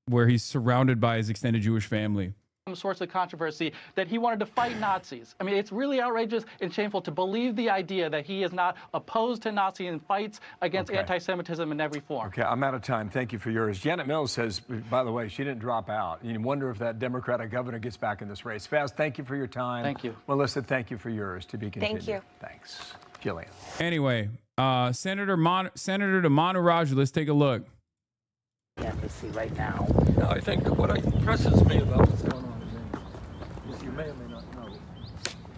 where he's surrounded by his extended Jewish family. Source of controversy that he wanted to fight Nazis. I mean, it's really outrageous and shameful to believe the idea that he is not opposed to Nazi and fights against anti-Semitism in every form. Okay, I'm out of time. Thank you for yours. Janet Mills says, by the way, she didn't drop out. You wonder if that Democratic governor gets back in this race. Faz, thank you for your time. Thank you. Melissa, thank you for yours. To be continued. Thank you. Thanks. Jillian. Anyway, Senator to Monteraj, let's take a look. Embassy right now. I think what impresses me about what's going on is you may or may not know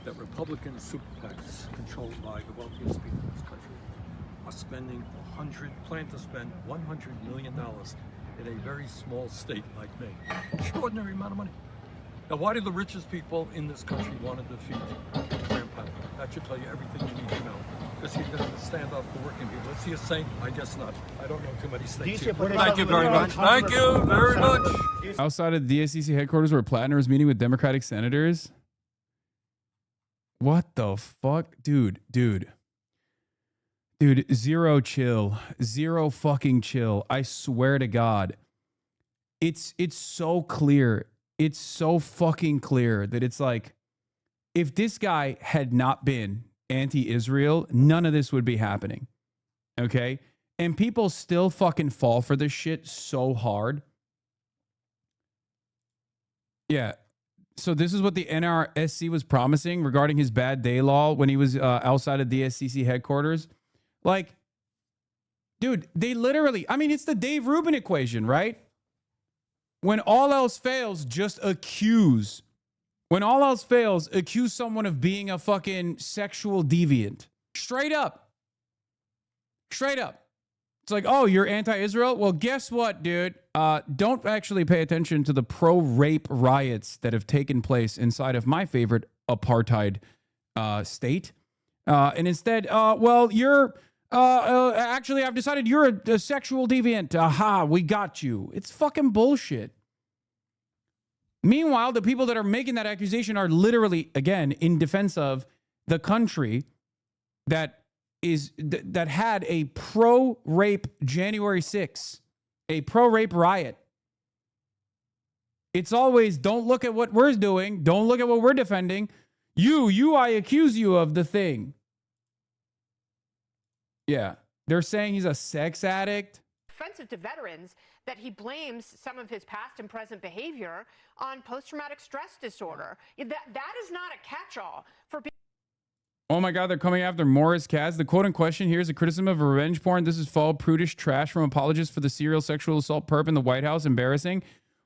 that Republican super PACs controlled by the wealthiest people in this country are plan to spend $100 million in a very small state like Maine. Extraordinary amount of money. Now, why do the richest people in this country want to defeat Graham Packer? That should tell you everything you need to know. Because he's going to stand up for working people. Is he a saint? I guess not. I don't know too many states here. Thank you very much. Thank you very much. Outside of the DSCC headquarters where Plattner was meeting with Democratic senators? What the fuck? Dude, zero chill. Zero fucking chill. I swear to God. It's so clear. It's so fucking clear that it's like, if this guy had not been anti-Israel, none of this would be happening. Okay? And people still fucking fall for this shit so hard. Yeah. So this is what the NRSC was promising regarding his bad day law when he was outside of DSCC headquarters. Like, dude, they literally, I mean, it's the Dave Rubin equation, right? When all else fails, just accuse. When all else fails, accuse someone of being a fucking sexual deviant. Straight up. Straight up. It's like, oh, you're anti-Israel? Well, guess what, dude? Don't actually pay attention to the pro-rape riots that have taken place inside of my favorite apartheid state. And instead, well, you're... actually, I've decided you're a sexual deviant. Aha, we got you. It's fucking bullshit. Meanwhile, the people that are making that accusation are literally, again, in defense of the country that had a pro-rape January 6th, a pro-rape riot. It's always, don't look at what we're doing. Don't look at what we're defending. I accuse you of the thing. Yeah. They're saying he's a sex addict. Offensive to veterans that he blames some of his past and present behavior on post-traumatic stress disorder. That is not a catch-all for people. Oh my God, they're coming after Morris Katz. The quote in question here is a criticism of revenge porn. This is fall prudish trash from apologists for the serial sexual assault perp in the White House. Embarrassing.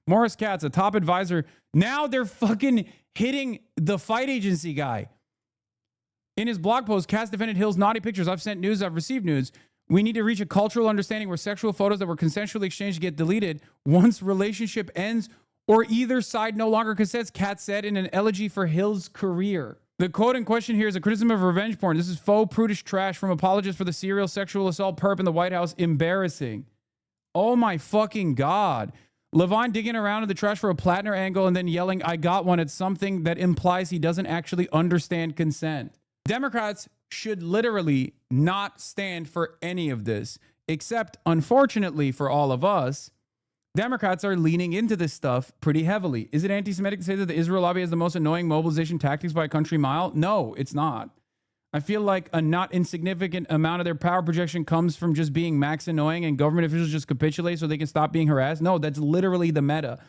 Morris Katz, a top advisor. Now they're fucking hitting the fight agency guy. In his blog post, Katz defended Hill's naughty pictures. I've sent news, I've received news. We need to reach a cultural understanding where sexual photos that were consensually exchanged get deleted once relationship ends or either side no longer consents, Katz said in an elegy for Hill's career. The quote in question here is a criticism of revenge porn. This is faux prudish trash from apologists for the serial sexual assault perp in the White House. Embarrassing. Oh my fucking God. Levine digging around in the trash for a Plattner angle and then yelling, I got one at something that implies he doesn't actually understand consent. Democrats should literally not stand for any of this, except, unfortunately for all of us, Democrats are leaning into this stuff pretty heavily. Is it anti-Semitic to say that the Israel lobby has the most annoying mobilization tactics by a country mile? No, it's not. I feel like a not insignificant amount of their power projection comes from just being max annoying and government officials just capitulate so they can stop being harassed. No, that's literally the meta.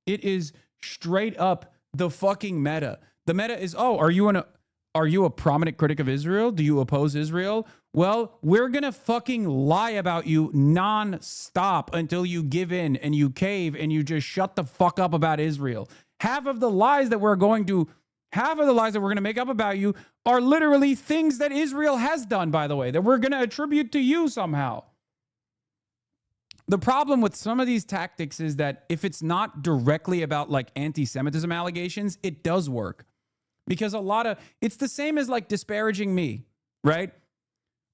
It is straight up the fucking meta. The meta is, oh, are you a prominent critic of Israel? Do you oppose Israel? Well, we're going to fucking lie about you non-stop until you give in and you cave and you just shut the fuck up about Israel. Half of the lies that we're going to make up about you are literally things that Israel has done, by the way, that we're going to attribute to you somehow. The problem with some of these tactics is that if it's not directly about like anti-Semitism allegations, it does work. Because it's the same as like disparaging me, right?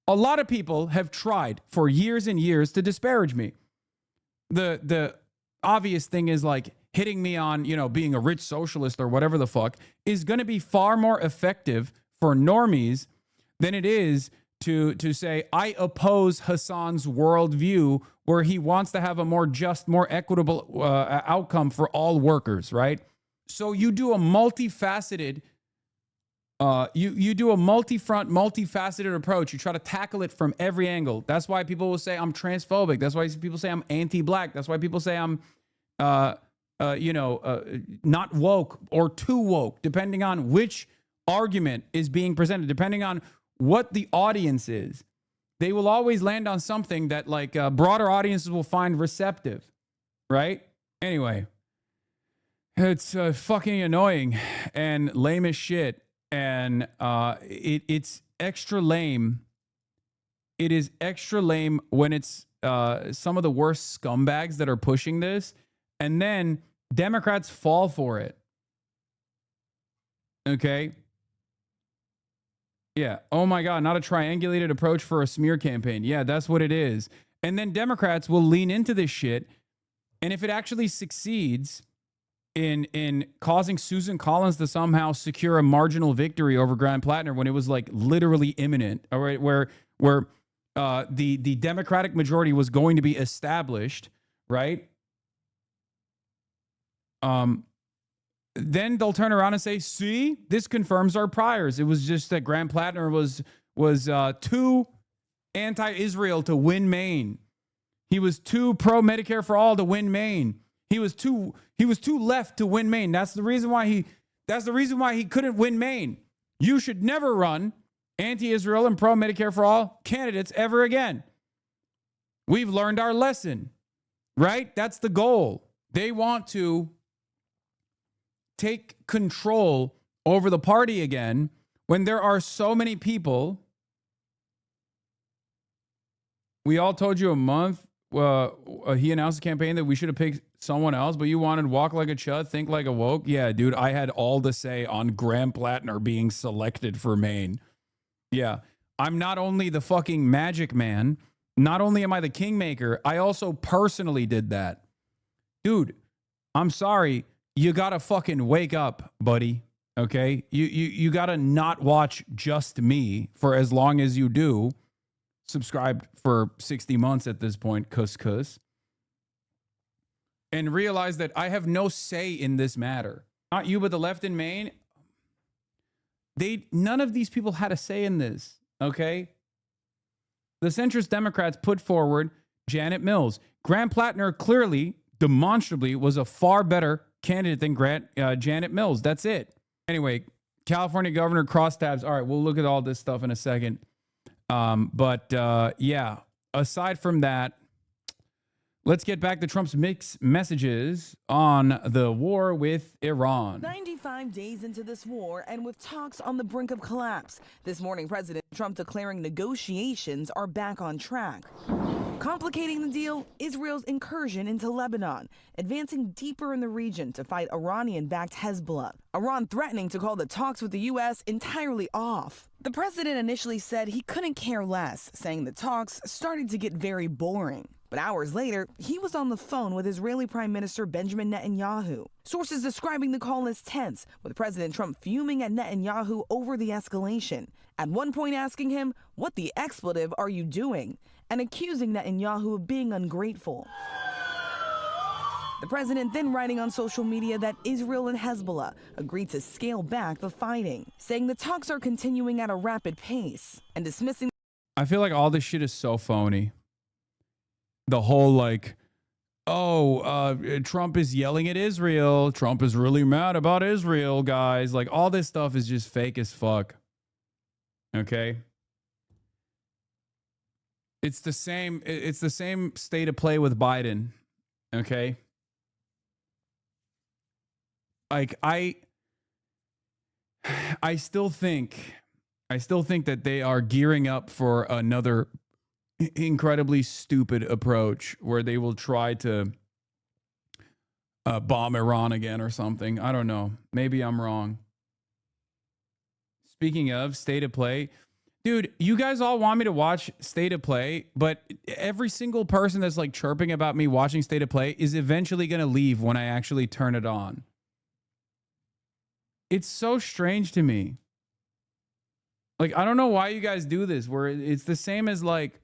A lot of people have tried for years and years to disparage me. The obvious thing is like hitting me on, being a rich socialist or whatever the fuck is going to be far more effective for normies than it is to say, I oppose Hassan's worldview where he wants to have a more just, more equitable outcome for all workers, right? So you do a multifaceted you do a multi-front, multifaceted approach. You try to tackle it from every angle. That's why people will say I'm transphobic. That's why people say I'm anti-black. That's why people say I'm, not woke or too woke, depending on which argument is being presented, depending on what the audience is. They will always land on something that like broader audiences will find receptive, right? Anyway, it's fucking annoying and lame as shit. And it's extra lame. It is extra lame when it's some of the worst scumbags that are pushing this. And then Democrats fall for it. Okay. Yeah. Oh my God. Not a triangulated approach for a smear campaign. Yeah, that's what it is. And then Democrats will lean into this shit. And if it actually succeeds in causing Susan Collins to somehow secure a marginal victory over Graham Plattner when it was like literally imminent, all right, where the Democratic majority was going to be established, right? Then they'll turn around and say, see, this confirms our priors. It was just that Graham Plattner was too anti-Israel to win Maine. He was too pro-Medicare for all to win Maine. He was too left to win Maine. That's the reason why he couldn't win Maine. You should never run anti-Israel and pro-Medicare for all candidates ever again. We've learned our lesson, right? That's the goal. They want to take control over the party again when there are so many people. We all told you a month. He announced a campaign that we should have picked someone else, but you wanted walk like a chud, think like a woke. Yeah, dude, I had all to say on Graham Plattner being selected for Maine. Yeah, I'm not only the fucking magic man, not only am I the kingmaker, I also personally did that. Dude, I'm sorry. You gotta fucking wake up, buddy. Okay? You gotta not watch just me for as long as you do. Subscribed for 60 months at this point, cuss. And realize that I have no say in this matter. Not you, but the left in Maine. None of these people had a say in this, okay? The centrist Democrats put forward Janet Mills. Graham Plattner clearly, demonstrably, was a far better candidate than Janet Mills. That's it. Anyway, California governor crosstabs. All right, we'll look at all this stuff in a second. Yeah, aside from that, let's get back to Trump's mixed messages on the war with Iran. 95 days into this war and with talks on the brink of collapse. This morning, President Trump declaring negotiations are back on track. Complicating the deal, Israel's incursion into Lebanon, advancing deeper in the region to fight Iranian-backed Hezbollah. Iran threatening to call the talks with the U.S. entirely off. The president initially said he couldn't care less, saying the talks started to get very boring. But hours later, he was on the phone with Israeli Prime Minister Benjamin Netanyahu. Sources describing the call as tense, with President Trump fuming at Netanyahu over the escalation. At one point asking him, "What the expletive are you doing?" and accusing Netanyahu of being ungrateful. The president then writing on social media that Israel and Hezbollah agreed to scale back the fighting, saying the talks are continuing at a rapid pace and dismissing. I feel like all this shit is so phony. The whole like, Trump is yelling at Israel. Trump is really mad about Israel, guys. Like all this stuff is just fake as fuck. Okay. It's the same state of play with Biden. Okay. Like I still think that they are gearing up for another incredibly stupid approach where they will try to bomb Iran again or something. I don't know. Maybe I'm wrong. Speaking of state of play, dude, you guys all want me to watch State of Play, but every single person that's like chirping about me watching State of Play is eventually going to leave when I actually turn it on. It's so strange to me. Like, I don't know why you guys do this, where it's the same as like,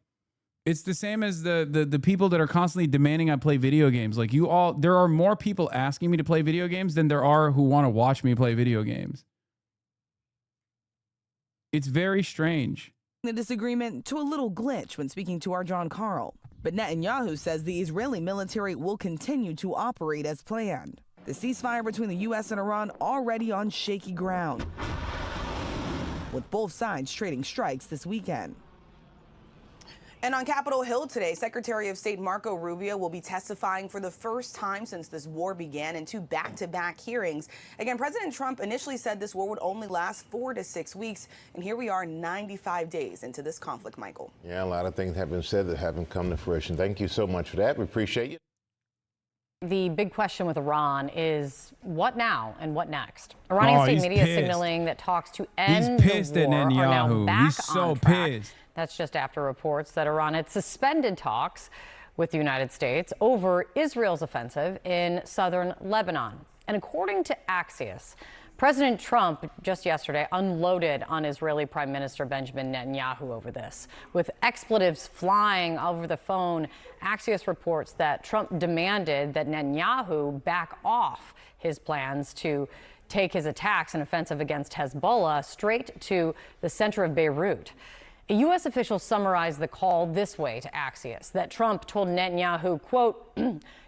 it's the same as the people that are constantly demanding I play video games. Like there are more people asking me to play video games than there are who want to watch me play video games. It's very strange. The disagreement to a little glitch when speaking to our John Carl. But Netanyahu says the Israeli military will continue to operate as planned. The ceasefire between the U.S. and Iran already on shaky ground, with both sides trading strikes this weekend. And on Capitol Hill today, Secretary of State Marco Rubio will be testifying for the first time since this war began in two back-to-back hearings. Again, President Trump initially said this war would only last 4 to 6 weeks, and here we are 95 days into this conflict, Michael. Yeah, a lot of things have been said that haven't come to fruition. Thank you so much for that. We appreciate you. The big question with Iran is what now and what next? Iranian state media is signaling that talks to end the war are now back on track. That's just after reports that Iran had suspended talks with the United States over Israel's offensive in southern Lebanon. And according to Axios, President Trump just yesterday unloaded on Israeli Prime Minister Benjamin Netanyahu over this. With expletives flying over the phone, Axios reports that Trump demanded that Netanyahu back off his plans to take his attacks and offensive against Hezbollah straight to the center of Beirut. A U.S. official summarized the call this way to Axios, that Trump told Netanyahu, quote,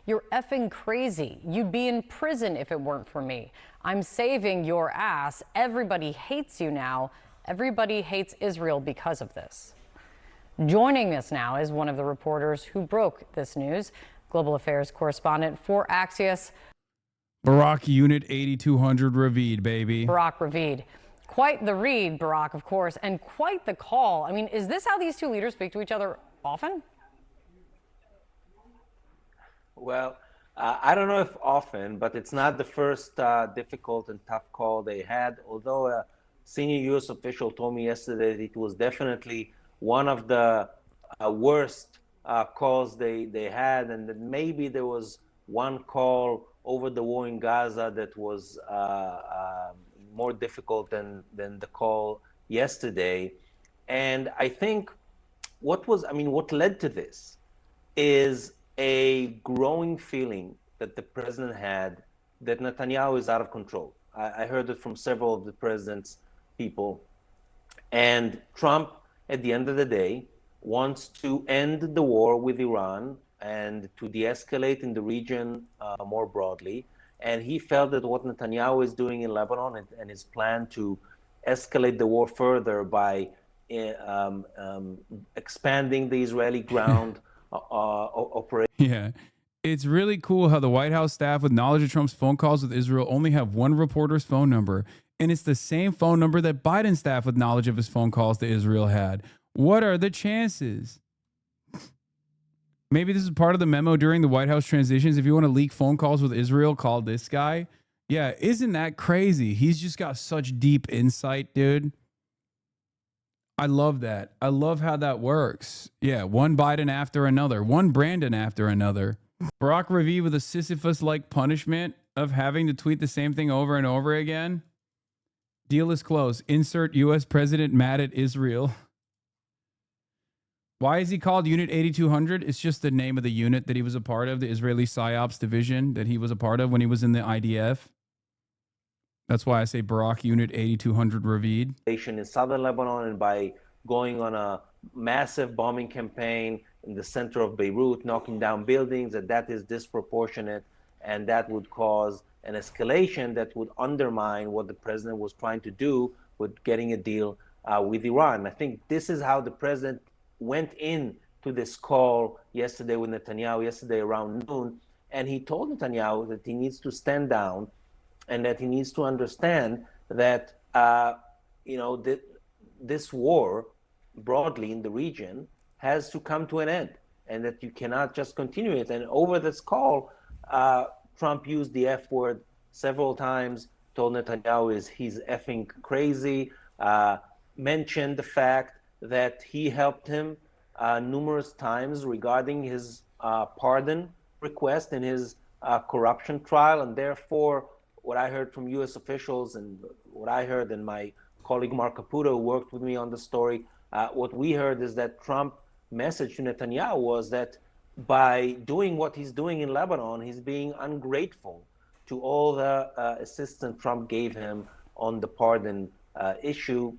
"You're effing crazy. You'd be in prison if it weren't for me. I'm saving your ass. Everybody hates you now. Everybody hates Israel because of this." Joining us now is one of the reporters who broke this news, global affairs correspondent for Axios, Barack Unit 8200 Ravid, baby. Barack Ravid. Quite the read, Barack, of course, and quite the call. I mean, is this how these two leaders speak to each other often? Well, I don't know if often, but it's not the first difficult and tough call they had, although a senior U.S. official told me yesterday that it was definitely one of the worst calls they had, and that maybe there was one call over the war in Gaza that was more difficult than the call yesterday. And I think what led to this is a growing feeling that the president had that Netanyahu is out of control. I heard it from several of the president's people. And Trump, at the end of the day, wants to end the war with Iran and to de-escalate in the region more broadly. And he felt that what Netanyahu is doing in Lebanon and his plan to escalate the war further by expanding the Israeli ground operation. Yeah. It's really cool how the White House staff with knowledge of Trump's phone calls with Israel only have one reporter's phone number. And it's the same phone number that Biden's staff with knowledge of his phone calls to Israel had. What are the chances? Maybe this is part of the memo during the White House transitions. If you want to leak phone calls with Israel, call this guy. Yeah, isn't that crazy? He's just got such deep insight, dude. I love that. I love how that works. Yeah, one Biden after another, one Brandon after another. Barack Ravid with a Sisyphus-like punishment of having to tweet the same thing over and over again. Deal is close. Insert U.S. president mad at Israel. Why is he called Unit 8200? It's just the name of the unit that he was a part of, the Israeli PSYOPs division that he was a part of when he was in the IDF. That's why I say Barak Unit 8200 Ravid. In southern Lebanon, and by going on a massive bombing campaign in the center of Beirut, knocking down buildings, that is disproportionate, and that would cause an escalation that would undermine what the president was trying to do with getting a deal with Iran. I think this is how the president went in to this call yesterday with Netanyahu, yesterday around noon, and he told Netanyahu that he needs to stand down and that he needs to understand that this war broadly in the region has to come to an end, and that you cannot just continue it. And over this call, Trump used the F word several times, told Netanyahu he's effing crazy, mentioned the fact that he helped him numerous times regarding his pardon request in his corruption trial. And therefore, what I heard from U.S. officials and what I heard, and my colleague Mark Caputo, who worked with me on the story, what we heard is that Trump's message to Netanyahu was that by doing what he's doing in Lebanon, he's being ungrateful to all the assistance Trump gave him on the pardon issue.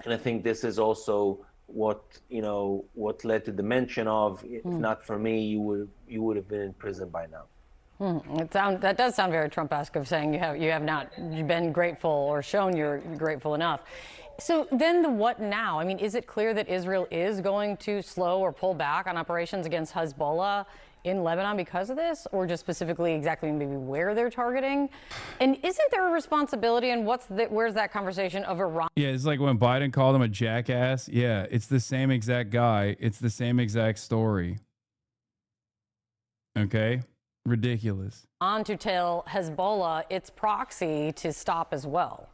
And I think this is also what led to the mention of, if not for me, you would have been in prison by now. That does sound very Trump-esque, of saying you have not been grateful or shown you're grateful enough. So then the what now? I mean, is it clear that Israel is going to slow or pull back on operations against Hezbollah in Lebanon because of this, or just specifically exactly maybe where they're targeting? And isn't there a responsibility, and where's that conversation of Iran? Yeah, it's like when Biden called him a jackass. Yeah, it's the same exact guy. It's the same exact story. Okay? Ridiculous. On to tell Hezbollah its proxy to stop as well.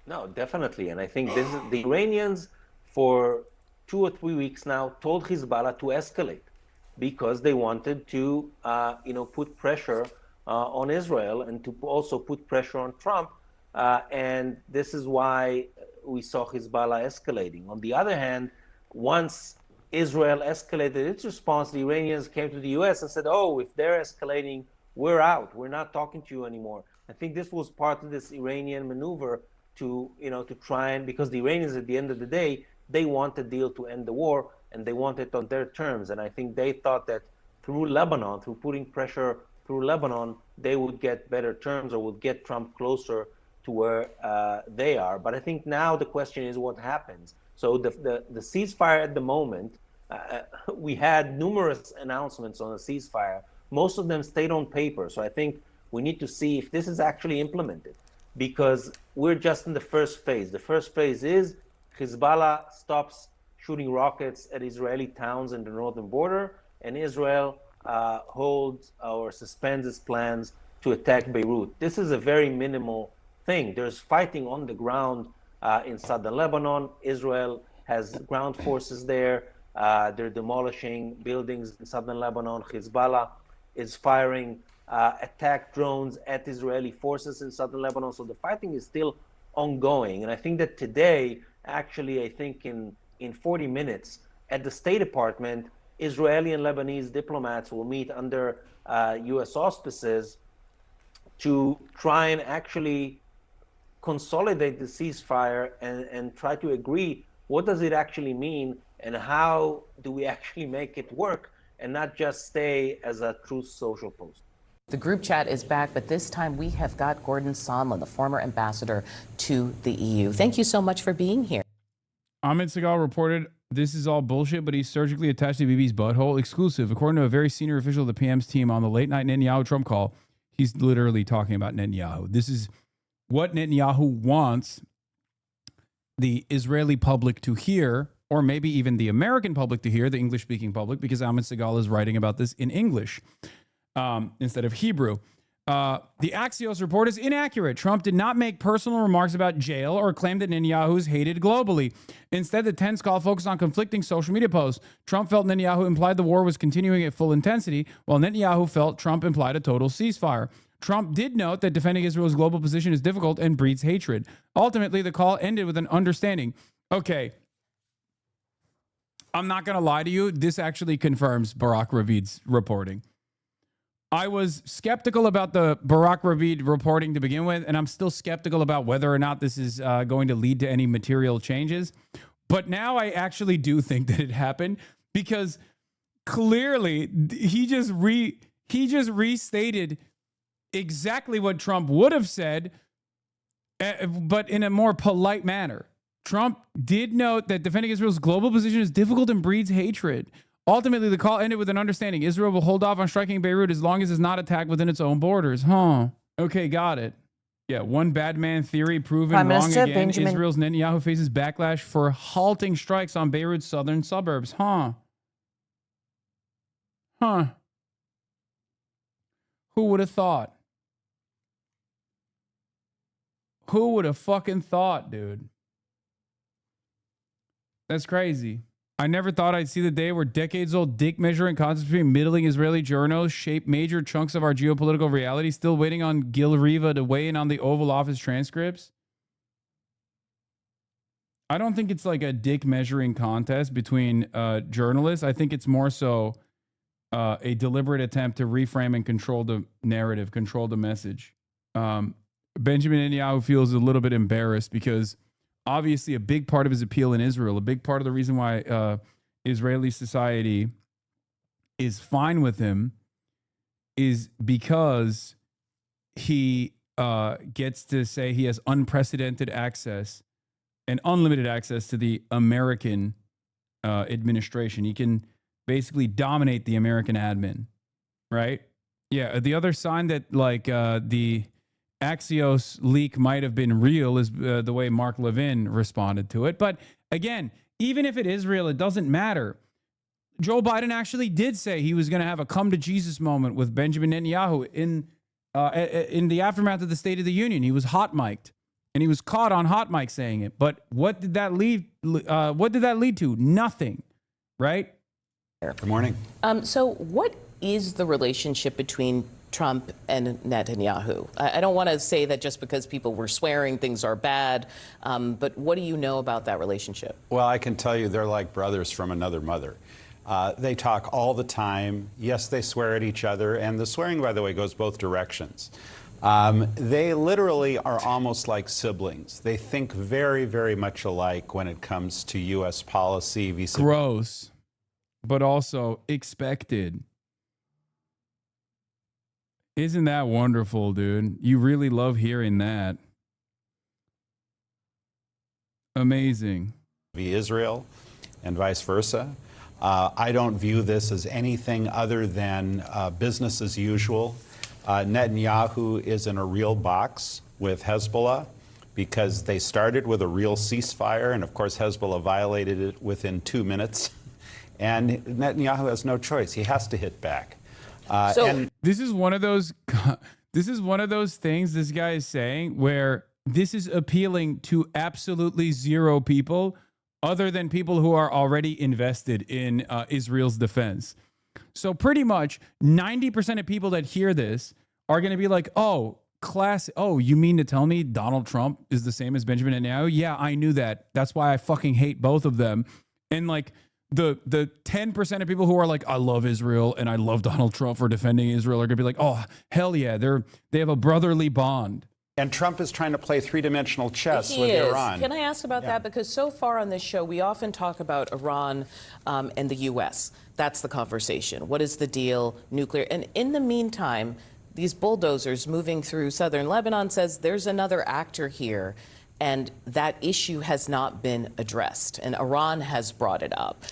No, definitely. And I think the Iranians, for 2 or 3 weeks now, told Hezbollah to escalate because they wanted to, put pressure on Israel and to also put pressure on Trump. And this is why we saw Hezbollah escalating. On the other hand, once Israel escalated its response, the Iranians came to the U.S. and said, oh, if they're escalating, we're out. We're not talking to you anymore. I think this was part of this Iranian maneuver to try and, because the Iranians, at the end of the day, they want a deal to end the war, and they want it on their terms. And I think they thought that through Lebanon, through putting pressure through Lebanon, they would get better terms or would get Trump closer to where they are. But I think now the question is what happens. So the ceasefire at the moment, we had numerous announcements on a ceasefire. Most of them stayed on paper. So I think we need to see if this is actually implemented, because we're just in the first phase. The first phase is Hezbollah stops shooting rockets at Israeli towns in the northern border, and Israel holds or suspends its plans to attack Beirut. This is a very minimal thing. There's fighting on the ground in southern Lebanon. Israel has ground forces there. They're demolishing buildings in southern Lebanon. Hezbollah is firing attack drones at Israeli forces in southern Lebanon. So the fighting is still ongoing. And I think that today, actually, I think in 40 minutes at the State Department, Israeli and Lebanese diplomats will meet under U.S. auspices to try and actually consolidate the ceasefire and try to agree what does it actually mean and how do we actually make it work and not just stay as a Truth Social post. The group chat is back, but this time we have got Gordon Sondland, the former ambassador to the EU. Thank you so much for being here. Ahmed Segal reported this is all bullshit, but he's surgically attached to Bibi's butthole. Exclusive. According to a very senior official of the PM's team on the late night Netanyahu-Trump call, he's literally talking about Netanyahu. This is what Netanyahu wants the Israeli public to hear, or maybe even the American public to hear, the English-speaking public, because Ahmed Segal is writing about this in English instead of Hebrew. The Axios report is inaccurate. Trump did not make personal remarks about jail or claim that Netanyahu is hated globally. Instead, the tense call focused on conflicting social media posts. Trump felt Netanyahu implied the war was continuing at full intensity, while Netanyahu felt Trump implied a total ceasefire. Trump did note that defending Israel's global position is difficult and breeds hatred. Ultimately, the call ended with an understanding. Okay, I'm not going to lie to you. This actually confirms Barack Ravid's reporting. I was skeptical about the Barack Ravid reporting to begin with, and I'm still skeptical about whether or not this is going to lead to any material changes. But now I actually do think that it happened, because clearly he just restated exactly what Trump would have said, but in a more polite manner. Trump did note that defending Israel's global position is difficult and breeds hatred. Ultimately, the call ended with an understanding. Israel will hold off on striking Beirut as long as it's not attacked within its own borders. Okay, got it. Yeah, one bad man theory proven Prime wrong Minister again. Benjamin- Israel's Netanyahu faces backlash for halting strikes on Beirut's southern suburbs. Who would have thought? Who would have fucking thought, dude? That's crazy. I never thought I'd see the day where decades-old dick measuring concepts between middling Israeli journals shape major chunks of our geopolitical reality, still waiting on Gil Riva to weigh in on the Oval Office transcripts. I don't think it's like a dick measuring contest between journalists. I think it's more so a deliberate attempt to reframe and control the narrative, control the message. Benjamin Netanyahu feels a little bit embarrassed because obviously a big part of his appeal in Israel, a big part of the reason why Israeli society is fine with him is because he gets to say he has unprecedented access and unlimited access to the American administration. He can basically dominate the American admin, right? Yeah, the other sign that like the Axios leak might have been real is the way Mark Levin responded to it. But again, even if it is real, it doesn't matter. Joe Biden actually did say he was going to have a come to Jesus moment with Benjamin Netanyahu in the aftermath of the State of the Union. He was hot mic'd, and he was caught on hot mic saying it. But what did that lead? What did that lead to? Nothing, right? Good morning. So what is the relationship between Trump and Netanyahu? I don't want to say that just because people were swearing things are bad, but what do you know about that relationship? Well, I can tell you they're like brothers from another mother. They talk all the time. Yes, they swear at each other, and the swearing, by the way, goes both directions. They literally are almost like siblings. They think very, very much alike when it comes to U.S. policy. Gross, but also expected. Isn't that wonderful, dude? You really love hearing that. Amazing. Israel and vice versa. I don't view this as anything other than business as usual. Netanyahu is in a real box with Hezbollah because they started with a real ceasefire, and of course Hezbollah violated it within 2 minutes. And Netanyahu has no choice. He has to hit back. And this is one of those things this guy is saying where this is appealing to absolutely zero people other than people who are already invested in Israel's defense. So pretty much 90% of people that hear this are going to be like, oh, you mean to tell me Donald Trump is the same as Benjamin Netanyahu? Yeah, I knew that. That's why I fucking hate both of them. And like, the 10% of people who are like, I love Israel and I love Donald Trump for defending Israel are going to be like, oh, hell yeah, they have a brotherly bond. And Trump is trying to play three-dimensional chess with Iran. Can I ask about that? Because so far on this show, we often talk about Iran and the U.S. That's the conversation. What is the deal? Nuclear. And in the meantime, these bulldozers moving through southern Lebanon says there's another actor here. And that issue has not been addressed, and Iran has brought it up.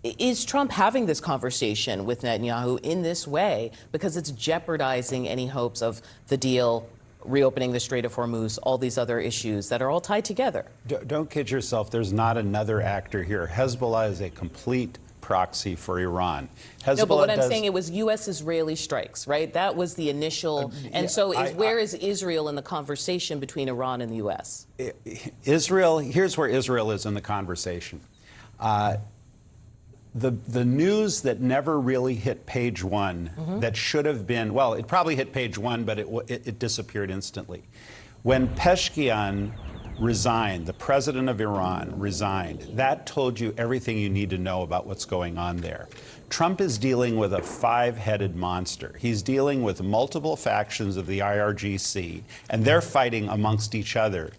Is Trump having this conversation with Netanyahu in this way because it's jeopardizing any hopes of the deal, reopening the Strait of Hormuz, all these other issues that are all tied together? Don't kid yourself. There's not another actor here. Hezbollah is a complete proxy for Iran. No, but what I'm saying, it was U.S.-Israeli strikes, right? That was the initial. Where is Israel in the conversation between Iran and the U.S.? Israel, here's where Israel is in the conversation. The news that never really hit page one, that should have been, well, it probably hit page one, but it disappeared instantly. When Peshkian resigned. The president of Iran resigned. That told you everything you need to know about what's going on there. Trump is dealing with a five-headed monster. He's dealing with multiple factions of the IRGC, and they're fighting amongst each other.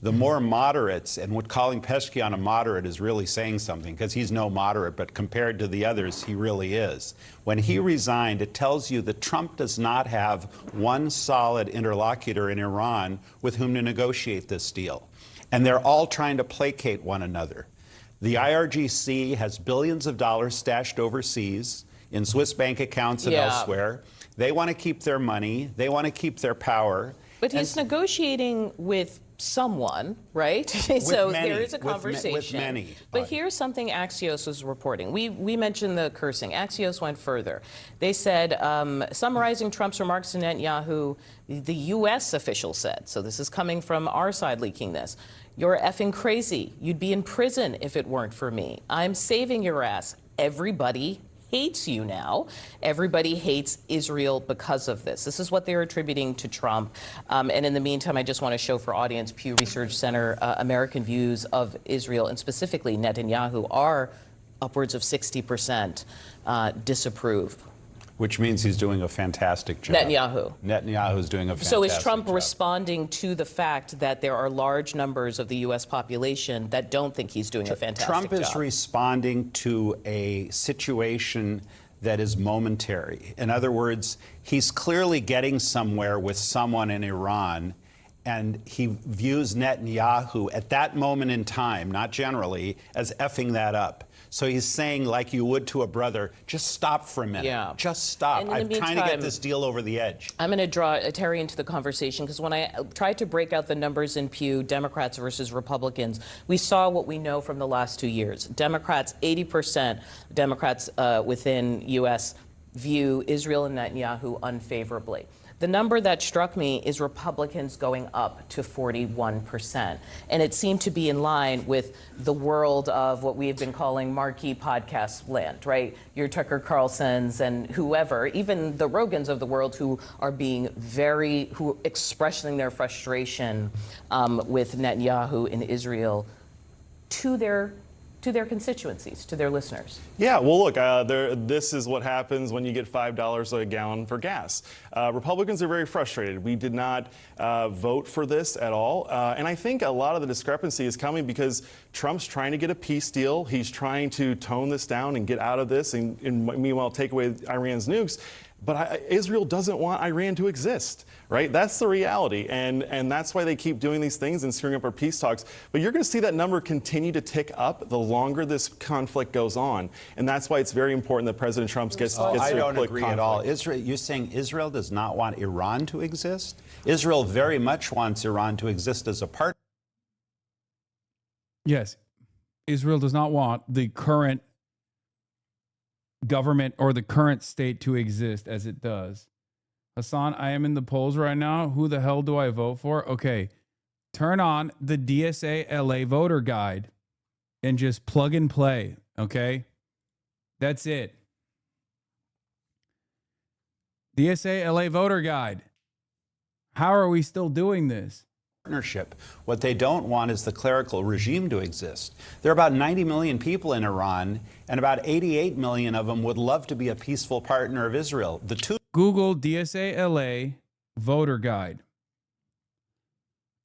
The more moderates, and what calling Peshkian a moderate is really saying something, because he's no moderate, but compared to the others, he really is. When he resigned, it tells you that Trump does not have one solid interlocutor in Iran with whom to negotiate this deal. And they're all trying to placate one another. The IRGC has billions of dollars stashed overseas in Swiss bank accounts and elsewhere. They want to keep their money. They want to keep their power. But he's negotiating with someone, right? So many, there is a conversation. With many. But here's something Axios was reporting. We mentioned the cursing. Axios went further. They said, summarizing Trump's remarks to Netanyahu, the U.S. official said, so this is coming from our side leaking this, "You're effing crazy. You'd be in prison if it weren't for me. I'm saving your ass. Everybody hates you now. Everybody hates Israel because of this." This is what they're attributing to Trump. And in the meantime, I just want to show for audience, Pew Research Center, American views of Israel and specifically Netanyahu are upwards of 60% disapprove. Which means he's doing a fantastic job. Netanyahu's doing a fantastic job. So is Trump responding to the fact that there are large numbers of the U.S. population that don't think he's doing a fantastic job? Trump is responding to a situation that is momentary. In other words, he's clearly getting somewhere with someone in Iran, and he views Netanyahu at that moment in time, not generally, as effing that up. So he's saying, like you would to a brother, just stop for a minute. Yeah. Just stop. I'm trying to get this deal over the edge. I'm going to draw Terry into the conversation, because when I tried to break out the numbers in Pew, Democrats versus Republicans, we saw what we know from the last 2 years. Democrats, 80% Democrats within U.S. view Israel and Netanyahu unfavorably. The number that struck me is Republicans going up to 41%. And it seemed to be in line with the world of what we have been calling marquee podcast land, right? Your Tucker Carlsons and whoever, even the Rogans of the world, who are being who expressing their frustration with Netanyahu in Israel to their constituencies, to their listeners. Yeah, well, look, this is what happens when you get $5 a gallon for gas. Republicans are very frustrated. We did not vote for this at all. And I think a lot of the discrepancy is coming because Trump's trying to get a peace deal. He's trying to tone this down and get out of this and meanwhile take away Iran's nukes. But Israel doesn't want Iran to exist, right? That's the reality. And that's why they keep doing these things and screwing up our peace talks. But you're going to see that number continue to tick up the longer this conflict goes on. And that's why it's very important that President Trump gets I to don't a agree conflict. at all. You're saying Israel does not want Iran to exist? Israel very much wants Iran to exist as a partner. Yes. Israel does not want the current government or the current state to exist as it does. Hassan, I am in the polls right now. Who the hell do I vote for? Okay, turn on the DSA LA voter guide and just plug and play, okay? That's it. DSA LA voter guide. How are we still doing this? Partnership. What they don't want is the clerical regime to exist. There are about 90 million people in Iran, and about 88 million of them would love to be a peaceful partner of Israel. Google DSA LA voter guide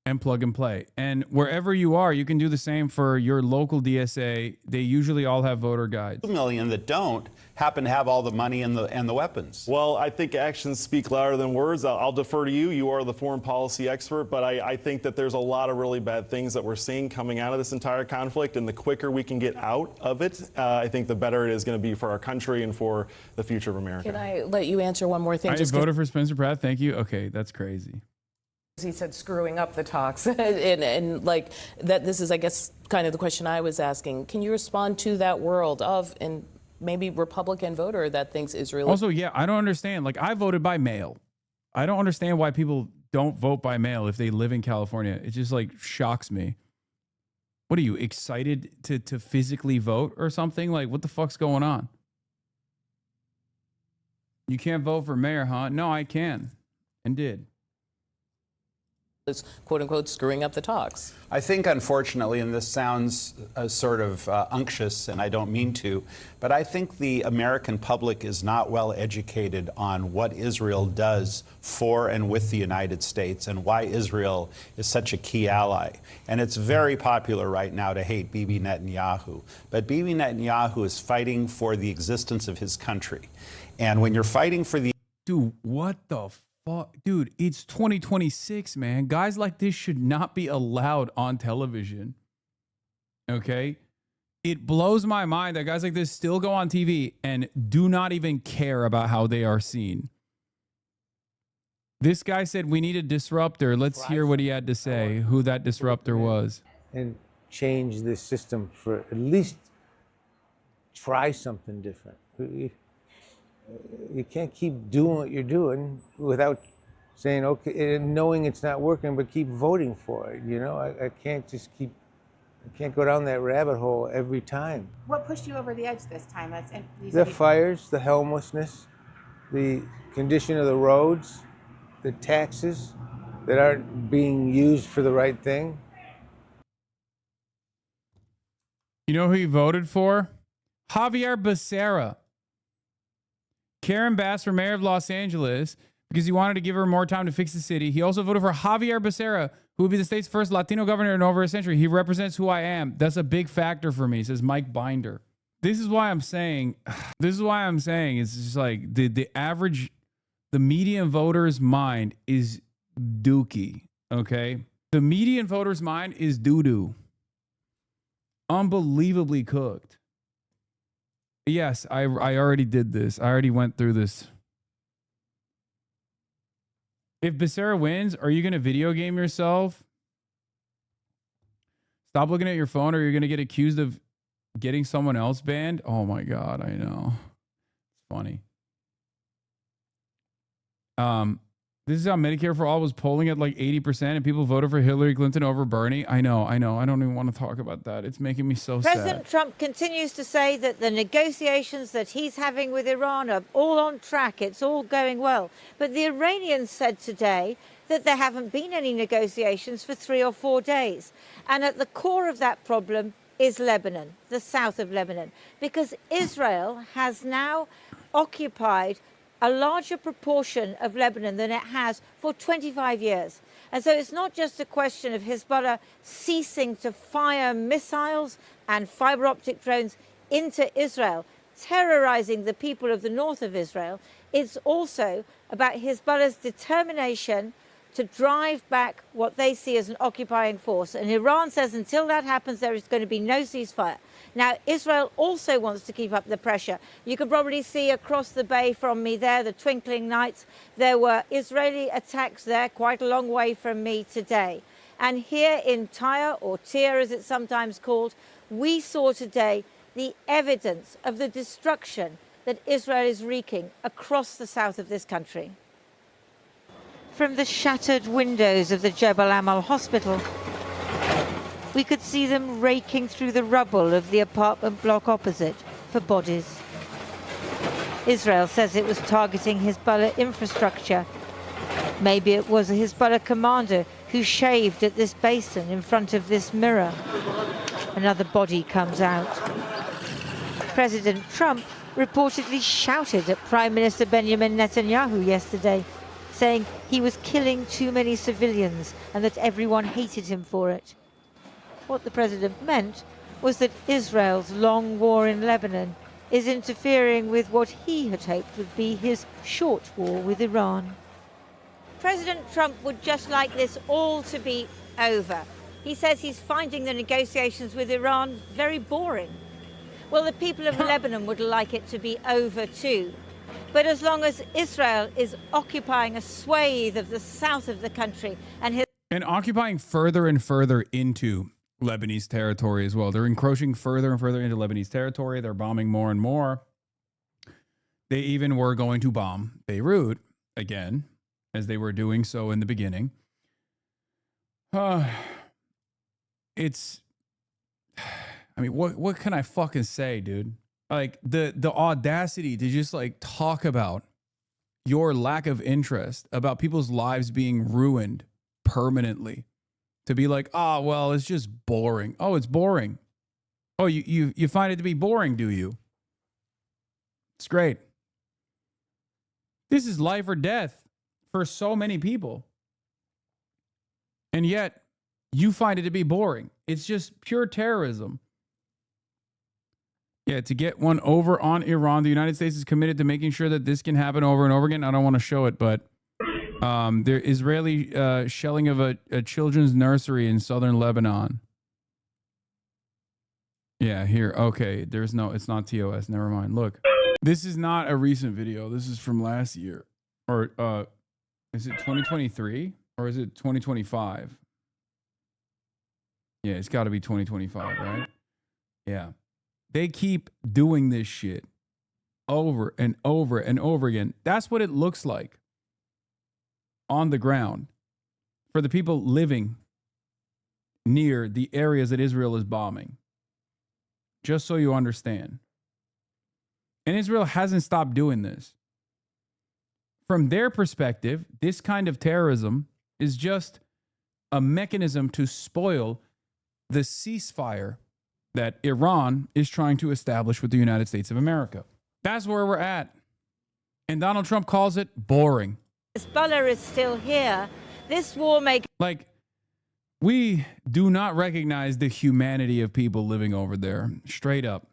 and plug and play. And wherever you are, you can do the same for your local DSA. They usually all have voter guides. 2 million that don't happen to have all the money and the weapons. Well, I think actions speak louder than words. I'll defer to you. You are the foreign policy expert, but I think that there's a lot of really bad things that we're seeing coming out of this entire conflict, and the quicker we can get out of it, I think the better it is going to be for our country and for the future of America. Can I let you answer one more thing? I voted for Spencer Pratt. Thank you. Okay, that's crazy. He said screwing up the talks and like that. This is, I guess, kind of the question I was asking. Can you respond to that world of and maybe Republican voter that thinks Israel? Also, yeah, I don't understand. Like, I voted by mail. I don't understand why people don't vote by mail if they live in California. It just like shocks me. What are you, excited to physically vote or something? Like, what the fuck's going on? You can't vote for mayor, huh? No, I can and did. is, quote unquote, screwing up the talks? I think, unfortunately, and this sounds sort of unctuous, and I don't mean to, but I think the American public is not well educated on what Israel does for and with the United States and why Israel is such a key ally. And it's very popular right now to hate Bibi Netanyahu. But Bibi Netanyahu is fighting for the existence of his country. And when you're fighting for the... Dude, what the fuck? Dude, it's 2026, man. Guys like this should not be allowed on television. Okay? It blows my mind that guys like this still go on TV and do not even care about how they are seen. This guy said we need a disruptor. Let's hear what he had to say, who that disruptor was. And change the system for at least try something different. You can't keep doing what you're doing without saying, okay, and knowing it's not working, but keep voting for it. You know, I can't just keep, I can't go down that rabbit hole every time. What pushed you over the edge this time? The fires, the homelessness, the condition of the roads, the taxes that aren't being used for the right thing. You know who he voted for? Javier Becerra. Karen Bass for mayor of Los Angeles because he wanted to give her more time to fix the city. He also voted for Javier Becerra, who will be the state's first Latino governor in over a century. He represents who I am. That's a big factor for me, says Mike Binder. This is why I'm saying it's just like the average, the median voter's mind is dookie, okay? The median voter's mind is doo-doo. Unbelievably cooked. Yes, I already did this. I already went through this. If Becerra wins, are you going to video game yourself? Stop looking at your phone or you're going to get accused of getting someone else banned? Oh my God, I know. It's funny. This is how Medicare for All was polling at like 80% and people voted for Hillary Clinton over Bernie. I know. I don't even want to talk about that. It's making me so sad. President Trump continues to say that the negotiations that he's having with Iran are all on track. It's all going well. But the Iranians said today that there haven't been any negotiations for 3 or 4 days. And at the core of that problem is Lebanon, the south of Lebanon, because Israel has now occupied a larger proportion of Lebanon than it has for 25 years. And so it's not just a question of Hezbollah ceasing to fire missiles and fiber optic drones into Israel, terrorizing the people of the north of Israel. It's also about Hezbollah's determination to drive back what they see as an occupying force. And Iran says until that happens, there is going to be no ceasefire. Now, Israel also wants to keep up the pressure. You can probably see across the bay from me there, the twinkling lights. There were Israeli attacks there quite a long way from me today. And here in Tyre, or Tyre as it's sometimes called, we saw today the evidence of the destruction that Israel is wreaking across the south of this country. From the shattered windows of the Jebel Amal hospital, we could see them raking through the rubble of the apartment block opposite for bodies. Israel says it was targeting Hezbollah infrastructure. Maybe it was a Hezbollah commander who shaved at this basin in front of this mirror. Another body comes out. President Trump reportedly shouted at Prime Minister Benjamin Netanyahu yesterday, saying he was killing too many civilians and that everyone hated him for it. What the president meant was that Israel's long war in Lebanon is interfering with what he had hoped would be his short war with Iran. President Trump would just like this all to be over. He says he's finding the negotiations with Iran very boring. Well, the people of Lebanon would like it to be over too. But as long as Israel is occupying a swathe of the south of the country and occupying further and further into Lebanese territory as well. They're encroaching further and further into Lebanese territory. They're bombing more and more. They even were going to bomb Beirut again, as they were doing so in the beginning. It's, I mean, what can I fucking say, dude? Like the audacity to just like talk about your lack of interest, about people's lives being ruined permanently. To be like, oh, well, it's just boring. Oh, it's boring. Oh, you find it to be boring, do you? It's great. This is life or death for so many people. And yet, you find it to be boring. It's just pure terrorism. Yeah, to get one over on Iran, the United States is committed to making sure that this can happen over and over again. I don't want to show it, but there Israeli shelling of a children's nursery in southern Lebanon. Yeah, here. Okay, it's not TOS. Never mind. Look, this is not a recent video. This is from last year. Or is it 2023 or is it 2025? Yeah, it's got to be 2025, right? Yeah. They keep doing this shit over and over and over again. That's what it looks like on the ground for the people living near the areas that Israel is bombing. Just so you understand. And Israel hasn't stopped doing this. From their perspective, this kind of terrorism is just a mechanism to spoil the ceasefire that Iran is trying to establish with the United States of America. That's where we're at. And Donald Trump calls it boring. Hezbollah is still here. This war may... Like, we do not recognize the humanity of people living over there. Straight up.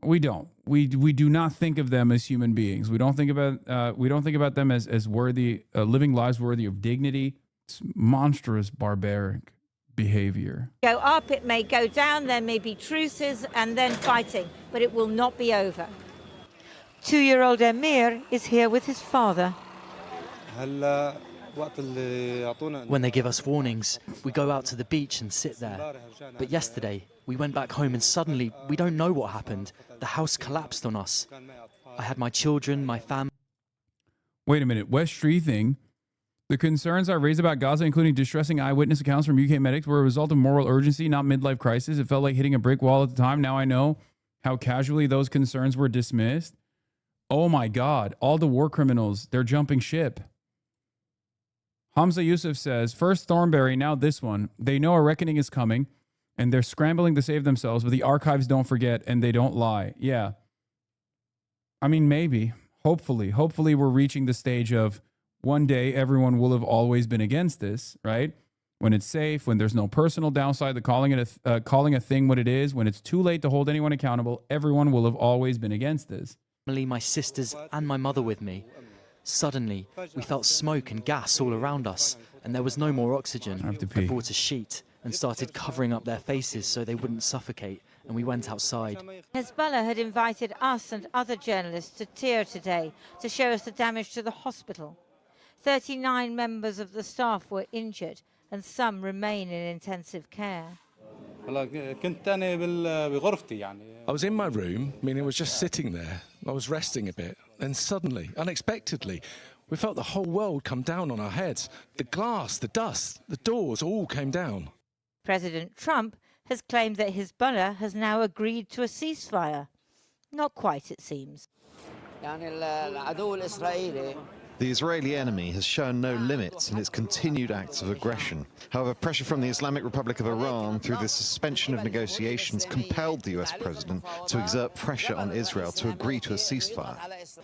We don't. We do not think of them as human beings. We don't think about them as worthy, living lives worthy of dignity. It's monstrous, barbaric behavior. Go up, it may go down, there may be truces and then fighting, but it will not be over. 2-year-old Emir is here with his father. When they give us warnings, we go out to the beach and sit there. But yesterday, we went back home and suddenly, we don't know what happened. The house collapsed on us. I had my children, my family. Wait a minute. Wes Streething. The concerns I raised about Gaza, including distressing eyewitness accounts from UK medics, were a result of moral urgency, not midlife crisis. It felt like hitting a brick wall at the time. Now I know how casually those concerns were dismissed. Oh my God. All the war criminals, they're jumping ship. Hamza Yusuf says, first Thornberry, now this one. They know a reckoning is coming, and they're scrambling to save themselves, but the archives don't forget, and they don't lie. Yeah. I mean, maybe. Hopefully we're reaching the stage of one day everyone will have always been against this, right? When it's safe, when there's no personal downside to calling a thing what it is, when it's too late to hold anyone accountable, everyone will have always been against this. My sisters and my mother with me. Suddenly, we felt smoke and gas all around us, and there was no more oxygen. I brought a sheet and started covering up their faces so they wouldn't suffocate, and we went outside. Hezbollah had invited us and other journalists to Tyre today to show us the damage to the hospital. 39 members of the staff were injured, and some remain in intensive care. I was in my room, meaning I was just sitting there. I was resting a bit. And suddenly, unexpectedly, we felt the whole world come down on our heads. The glass, the dust, the doors all came down. President Trump has claimed that Hezbollah has now agreed to a ceasefire. Not quite, it seems. The Israeli enemy has shown no limits in its continued acts of aggression. However, pressure from the Islamic Republic of Iran through the suspension of negotiations compelled the US president to exert pressure on Israel to agree to a ceasefire.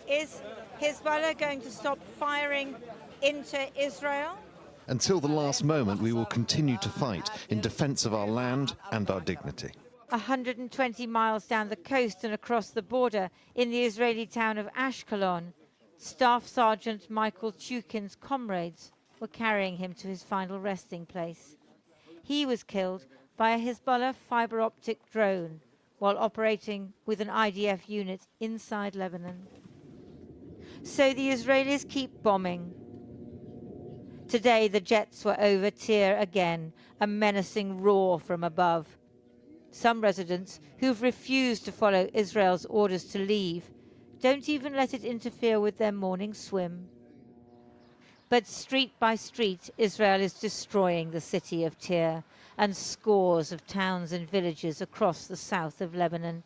Is Hezbollah going to stop firing into Israel? Until the last moment, we will continue to fight in defense of our land and our dignity. 120 miles down the coast and across the border in the Israeli town of Ashkelon, Staff Sergeant Michael Chukin's comrades were carrying him to his final resting place. He was killed by a Hezbollah fiber optic drone while operating with an IDF unit inside Lebanon. So the Israelis keep bombing. Today the jets were over Tyre again, a menacing roar from above. Some residents who've refused to follow Israel's orders to leave don't even let it interfere with their morning swim. But street by street, Israel is destroying the city of Tyre and scores of towns and villages across the south of Lebanon.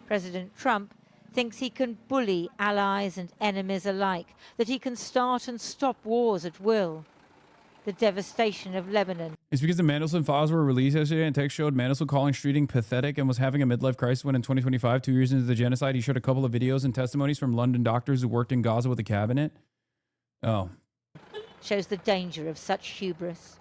President Trump thinks he can bully allies and enemies alike, that he can start and stop wars at will. the devastation of Lebanon. It's because the Mandelson files were released yesterday and text showed Mandelson calling Streeting pathetic and was having a midlife crisis when in 2025, 2 years into the genocide, he showed a couple of videos and testimonies from London doctors who worked in Gaza with the cabinet. Oh. Shows the danger of such hubris.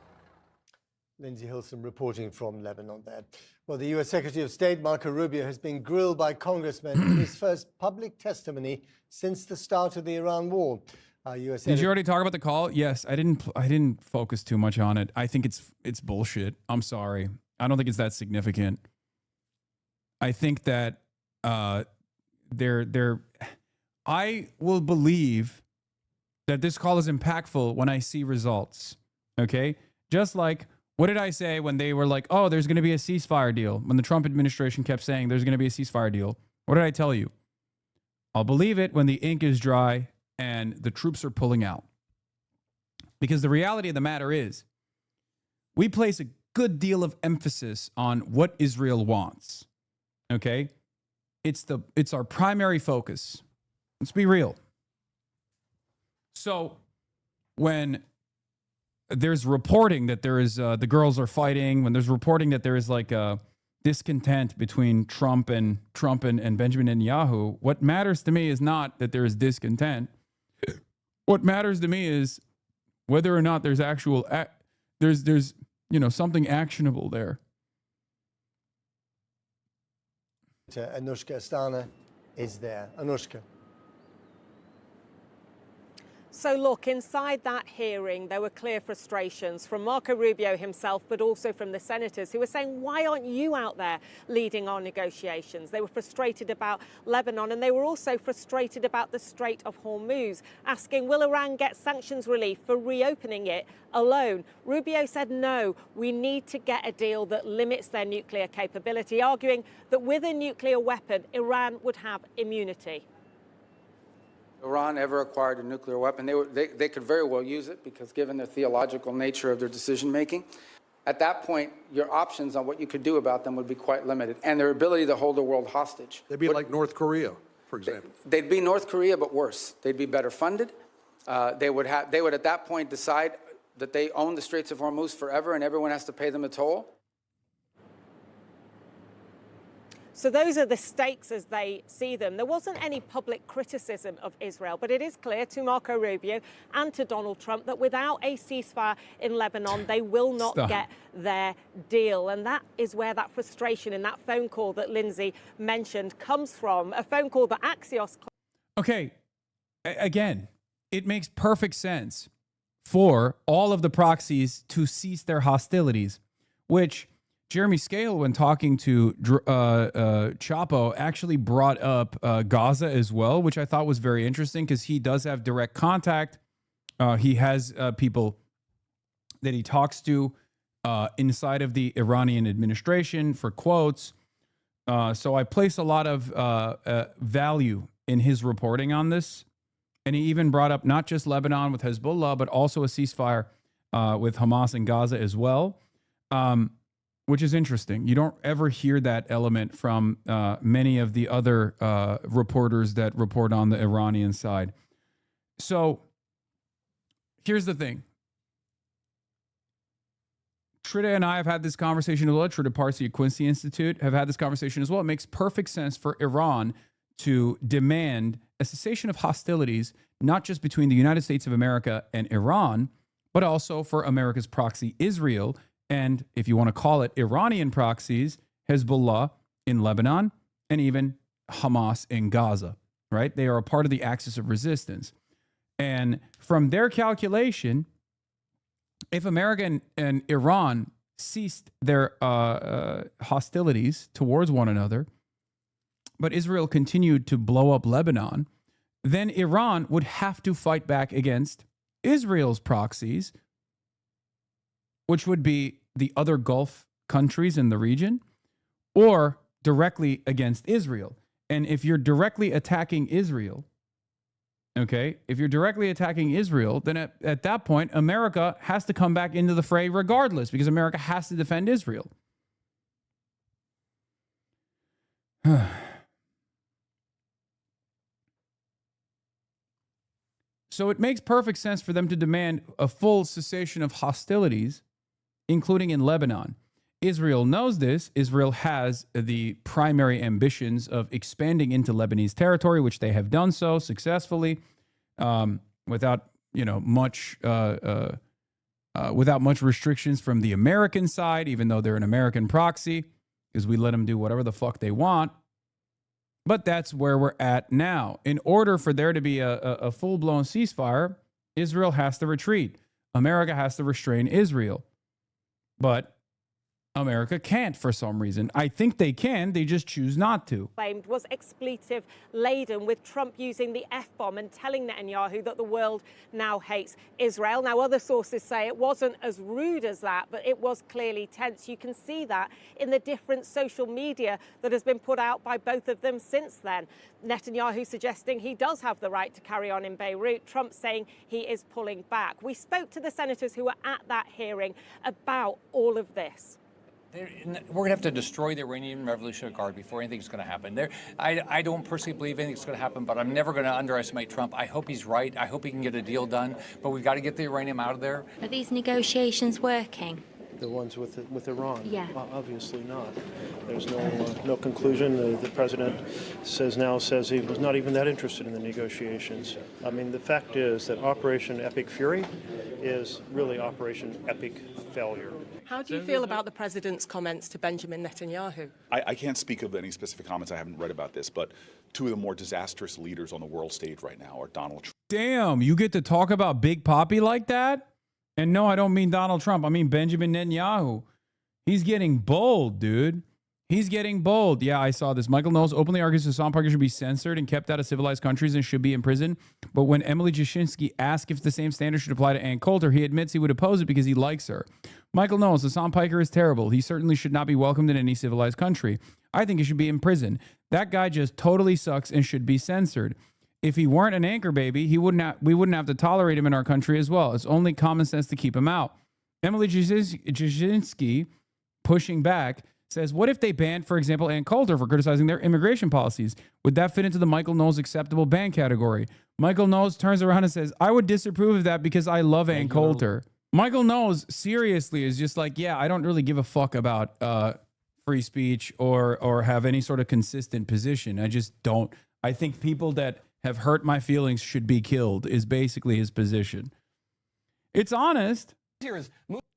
Lindsay Hilson reporting from Lebanon there. Well, the U.S. Secretary of State, Marco Rubio, has been grilled by congressmen in his first public testimony since the start of the Iran war. Did you already talk about the call? Yes, I didn't focus too much on it. I think it's bullshit. I'm sorry. I don't think it's that significant. I think that I will believe that this call is impactful when I see results. Okay? Just like, what did I say when they were like, oh, there's going to be a ceasefire deal? When the Trump administration kept saying there's going to be a ceasefire deal. What did I tell you? I'll believe it when the ink is dry and the troops are pulling out. Because the reality of the matter is, we place a good deal of emphasis on what Israel wants. Okay? It's our primary focus. Let's be real. So when there's reporting that there is the girls are fighting, when there's reporting that there is like a discontent between Trump and Benjamin Netanyahu, what matters to me is not that there is discontent. What matters to me is whether or not there's actual there's something actionable there. Anushka Astana is there. Anushka. So look, inside that hearing, there were clear frustrations from Marco Rubio himself, but also from the senators who were saying, why aren't you out there leading our negotiations? They were frustrated about Lebanon, and they were also frustrated about the Strait of Hormuz, asking, will Iran get sanctions relief for reopening it alone? Rubio said, no, we need to get a deal that limits their nuclear capability, arguing that with a nuclear weapon, Iran would have immunity. Iran ever acquired a nuclear weapon, they could very well use it because given the theological nature of their decision making, at that point, your options on what you could do about them would be quite limited, and their ability to hold the world hostage. They'd be like North Korea, for example. They'd be North Korea, but worse. They'd be better funded. They would at that point decide that they own the Straits of Hormuz forever, and everyone has to pay them a toll. So those are the stakes as they see them. There wasn't any public criticism of Israel, but it is clear to Marco Rubio and to Donald Trump that without a ceasefire in Lebanon, they will not get their deal. And that is where that frustration in that phone call that Lindsay mentioned comes from, a phone call that Axios... Okay, again, it makes perfect sense for all of the proxies to cease their hostilities, which... Jeremy Scale, when talking to Chapo, actually brought up Gaza as well, which I thought was very interesting because he does have direct contact. He has people that he talks to inside of the Iranian administration for quotes. So I place a lot of value in his reporting on this. And he even brought up not just Lebanon with Hezbollah, but also a ceasefire with Hamas and Gaza as well. Which is interesting. You don't ever hear that element from many of the other reporters that report on the Iranian side. So here's the thing. Trita and I have had this conversation as well. Trita Parsi at Quincy Institute have had this conversation as well. It makes perfect sense for Iran to demand a cessation of hostilities, not just between the United States of America and Iran, but also for America's proxy, Israel, and if you want to call it Iranian proxies, Hezbollah in Lebanon, and even Hamas in Gaza, right? They are a part of the axis of resistance. And from their calculation, if America and Iran ceased their hostilities towards one another, but Israel continued to blow up Lebanon, then Iran would have to fight back against Israel's proxies, which would be the other Gulf countries in the region, or directly against Israel. And if you're directly attacking Israel, okay, if you're directly attacking Israel, then at that point, America has to come back into the fray regardless, because America has to defend Israel. So it makes perfect sense for them to demand a full cessation of hostilities, including in Lebanon. Israel knows this. Israel has the primary ambitions of expanding into Lebanese territory, which they have done so successfully, without much restrictions from the American side, even though they're an American proxy, because we let them do whatever the fuck they want. But that's where we're at now. In order for there to be a full-blown ceasefire, Israel has to retreat. America has to restrain Israel. But America can't for some reason. I think they can, they just choose not to. Claimed was expletive laden, with Trump using the F-bomb and telling Netanyahu that the world now hates Israel. Now, other sources say it wasn't as rude as that, but it was clearly tense. You can see that in the different social media that has been put out by both of them since then. Netanyahu suggesting he does have the right to carry on in Beirut, Trump saying he is pulling back. We spoke to the senators who were at that hearing about all of this. We're going to have to destroy the Iranian Revolutionary Guard before anything's going to happen. I don't personally believe anything's going to happen, but I'm never going to underestimate Trump. I hope he's right. I hope he can get a deal done, but we've got to get the uranium out of there. Are these negotiations working? The ones with Iran? Yeah. Obviously not. There's no conclusion. The president says he was not even that interested in the negotiations. I mean, the fact is that Operation Epic Fury is really Operation Epic Failure. How do you feel about the president's comments to Benjamin Netanyahu? I can't speak of any specific comments. I haven't read about this, but two of the more disastrous leaders on the world stage right now are Donald Trump. Damn, you get to talk about Big Papi like that? And no, I don't mean Donald Trump. I mean Benjamin Netanyahu. He's getting bold, dude. He's getting bold. Yeah, I saw this. Michael Knowles openly argues Hassan Parker should be censored and kept out of civilized countries and should be in prison. But when Emily Jashinsky asked if the same standard should apply to Ann Coulter, he admits he would oppose it because he likes her. Michael Knowles, Hassan Piker is terrible. He certainly should not be welcomed in any civilized country. I think he should be in prison. That guy just totally sucks and should be censored. If he weren't an anchor baby, we wouldn't have to tolerate him in our country as well. It's only common sense to keep him out. Emily Jashinsky, pushing back, says, what if they banned, for example, Ann Coulter for criticizing their immigration policies? Would that fit into the Michael Knowles acceptable ban category? Michael Knowles turns around and says, I would disapprove of that because I love Ann Coulter. Michael Knowles seriously is just like, yeah, I don't really give a fuck about free speech or have any sort of consistent position. I just don't. I think people that have hurt my feelings should be killed is basically his position. It's honest.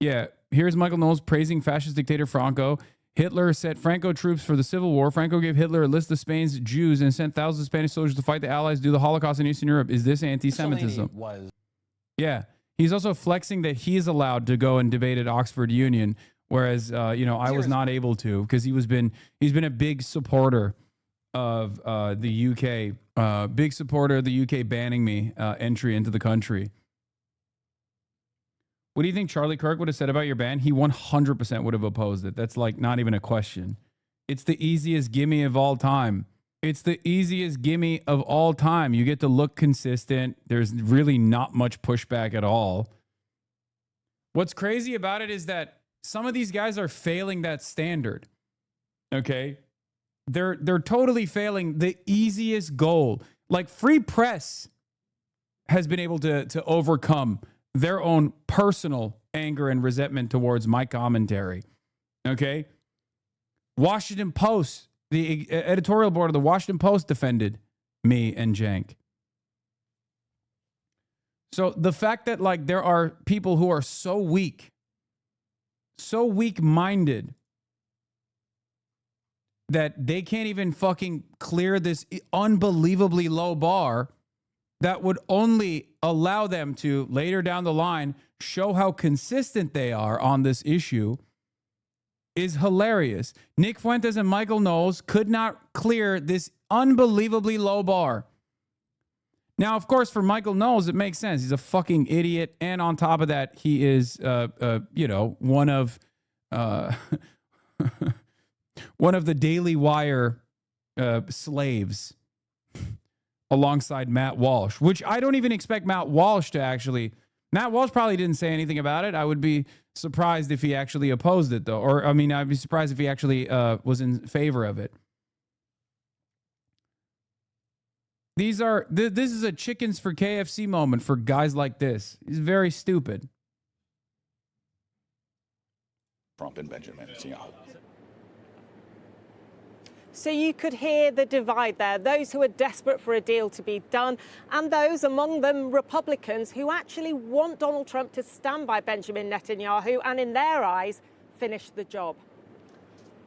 Yeah, here's Michael Knowles praising fascist dictator Franco. Hitler sent Franco troops for the Civil War. Franco gave Hitler a list of Spain's Jews and sent thousands of Spanish soldiers to fight the Allies do the Holocaust in Eastern Europe. Is this anti-Semitism? Yeah. He's also flexing that he's allowed to go and debate at Oxford Union, whereas I was not able to because he's been a big supporter of the UK, big supporter of the UK banning me entry into the country. What do you think Charlie Kirk would have said about your ban? He 100% would have opposed it. That's like not even a question. It's the easiest gimme of all time. It's the easiest gimme of all time. You get to look consistent. There's really not much pushback at all. What's crazy about it is that some of these guys are failing that standard. Okay? They're totally failing the easiest goal. Like free press has been able to overcome their own personal anger and resentment towards my commentary. Okay? Washington Post, the editorial board of the Washington Post defended me and Jank. So the fact that like there are people who are so weak-minded that they can't even fucking clear this unbelievably low bar that would only allow them to later down the line show how consistent they are on this issue is hilarious. Nick Fuentes and Michael Knowles could not clear this unbelievably low bar. Now, of course, for Michael Knowles, it makes sense. He's a fucking idiot. And on top of that, he is, one of one of the Daily Wire slaves alongside Matt Walsh, which I don't even expect Matt Walsh to actually. Matt Walsh probably didn't say anything about it. I would be surprised if he actually opposed it, though. Or, I mean, I'd be surprised if he actually was in favor of it. These are this is a chickens for KFC moment for guys like this. He's very stupid. Trump and Benjamin Netanyahu. So you could hear the divide there, those who are desperate for a deal to be done, and those, among them Republicans, who actually want Donald Trump to stand by Benjamin Netanyahu and, in their eyes, finish the job.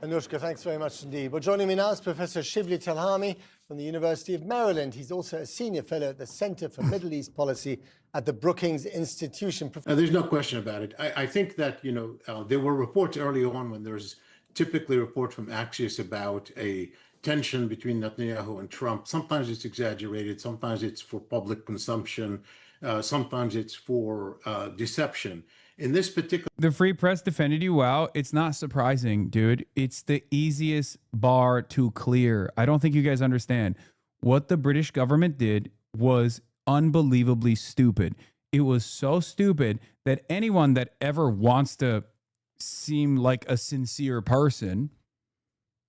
Anushka, thanks very much indeed. Well, joining me now is Professor Shivli Telhami from the University of Maryland. He's also a senior fellow at the Center for Middle East Policy at the Brookings Institution. There's no question about it. I think that, there were reports early on when there's typically reports from Axios about a tension between Netanyahu and Trump. Sometimes it's exaggerated, sometimes it's for public consumption, sometimes it's for deception. In this particular... The Free Press defended you well. It's not surprising, dude. It's the easiest bar to clear. I don't think you guys understand. What the British government did was unbelievably stupid. It was so stupid that anyone that ever wants to seem like a sincere person,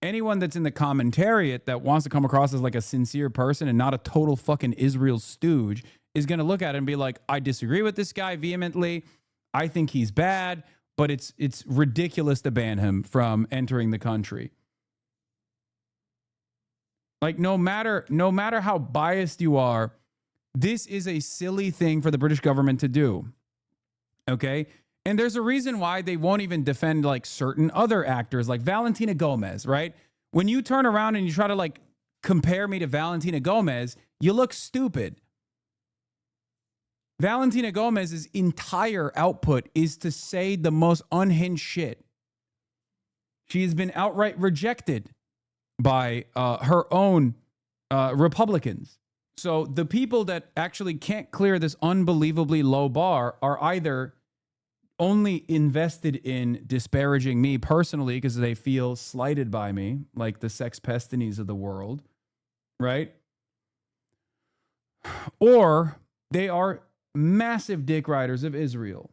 anyone that's in the commentariat that wants to come across as like a sincere person and not a total fucking Israel stooge, is going to look at it and be like, I disagree with this guy vehemently. I think he's bad, but it's ridiculous to ban him from entering the country. Like, no matter how biased you are, this is a silly thing for the British government to do. Okay? And there's a reason why they won't even defend like certain other actors like Valentina Gomez, right? When you turn around and you try to like compare me to Valentina Gomez, you look stupid. Valentina Gomez's entire output is to say the most unhinged shit. She has been outright rejected by her own Republicans. So the people that actually can't clear this unbelievably low bar are either only invested in disparaging me personally because they feel slighted by me, like the Sex Pestinies of the world, right? Or they are massive dick riders of Israel.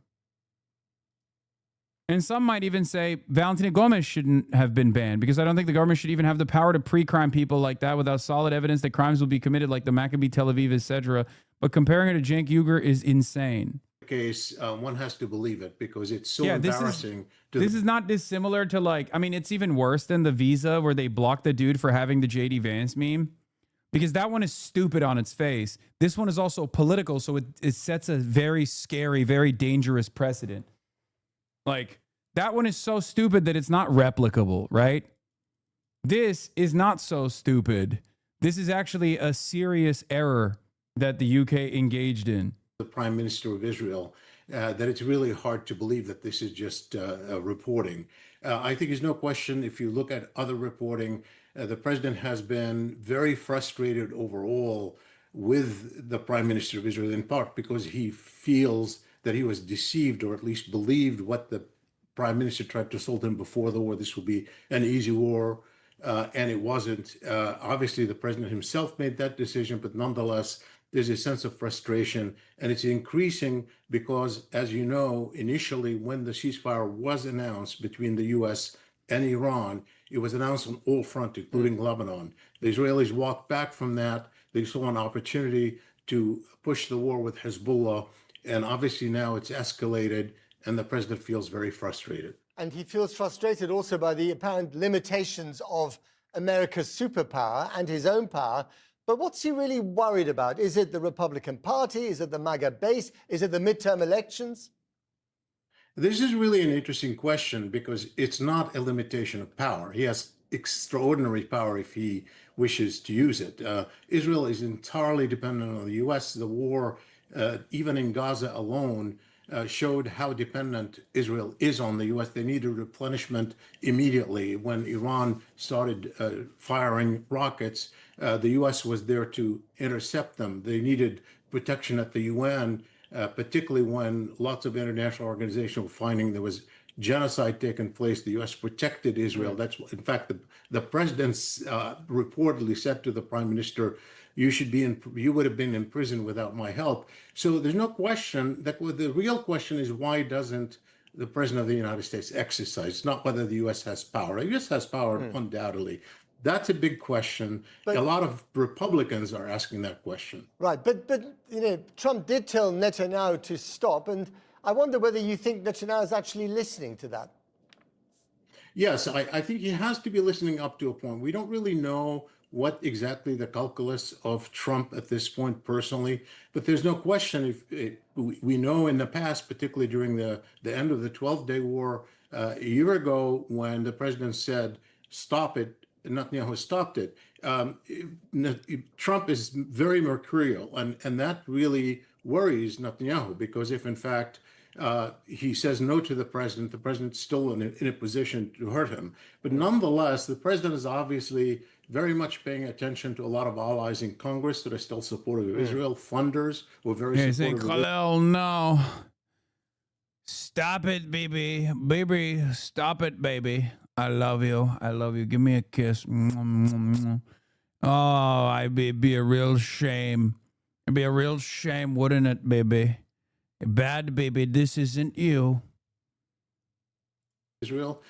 And some might even say Valentina Gomez shouldn't have been banned because I don't think the government should even have the power to pre-crime people like that without solid evidence that crimes will be committed like the Maccabi Tel Aviv, etc. But comparing her to Cenk Uygur is insane. Case, one has to believe it because it's so embarrassing. This is not dissimilar to like, I mean, it's even worse than the visa where they blocked the dude for having the JD Vance meme. Because that one is stupid on its face. This one is also political, so it sets a very scary, very dangerous precedent. Like, that one is so stupid that it's not replicable, right? This is not so stupid. This is actually a serious error that the UK engaged in. The Prime Minister of Israel, that it's really hard to believe that this is just reporting. I think there's no question, if you look at other reporting, the president has been very frustrated overall with the Prime Minister of Israel, in part because he feels that he was deceived, or at least believed what the Prime Minister tried to sell him before the war. This would be an easy war, and it wasn't. Obviously, the president himself made that decision, but nonetheless, there's a sense of frustration, and it's increasing because, as you know, initially when the ceasefire was announced between the U.S. and Iran, it was announced on all fronts, including Lebanon. The Israelis walked back from that. They saw an opportunity to push the war with Hezbollah, and obviously now it's escalated, and the president feels very frustrated. And he feels frustrated also by the apparent limitations of America's superpower and his own power. But what's he really worried about? Is it the Republican Party? Is it the MAGA base? Is it the midterm elections? This is really an interesting question because it's not a limitation of power. He has extraordinary power if he wishes to use it. Israel is entirely dependent on the U.S. The war, even in Gaza alone, showed how dependent Israel is on the U.S. They needed replenishment immediately. When Iran started firing rockets, the U.S. was there to intercept them. They needed protection at the UN, particularly when lots of international organizations were finding there was genocide taking place. The U.S. protected Israel. That's, in fact, the president's reportedly said to the prime minister, you would have been in prison without my help. So there's no question that the real question is, why doesn't the president of the United States exercise? It's not whether the U.S. has power. The U.S. has power undoubtedly, That's a big question. But, a lot of Republicans are asking that question. Right, but Trump did tell Netanyahu to stop, and I wonder whether you think Netanyahu is actually listening to that. Yes, I think he has to be listening up to a point. We don't really know what exactly the calculus of Trump at this point personally, but there's no question we know in the past, particularly during the end of the 12-day war a year ago, when the president said, stop it, Netanyahu stopped it. Trump is very mercurial, and that really worries Netanyahu, because if in fact he says no to the president's still in a position to hurt him. But nonetheless, the president is obviously very much paying attention to a lot of allies in Congress that are still supportive of Israel, funders who are very supportive of Israel. No. Stop it, baby. Baby, stop it, baby. I love you. I love you. Give me a kiss. Oh, it'd be a real shame. It'd be a real shame, wouldn't it, baby? Bad baby, this isn't you. Israel.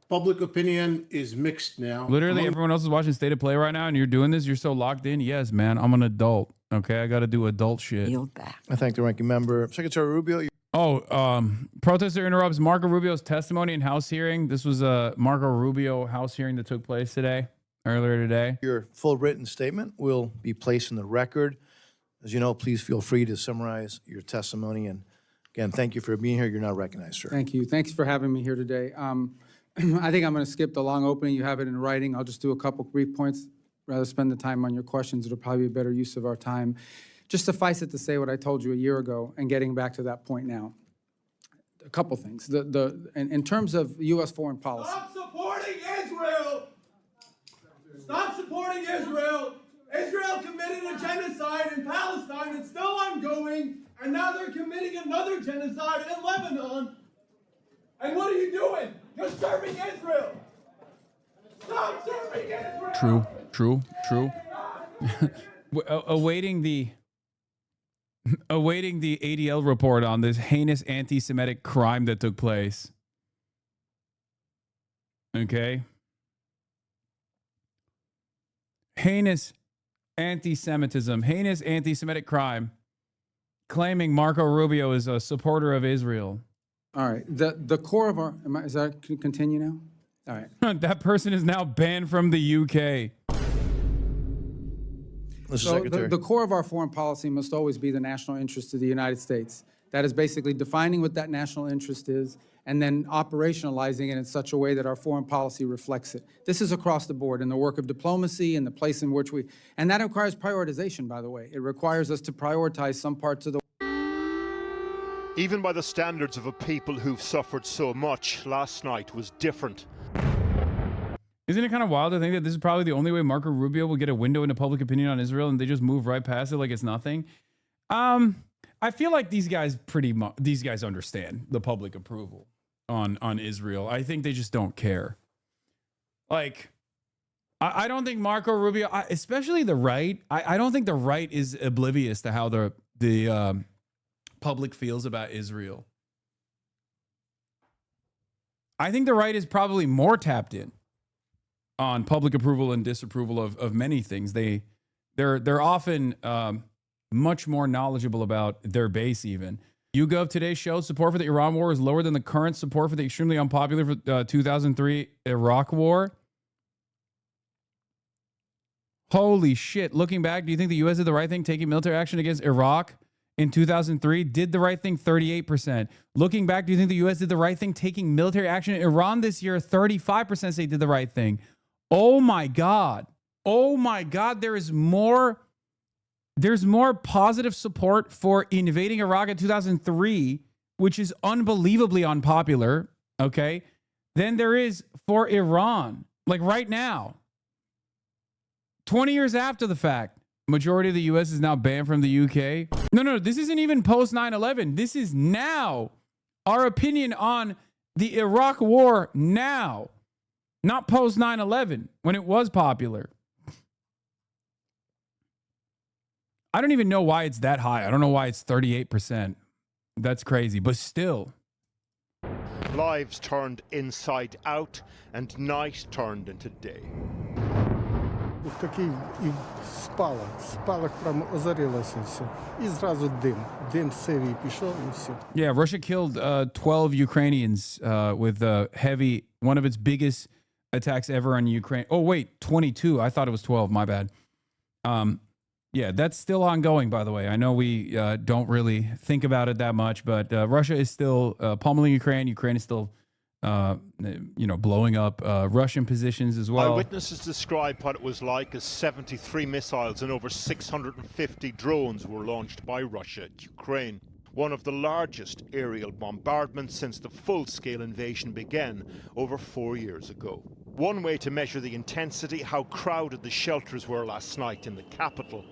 Public opinion is mixed now. Literally, everyone else is watching State of Play right now, and you're doing this. You're so locked in. Yes, man. I'm an adult. Okay, I got to do adult shit. Yield back. I thank the ranking member. Secretary Rubio. Protester interrupts Marco Rubio's testimony in House hearing. This was a Marco Rubio House hearing that took place earlier today. Your full written statement will be placed in the record. As you know, please feel free to summarize your testimony. And again, thank you for being here. You're now recognized, sir. Thank you. Thanks for having me here today. I think I'm going to skip the long opening. You have it in writing. I'll just do a couple brief points. Rather spend the time on your questions. It'll probably be a better use of our time. Just suffice it to say what I told you a year ago, and getting back to that point now. A couple things. In terms of U.S. foreign policy. Stop supporting Israel! Stop supporting Israel! Israel committed a genocide in Palestine. It's still ongoing. And now they're committing another genocide in Lebanon. And what are you doing? You're serving Israel. Stop serving Israel. True. Awaiting the ADL report on this heinous anti-Semitic crime that took place. Okay. Heinous anti-Semitism, heinous anti-Semitic crime, claiming Marco Rubio is a supporter of Israel. All right. The core of our, is that, can you continue now? All right. That person is now banned from the UK. So the core of our foreign policy must always be the national interest of the United States. That is basically defining what that national interest is and then operationalizing it in such a way that our foreign policy reflects it. This is across the board in the work of diplomacy and the place in which and that requires prioritization, by the way. It requires us to prioritize some parts of the Even by the standards of a people who've suffered so much, last night was different. Isn't it kind of wild to think that this is probably the only way Marco Rubio will get a window into public opinion on Israel, and they just move right past it like it's nothing? I feel like these guys understand the public approval on Israel. I think they just don't care. Like, I don't think Marco Rubio, especially the right, I don't think the right is oblivious to how the public feels about Israel. I think the right is probably more tapped in on public approval and disapproval of many things. They're often much more knowledgeable about their base even. YouGov today shows support for the Iran war is lower than the current support for the extremely unpopular 2003 Iraq war. Holy shit. Looking back, do you think the U.S. did the right thing taking military action against Iraq in 2003? Did the right thing, 38%. Looking back, do you think the U.S. did the right thing taking military action in Iran this year? 35% say did the right thing. Oh my God. Oh my God. There's more positive support for invading Iraq in 2003, which is unbelievably unpopular, okay, than there is for Iran. Like right now. 20 years after the fact, majority of the U.S. is now banned from the UK. No, this isn't even post 9/11. This is now our opinion on the Iraq war now, not post 9/11 when it was popular. I don't even know why it's that high. I don't know why it's 38%. That's crazy, but still. Lives turned inside out and night turned into day. Такий і спалах прямо озарилося все. І зразу дим сивий пішов і все. Yeah, Russia killed 12 Ukrainians with one of its biggest attacks ever on Ukraine. Oh, wait, 22. I thought it was 12. My bad. Yeah, that's still ongoing, by the way. I know we don't really think about it that much, but Russia is still pummeling Ukraine. Ukraine is still, blowing up Russian positions as well. Eyewitnesses described what it was like as 73 missiles and over 650 drones were launched by Russia at Ukraine. One of the largest aerial bombardments since the full-scale invasion began over 4 years ago. One way to measure the intensity, how crowded the shelters were last night in the capital.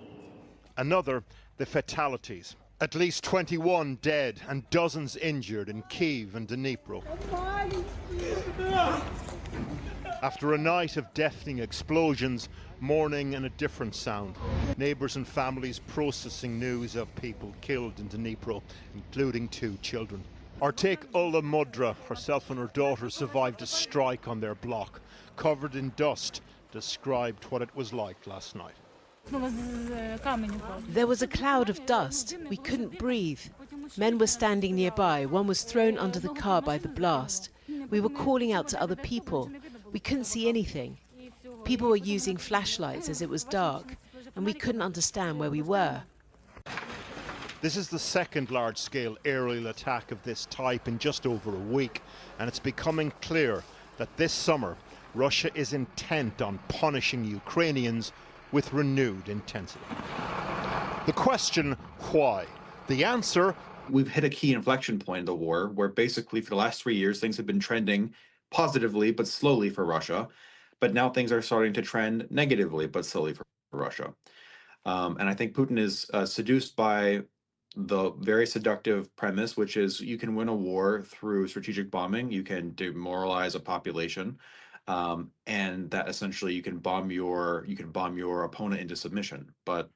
Another, the fatalities. At least 21 dead and dozens injured in Kyiv and Dnipro. After a night of deafening explosions, mourning and a different sound. Neighbours and families processing news of people killed in Dnipro, including 2 children. Or take Ulla Mudra, herself and her daughter survived a strike on their block. Covered in dust, described what it was like last night. There was a cloud of dust. We couldn't breathe. Men were standing nearby. One was thrown under the car by the blast. We were calling out to other people. We couldn't see anything. People were using flashlights as it was dark, and we couldn't understand where we were. This is the second large-scale aerial attack of this type in just over a week, and it's becoming clear that this summer Russia is intent on punishing Ukrainians with renewed intensity. The question, why? The answer, we've hit a key inflection point in the war where basically for the last 3 years things have been trending positively but slowly for Russia, but now things are starting to trend negatively but slowly for Russia. And I think Putin is seduced by the very seductive premise, which is you can win a war through strategic bombing, you can demoralize a population, and that essentially you can bomb your opponent into submission. But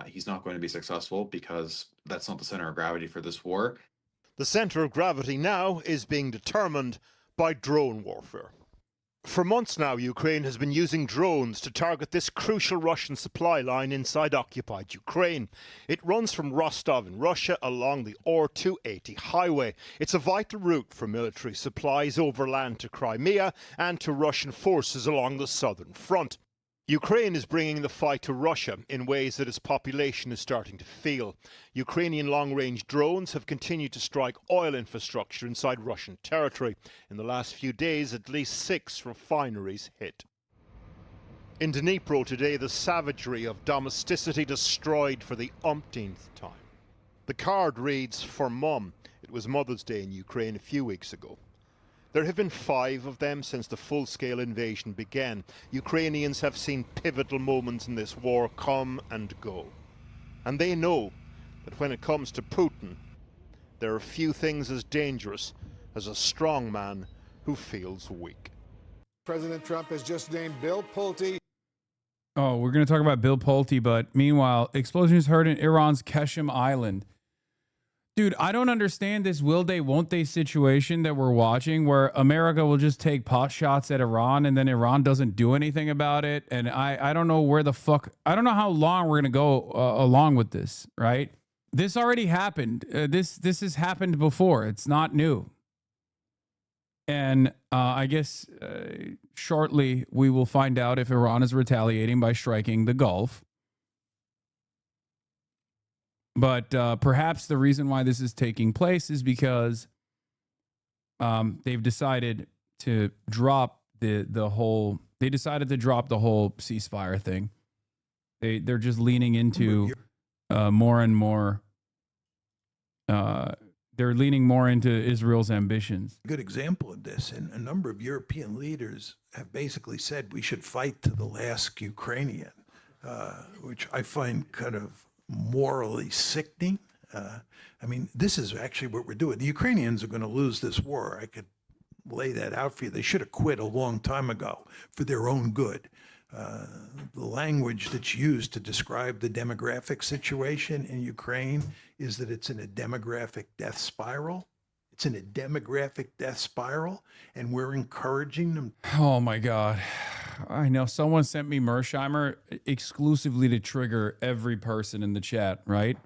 he's not going to be successful because that's not the center of gravity for this war. the center of gravity now is being determined by drone warfare. For months now, Ukraine has been using drones to target this crucial Russian supply line inside occupied Ukraine. It runs from Rostov in Russia along the OR-280 highway. It's a vital route for military supplies overland to Crimea and to Russian forces along the southern front. Ukraine is bringing the fight to Russia in ways that its population is starting to feel. Ukrainian long-range drones have continued to strike oil infrastructure inside Russian territory. In the last few days, at least 6 refineries hit. In Dnipro today, the savagery of domesticity destroyed for the umpteenth time. The card reads, "For Mum." It was Mother's Day in Ukraine a few weeks ago. There have been 5 of them since the full-scale invasion began. Ukrainians have seen pivotal moments in this war come and go. And they know that when it comes to Putin, there are few things as dangerous as a strong man who feels weak. President Trump has just named Bill Pulte. Oh, we're going to talk about Bill Pulte, but meanwhile, explosions heard in Iran's Qasem Island. Dude, I don't understand this will they, won't they situation that we're watching where America will just take pot shots at Iran and then Iran doesn't do anything about it. And I don't know where the fuck, I don't know how long we're going to go along with this, right? This already happened. This has happened before. It's not new. And I guess shortly we will find out if Iran is retaliating by striking the Gulf. But perhaps the reason why this is taking place is because they've decided to drop the whole ceasefire thing. They're just leaning into more and more. They're leaning more into Israel's ambitions. A good example of this, and a number of European leaders have basically said we should fight to the last Ukrainian, which I find kind of morally sickening. I mean, this is actually what we're doing. The Ukrainians are going to lose this war. I could lay that out for you. They should have quit a long time ago for their own good. The language that's used to describe the demographic situation in Ukraine is that it's in a demographic death spiral. It's in a demographic death spiral, and we're encouraging them. Oh my God. I know someone sent me Mersheimer exclusively to trigger every person in the chat, right?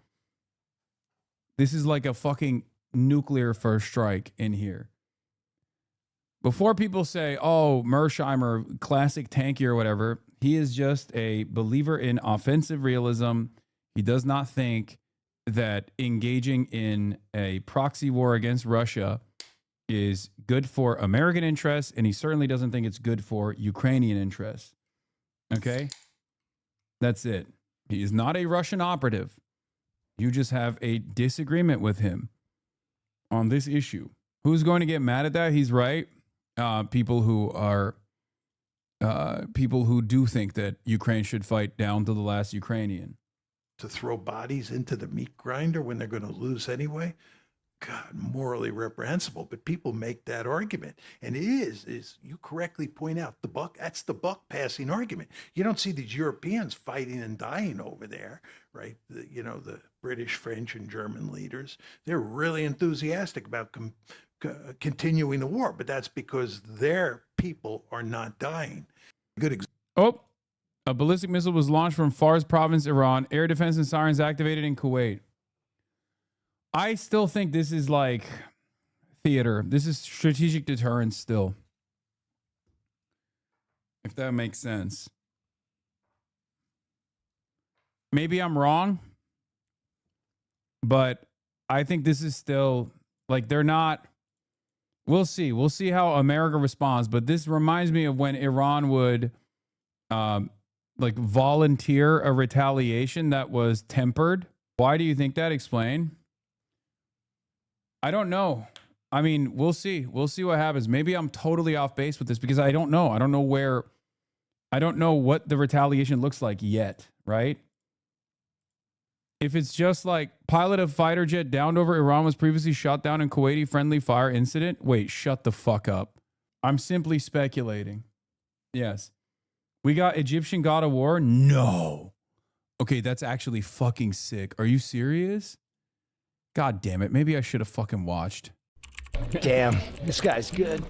This is like a fucking nuclear first strike in here. Before people say, oh, Mersheimer, classic tanky or whatever, he is just a believer in offensive realism. He does not think that engaging in a proxy war against Russia is good for American interests, and he certainly doesn't think it's good for Ukrainian interests. Okay? That's it. He is not a Russian operative. You just have a disagreement with him on this issue. Who's going to get mad at that? He's right. People who do think that Ukraine should fight down to the last Ukrainian. To throw bodies into the meat grinder when they're going to lose anyway? God, morally reprehensible. But people make that argument. And it is you correctly point out, that's the buck passing argument. You don't see these Europeans fighting and dying over there, right? The British, French, and German leaders, they're really enthusiastic about continuing the war, but that's because their people are not dying. A ballistic missile was launched from Fars province, Iran. Air defense and sirens activated in Kuwait. I still think this is like theater. This is strategic deterrence still. If that makes sense. Maybe I'm wrong, but I think this is still like they're not. We'll see. We'll see how America responds. But this reminds me of when Iran would volunteer a retaliation that was tempered. Why do you think that? Explain. I don't know. I mean, we'll see. We'll see what happens. Maybe I'm totally off base with this because I don't know. I don't know what the retaliation looks like yet, right? If it's just like pilot of fighter jet downed over Iran was previously shot down in Kuwaiti friendly fire incident. Wait, shut the fuck up. I'm simply speculating. Yes. We got Egyptian God of War? No. Okay, that's actually fucking sick. Are you serious? God damn it. Maybe I should have fucking watched. Damn, this guy's good.